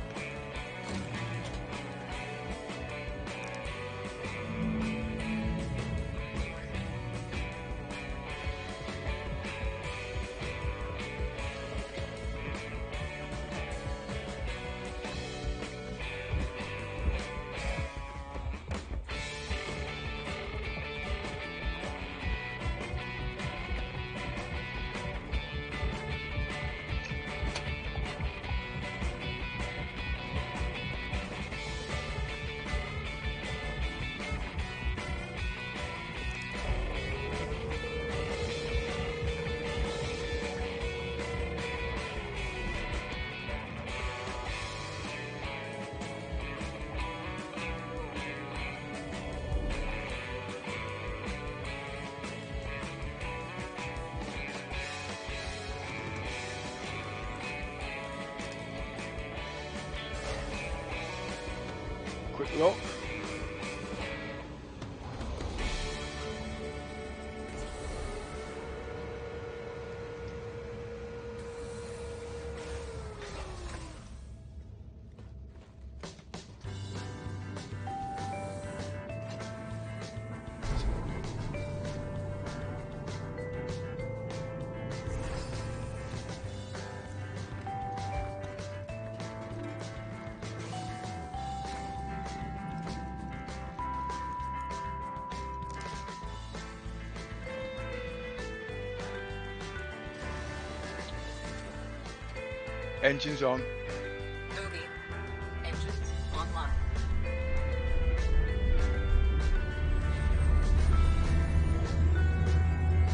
quick look. Engines on. Bogey. Engines online.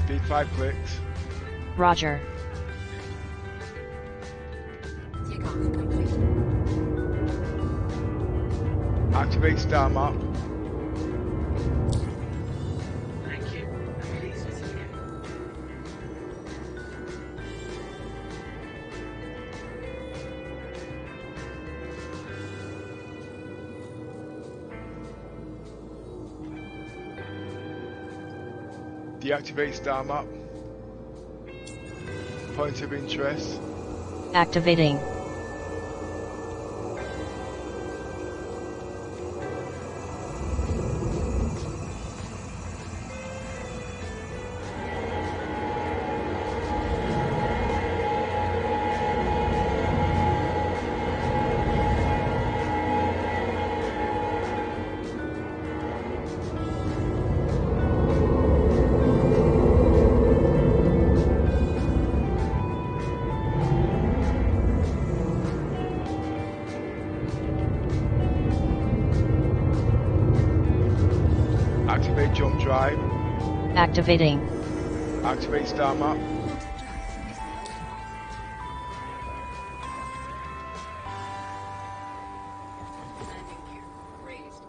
Did 5 clicks. Roger. Takeoff complete. Activate star map. Thank you. I'm pleased with you. Deactivate star map. Point of interest. Activating. Activate jump drive. Activating. Activate star map. Landing gear raised.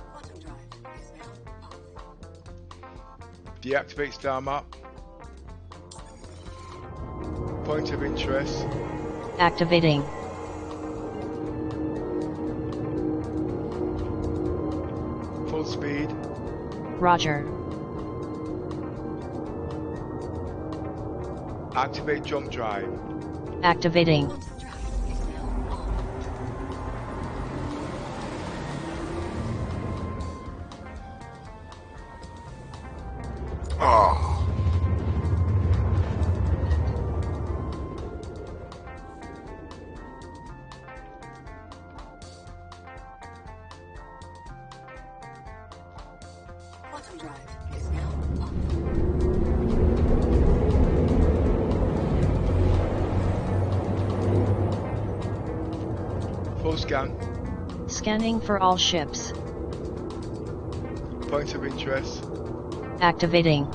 Quantum drive is now off. Deactivate star map. Point of interest. Activating. Full speed. Roger. Activate jump drive. Activating. Quantum drive is now off. Oh. Quantum drive is now off. Full scan. Scanning for all ships. Point of interest. Activating.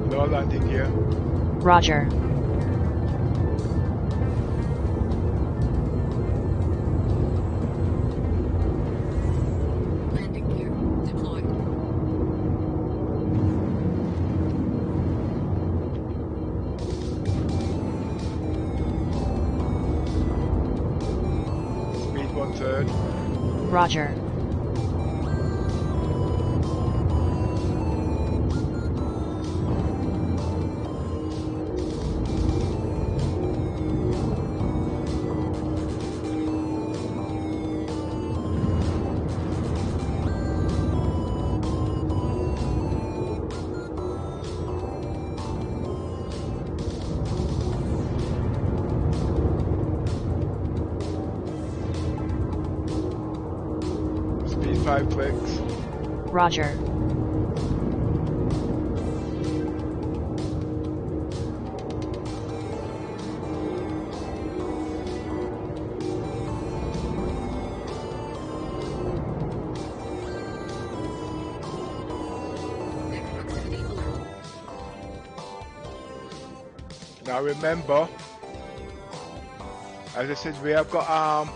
No landing gear. Roger. Landing gear deployed. Speed 1/3. Roger. 5 clicks. Roger. Now remember, as I said, we have got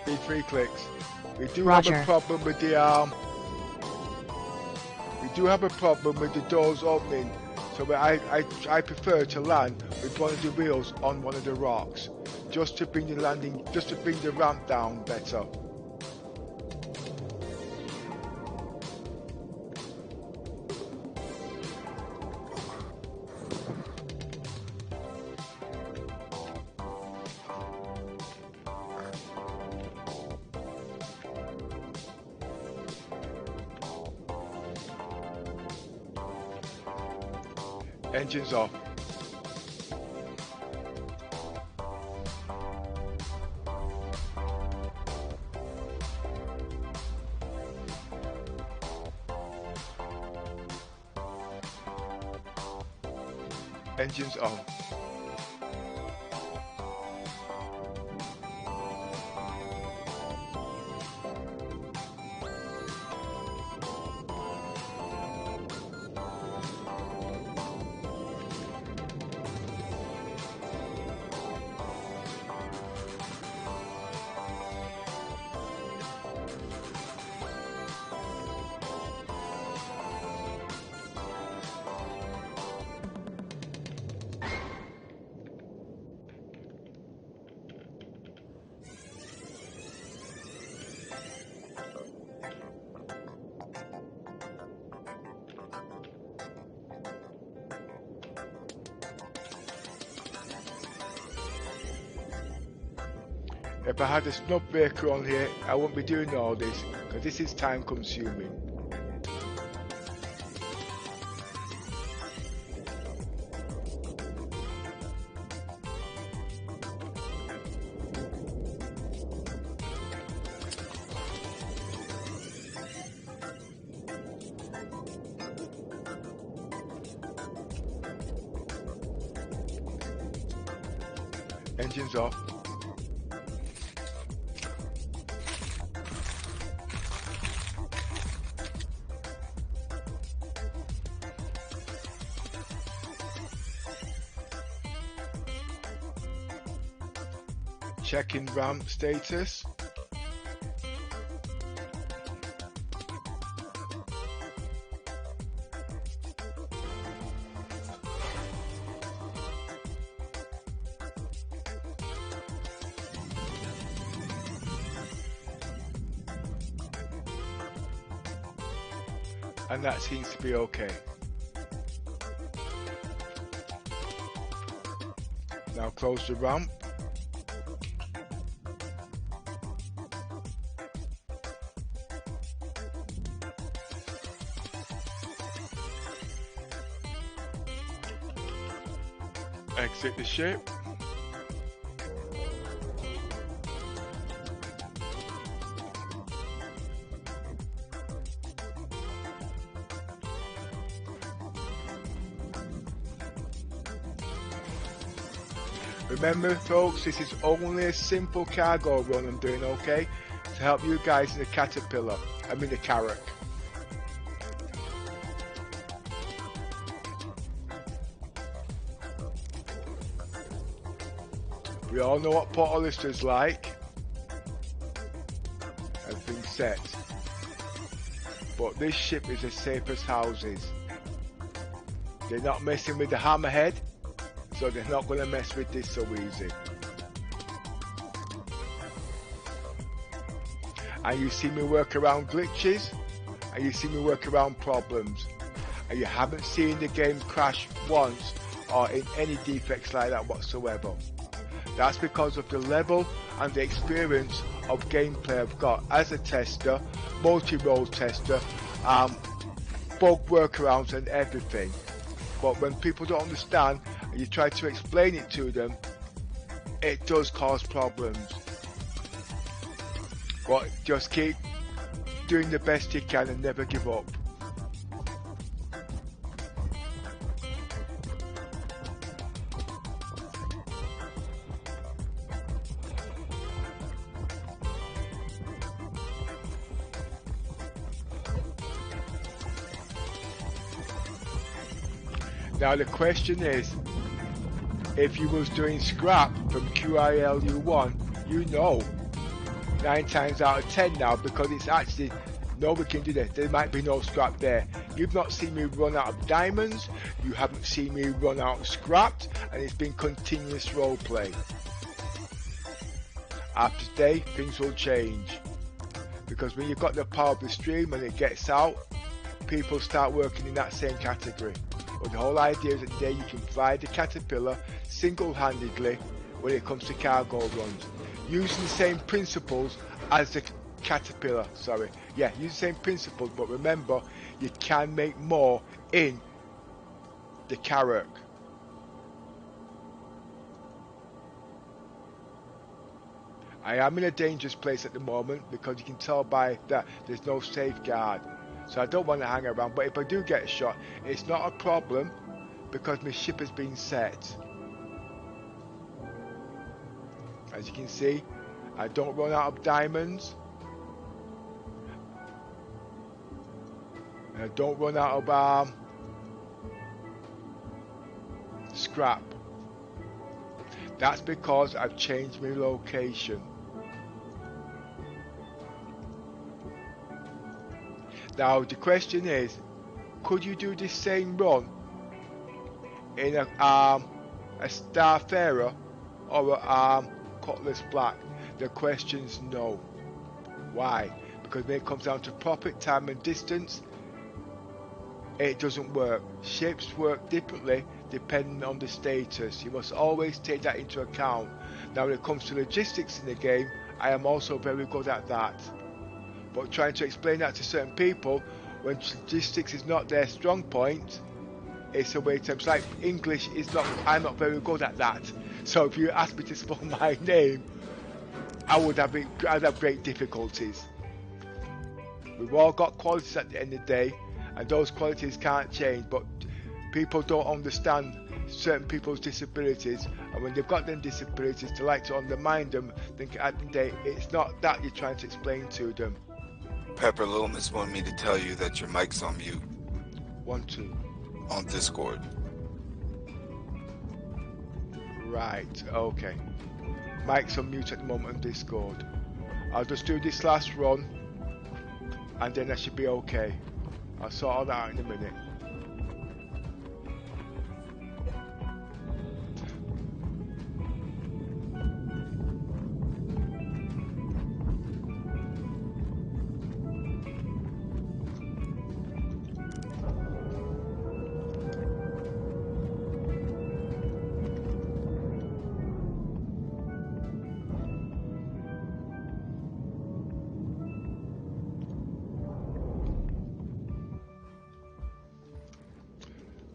these 3 clicks. We do Roger. have a problem with the we do have a problem with the doors opening. So I prefer to land with one of the wheels on one of the rocks, just to bring the landing, just to bring the ramp down better. Engines off. Engines on. If I had a snub breaker on here, I wouldn't be doing all this, because this is time consuming. Engines off. Checking ramp status. And that seems to be okay. Now close the ramp. Exit the ship. Remember folks, this is only a simple cargo run I'm doing, okay? To help you guys in the Caterpillar, the Carrack. We all know what Polaris is like. Everything's set. But this ship is as safe as houses. They're not messing with the hammerhead, so they're not going to mess with this so easy. And you see me work around glitches, and you see me work around problems. And you haven't seen the game crash once or in any defects like that whatsoever. That's because of the level and the experience of gameplay I've got as a tester, multi-role tester, bug workarounds and everything. But when people don't understand and you try to explain it to them, it does cause problems. But just keep keep doing the best you can and never give up. Now the question is, if you was doing scrap from QILU1, you know 9 times out of 10 now, because it's actually, nobody can do that. There might be no scrap there. You've not seen me run out of diamonds, you haven't seen me run out of scraps, and it's been continuous roleplay. After today, things will change. Because when you've got the power of the stream and it gets out, people start working in that same category. But the whole idea is that today you can fly the Caterpillar single-handedly when it comes to cargo runs, using the same principles as the Caterpillar. Use the same principles, but remember, you can make more in the Carrack. I am in a dangerous place at the moment because you can tell by that there's no safeguard. So I don't want to hang around, but if I do get shot, it's not a problem because my ship has been set. As you can see, I don't run out of diamonds. And I don't run out of scrap. That's because I've changed my location. Now the question is, could you do this same run in a starfarer or a Cutlass Black? The question's no. Why? Because when it comes down to profit, time and distance, it doesn't work. Ships work differently depending on the status. You must always take that into account. Now when it comes to logistics in the game, I am also very good at that. But trying to explain that to certain people when logistics is not their strong point, it's a waste of time. It's like English is not, I'm not very good at that. So if you ask me to spell my name, I'd have great difficulties. We've all got qualities at the end of the day, and those qualities can't change, but people don't understand certain people's disabilities, and when they've got them disabilities, they like to undermine them, think at the end of the day, it's not that you're trying to explain to them. Pepper Loomis wanted me to tell you that your mic's on mute. 1, 2. On Discord. Right, okay. Mic's on mute at the moment on Discord. I'll just do this last run, and then I should be okay. I'll sort all that out in a minute.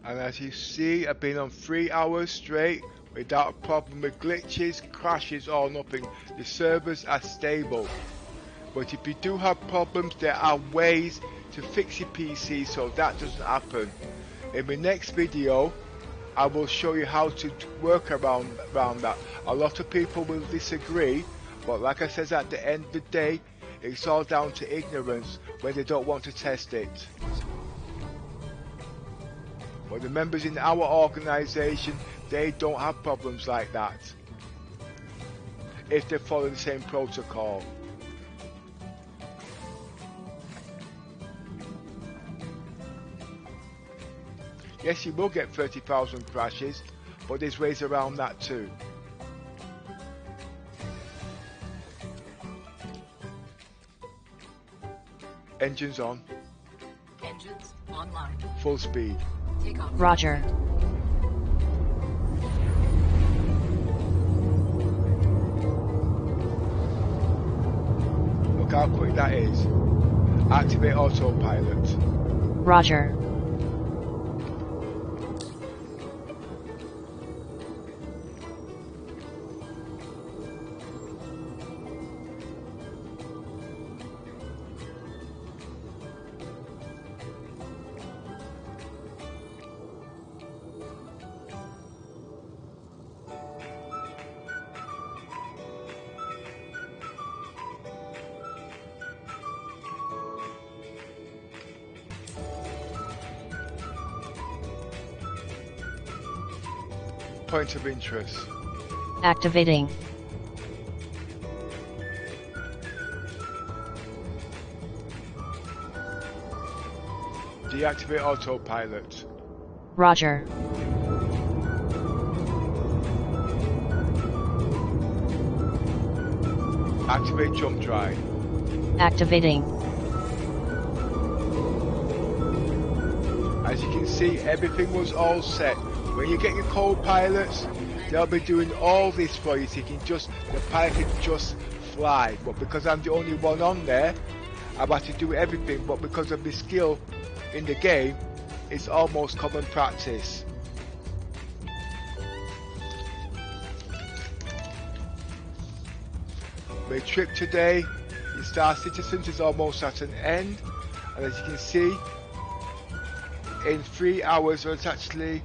And as you see, I've been on 3 hours straight without a problem with glitches, crashes or nothing. The servers are stable. But if you do have problems, there are ways to fix your PC so that doesn't happen. In my next video, I will show you how to work around that. A lot of people will disagree, but like I said, at the end of the day, it's all down to ignorance when they don't want to test it. But the members in our organisation, they don't have problems like that if they follow the same protocol. Yes, you will get 30,000 crashes, but there's ways around that too. Engines on. Engines online. Full speed. Take off. Roger. Look how quick that is. Activate autopilot. Roger. Point of interest. Activating. Deactivate autopilot. Roger. Activate jump drive. Activating. As you can see, everything was all set. When you get your co-pilots, they'll be doing all this for you, so you can just, the pilot can just fly. But because I'm the only one on there, I've had to do everything. But because of the skill in the game, it's almost common practice. My trip today, the Star Citizens, is almost at an end, and as you can see, in 3 hours, or it's actually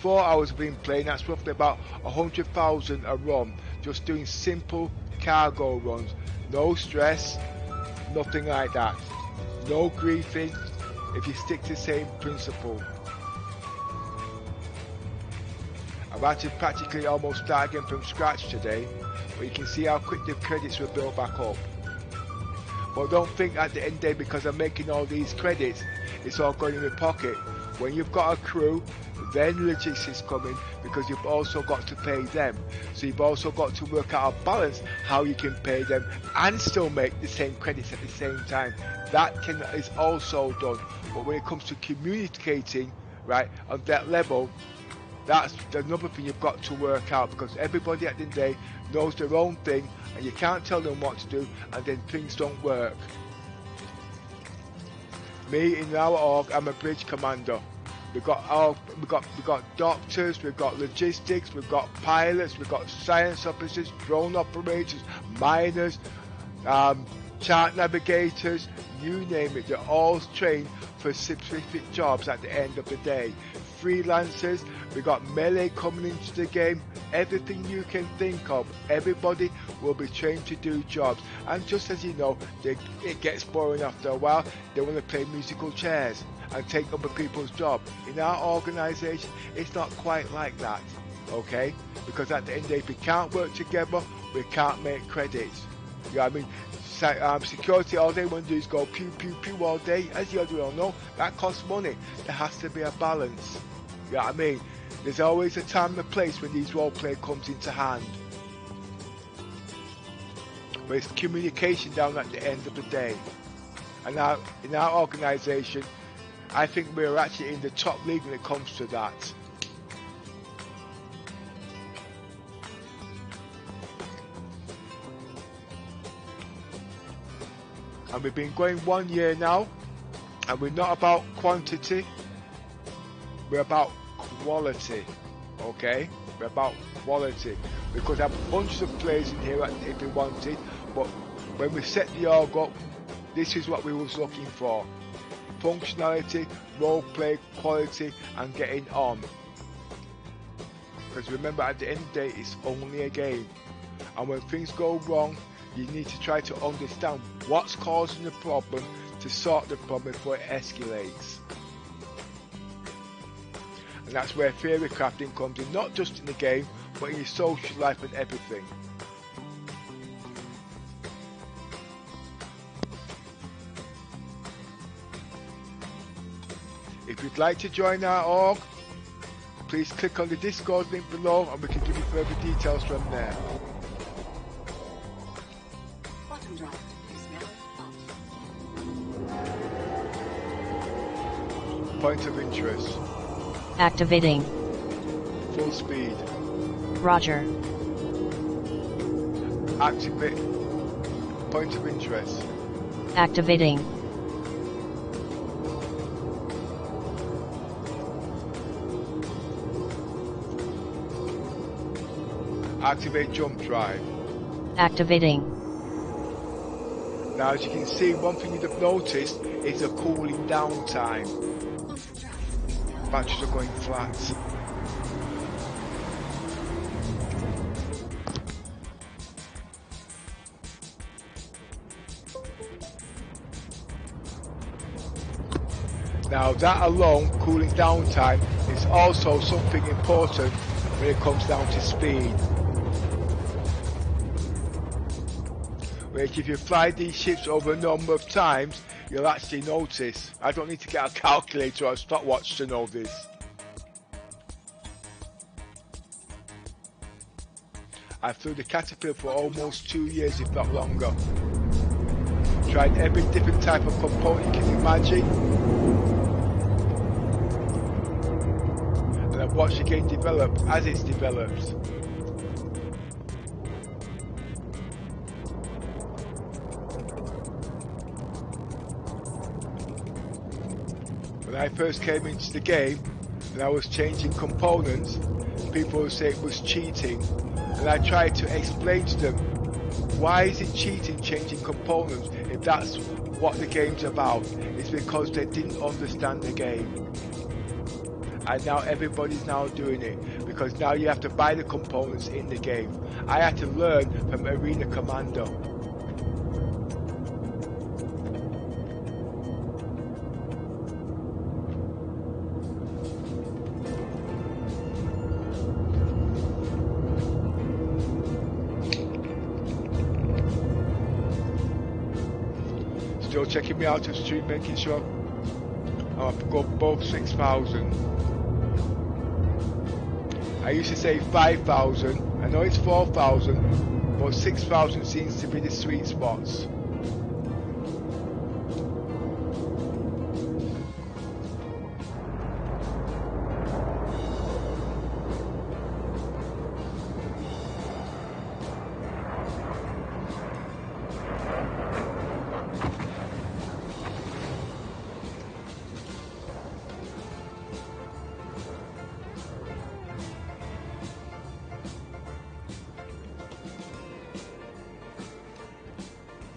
4 hours been playing. That's roughly about 100,000 a run, just doing simple cargo runs. No stress, nothing like that. No griefing if you stick to the same principle. I've had to practically almost start again from scratch today, but you can see how quick the credits will build back up. But don't think at the end of the day, because I'm making all these credits, it's all going in my pocket. When you've got a crew, then logistics come in, because you've also got to pay them. So you've also got to work out a balance how you can pay them and still make the same credits at the same time. That is also done. But when it comes to communicating, right, on that level, that's another thing you've got to work out, because everybody at the end of the day knows their own thing, and you can't tell them what to do, and then things don't work. Me in our org, I'm a bridge commander. We've got doctors, we've got logistics, we've got pilots, we've got science officers, drone operators, miners, chart navigators, you name it. They're all trained for specific jobs at the end of the day. Freelancers, we got melee coming into the game. Everything you can think of, everybody will be trained to do jobs. And just as you know, it gets boring after a while. They want to play musical chairs and take other people's job. In our organization, it's not quite like that, okay? Because at the end of the day, if we can't work together, we can't make credits. You know what I mean? Security, all they want to do is go pew pew pew all day. As you all know, that costs money. There has to be a balance. You know what I mean? There's always a time and a place when these roleplay comes into hand. But it's communication down at the end of the day. And now, in our organisation, I think we're actually in the top league when it comes to that. And we've been going 1 year now, and we're not about quantity, we're about quality, okay? We're about quality, because I have bunches of players in here if we wanted, but when we set the org up, this is what we was looking for. Functionality, roleplay, quality, and getting on. Because remember, at the end of the day, it's only a game, and when things go wrong, you need to try to understand what's causing the problem to sort the problem before it escalates. And that's where theory crafting comes in, not just in the game, but in your social life and everything. If you'd like to join our org, please click on the Discord link below and we can give you further details from there. Point of interest. Activating. Full speed. Roger. Activate. Point of interest. Activating. Activate jump drive. Activating. Now as you can see, one thing you'd have noticed is a cooling down time. Batteries are going flat. Now that alone, cooling down time, is also something important when it comes down to speed. Which if you fly these ships over a number of times, you'll actually notice. I don't need to get a calculator or a stopwatch to know this. I flew the Caterpillar for almost 2 years, if not longer. Tried every different type of component you can imagine. And I've watched the game develop as it's developed. When I first came into the game and I was changing components, people would say it was cheating. And I tried to explain to them, why is it cheating changing components if that's what the game's about? It's because they didn't understand the game. And now everybody's now doing it, because now you have to buy the components in the game. I had to learn from Arena Commander. Still checking me out of the street, making sure I've got both 6,000. I used to say 5,000. I know it's 4,000, but 6,000 seems to be the sweet spots.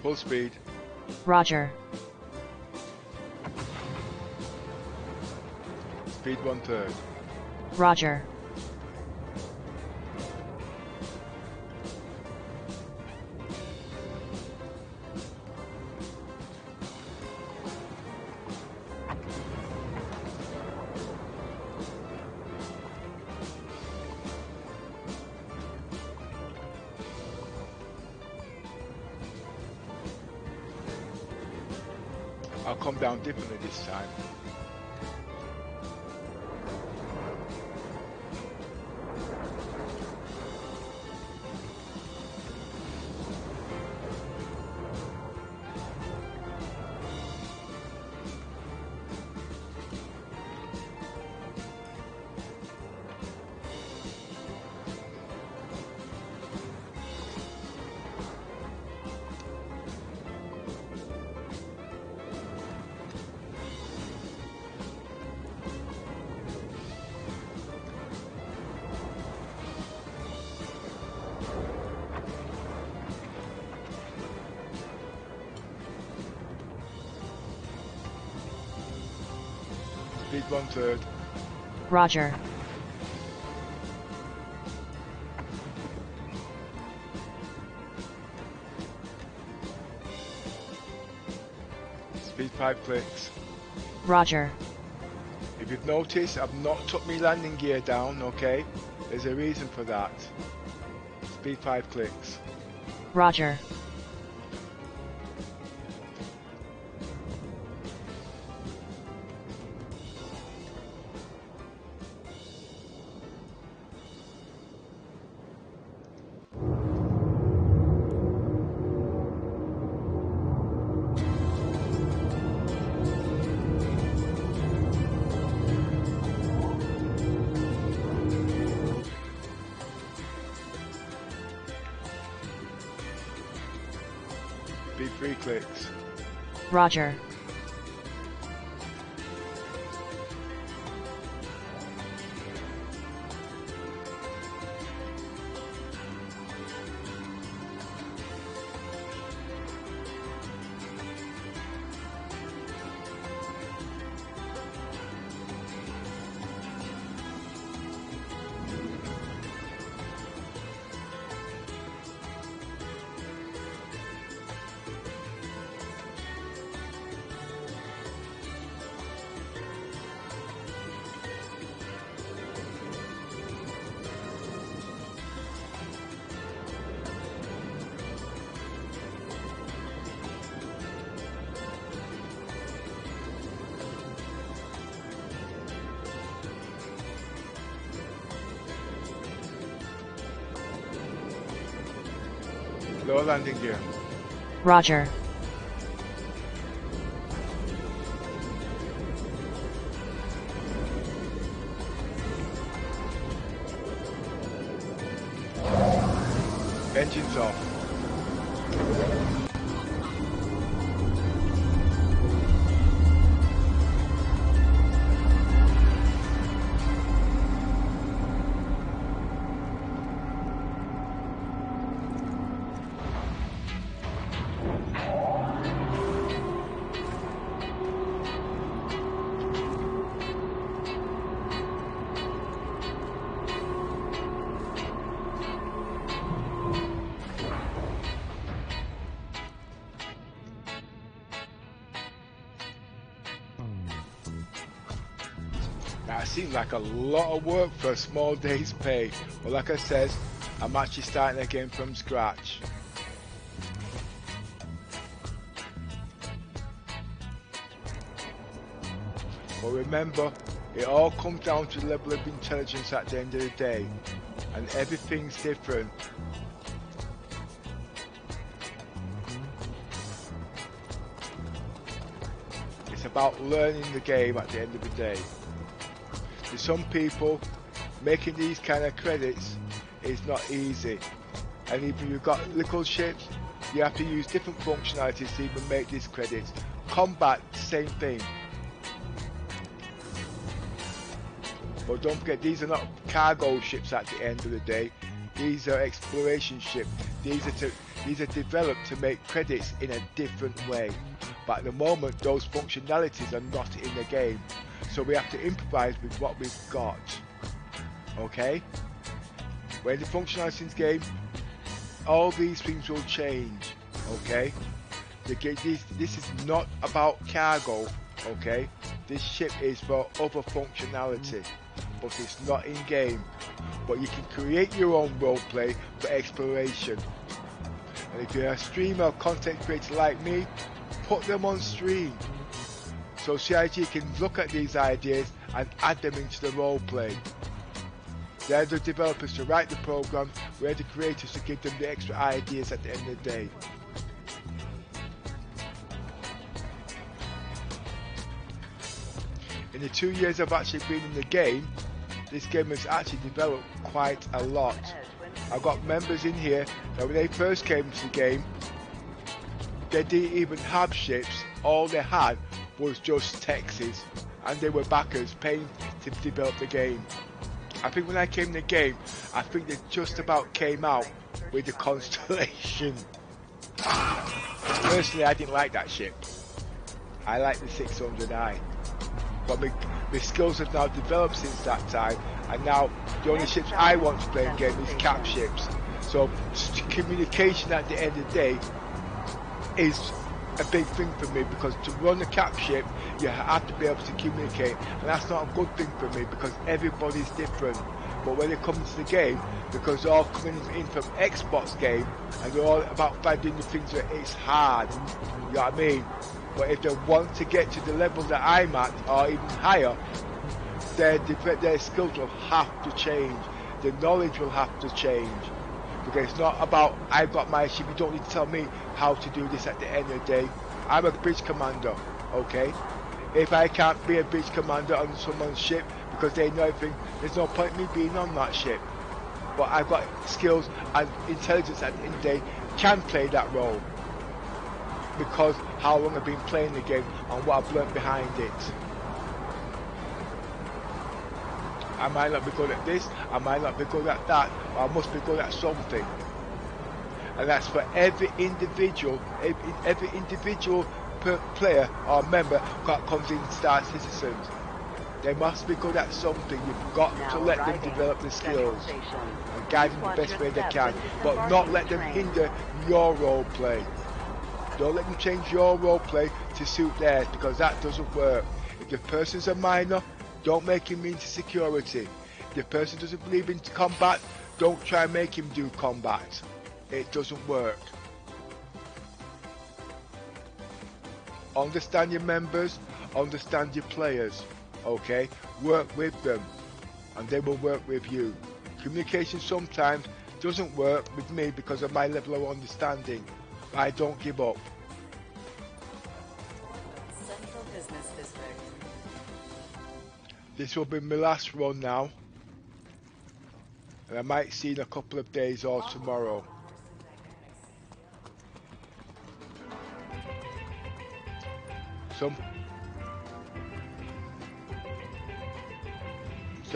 Full speed. Roger. Speed 1/3. Roger. I'll come down differently this time. Speed 1/3. Roger. Speed 5 clicks. Roger. If you've noticed, I've not took my landing gear down, okay? There's a reason for that. Speed 5 clicks. Roger. Speed 3 clicks. Roger. Lower landing gear. Roger. Engines off. That seems like a lot of work for a small day's pay. But like I said, I'm actually starting again from scratch. But remember, it all comes down to the level of intelligence at the end of the day. And everything's different. It's about learning the game at the end of the day. To some people, making these kind of credits is not easy. And even you've got little ships, you have to use different functionalities to even make these credits. Combat, same thing. But don't forget, these are not cargo ships at the end of the day. These are exploration ships. These are developed to make credits in a different way. But at the moment, those functionalities are not in the game. So we have to improvise with what we've got. Okay? When the functionalities in the game, all these things will change. Okay? This is not about cargo. Okay? This ship is for other functionality. But it's not in game. But you can create your own roleplay for exploration. And if you're a streamer or content creator like me, put them on stream. So CIG can look at these ideas and add them into the roleplay. They're the developers to write the program, we're the creators to give them the extra ideas at the end of the day. In the 2 years I've actually been in the game, this game has actually developed quite a lot. I've got members in here that when they first came to the game, they didn't even have ships, all they had was just Texas, and they were backers paying to develop the game. I think when I came in the game, I think they just about came out with the Constellation. Personally, I didn't like that ship. I like the 600i. But my skills have now developed since that time, and now the only ships I want to play in game is cap ships. So communication at the end of the day is a big thing for me, because to run a cap ship you have to be able to communicate, and that's not a good thing for me because everybody's different. But when it comes to the game, because they're all coming in from Xbox game and they're all about finding the things where it's hard, you know what I mean? But if they want to get to the level that I'm at or even higher, their skills will have to change, the knowledge will have to change. Because it's not about, I've got my ship, you don't need to tell me how to do this at the end of the day. I'm a bridge commander, okay? If I can't be a bridge commander on someone's ship because they know everything, there's no point in me being on that ship. But I've got skills and intelligence at the end of the day, can play that role. Because how long I've been playing the game and what I've learned behind it. I might not be good at this, I might not be good at that, but I must be good at something. And that's for every individual player or member that comes in Star Citizens. They must be good at something. You've got to let them develop the skills and guide them the best way they can, but not let them hinder your role play. Don't let them change your role play to suit theirs, because that doesn't work. If the person's a minor, don't make him into security. If the person doesn't believe in combat, don't try and make him do combat. It doesn't work. Understand your members, understand your players, okay? Work with them, and they will work with you. Communication sometimes doesn't work with me because of my level of understanding. I don't give up. Central Business District. This will be my last run now. And I might see in a couple of days or tomorrow. So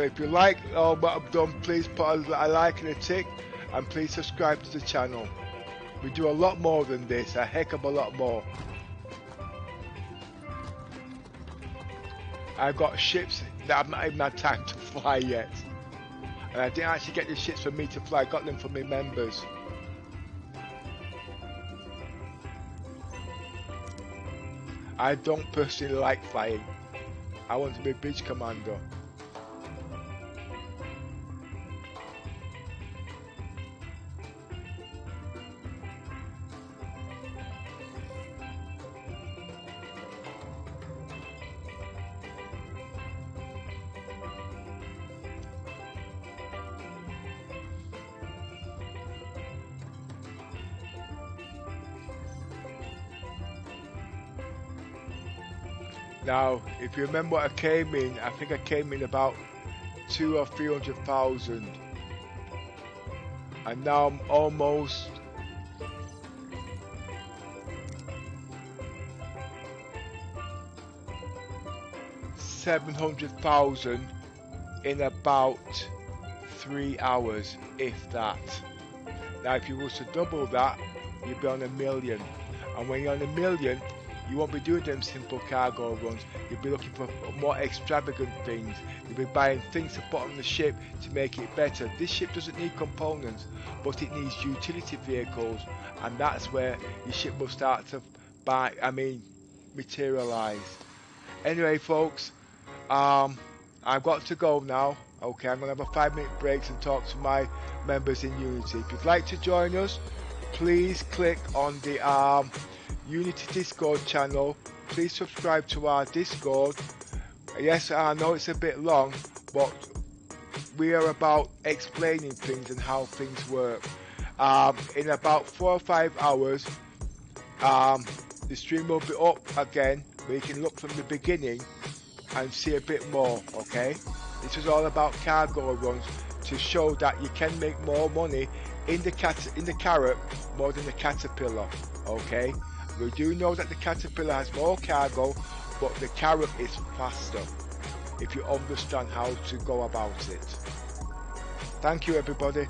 if you like what I've done, please put a like and a tick, and please subscribe to the channel. We do a lot more than this, a heck of a lot more. I've got ships that I've not even had time to fly yet. And I didn't actually get the ships for me to fly, I got them from my members. I don't personally like flying. I want to be a bridge commander. Now, if you remember what I came in, I think I came in about 200,000 or 300,000. And now I'm almost $700,000 in about 3 hours, if that. Now, if you was to double that, you'd be on 1 million. And when you're on 1 million, you won't be doing them simple cargo runs. You'll be looking for more extravagant things. You'll be buying things to put on the ship to make it better. This ship doesn't need components, but it needs utility vehicles, and that's where your ship will start to materialize. Anyway, folks, I've got to go now. Okay, I'm gonna have a 5-minute break and talk to my members in Unity. If you'd like to join us, please click on the Unity Discord channel. Please subscribe to our Discord. Yes, I know it's a bit long, but we are about explaining things and how things work. In about 4 or 5 hours, the stream will be up again, where you can look from the beginning and see a bit more. Okay, this is all about cargo runs to show that you can make more money in the Carrack more than the Caterpillar. Okay. We do know that the Caterpillar has more cargo, but the Carrack is faster, if you understand how to go about it. Thank you, everybody.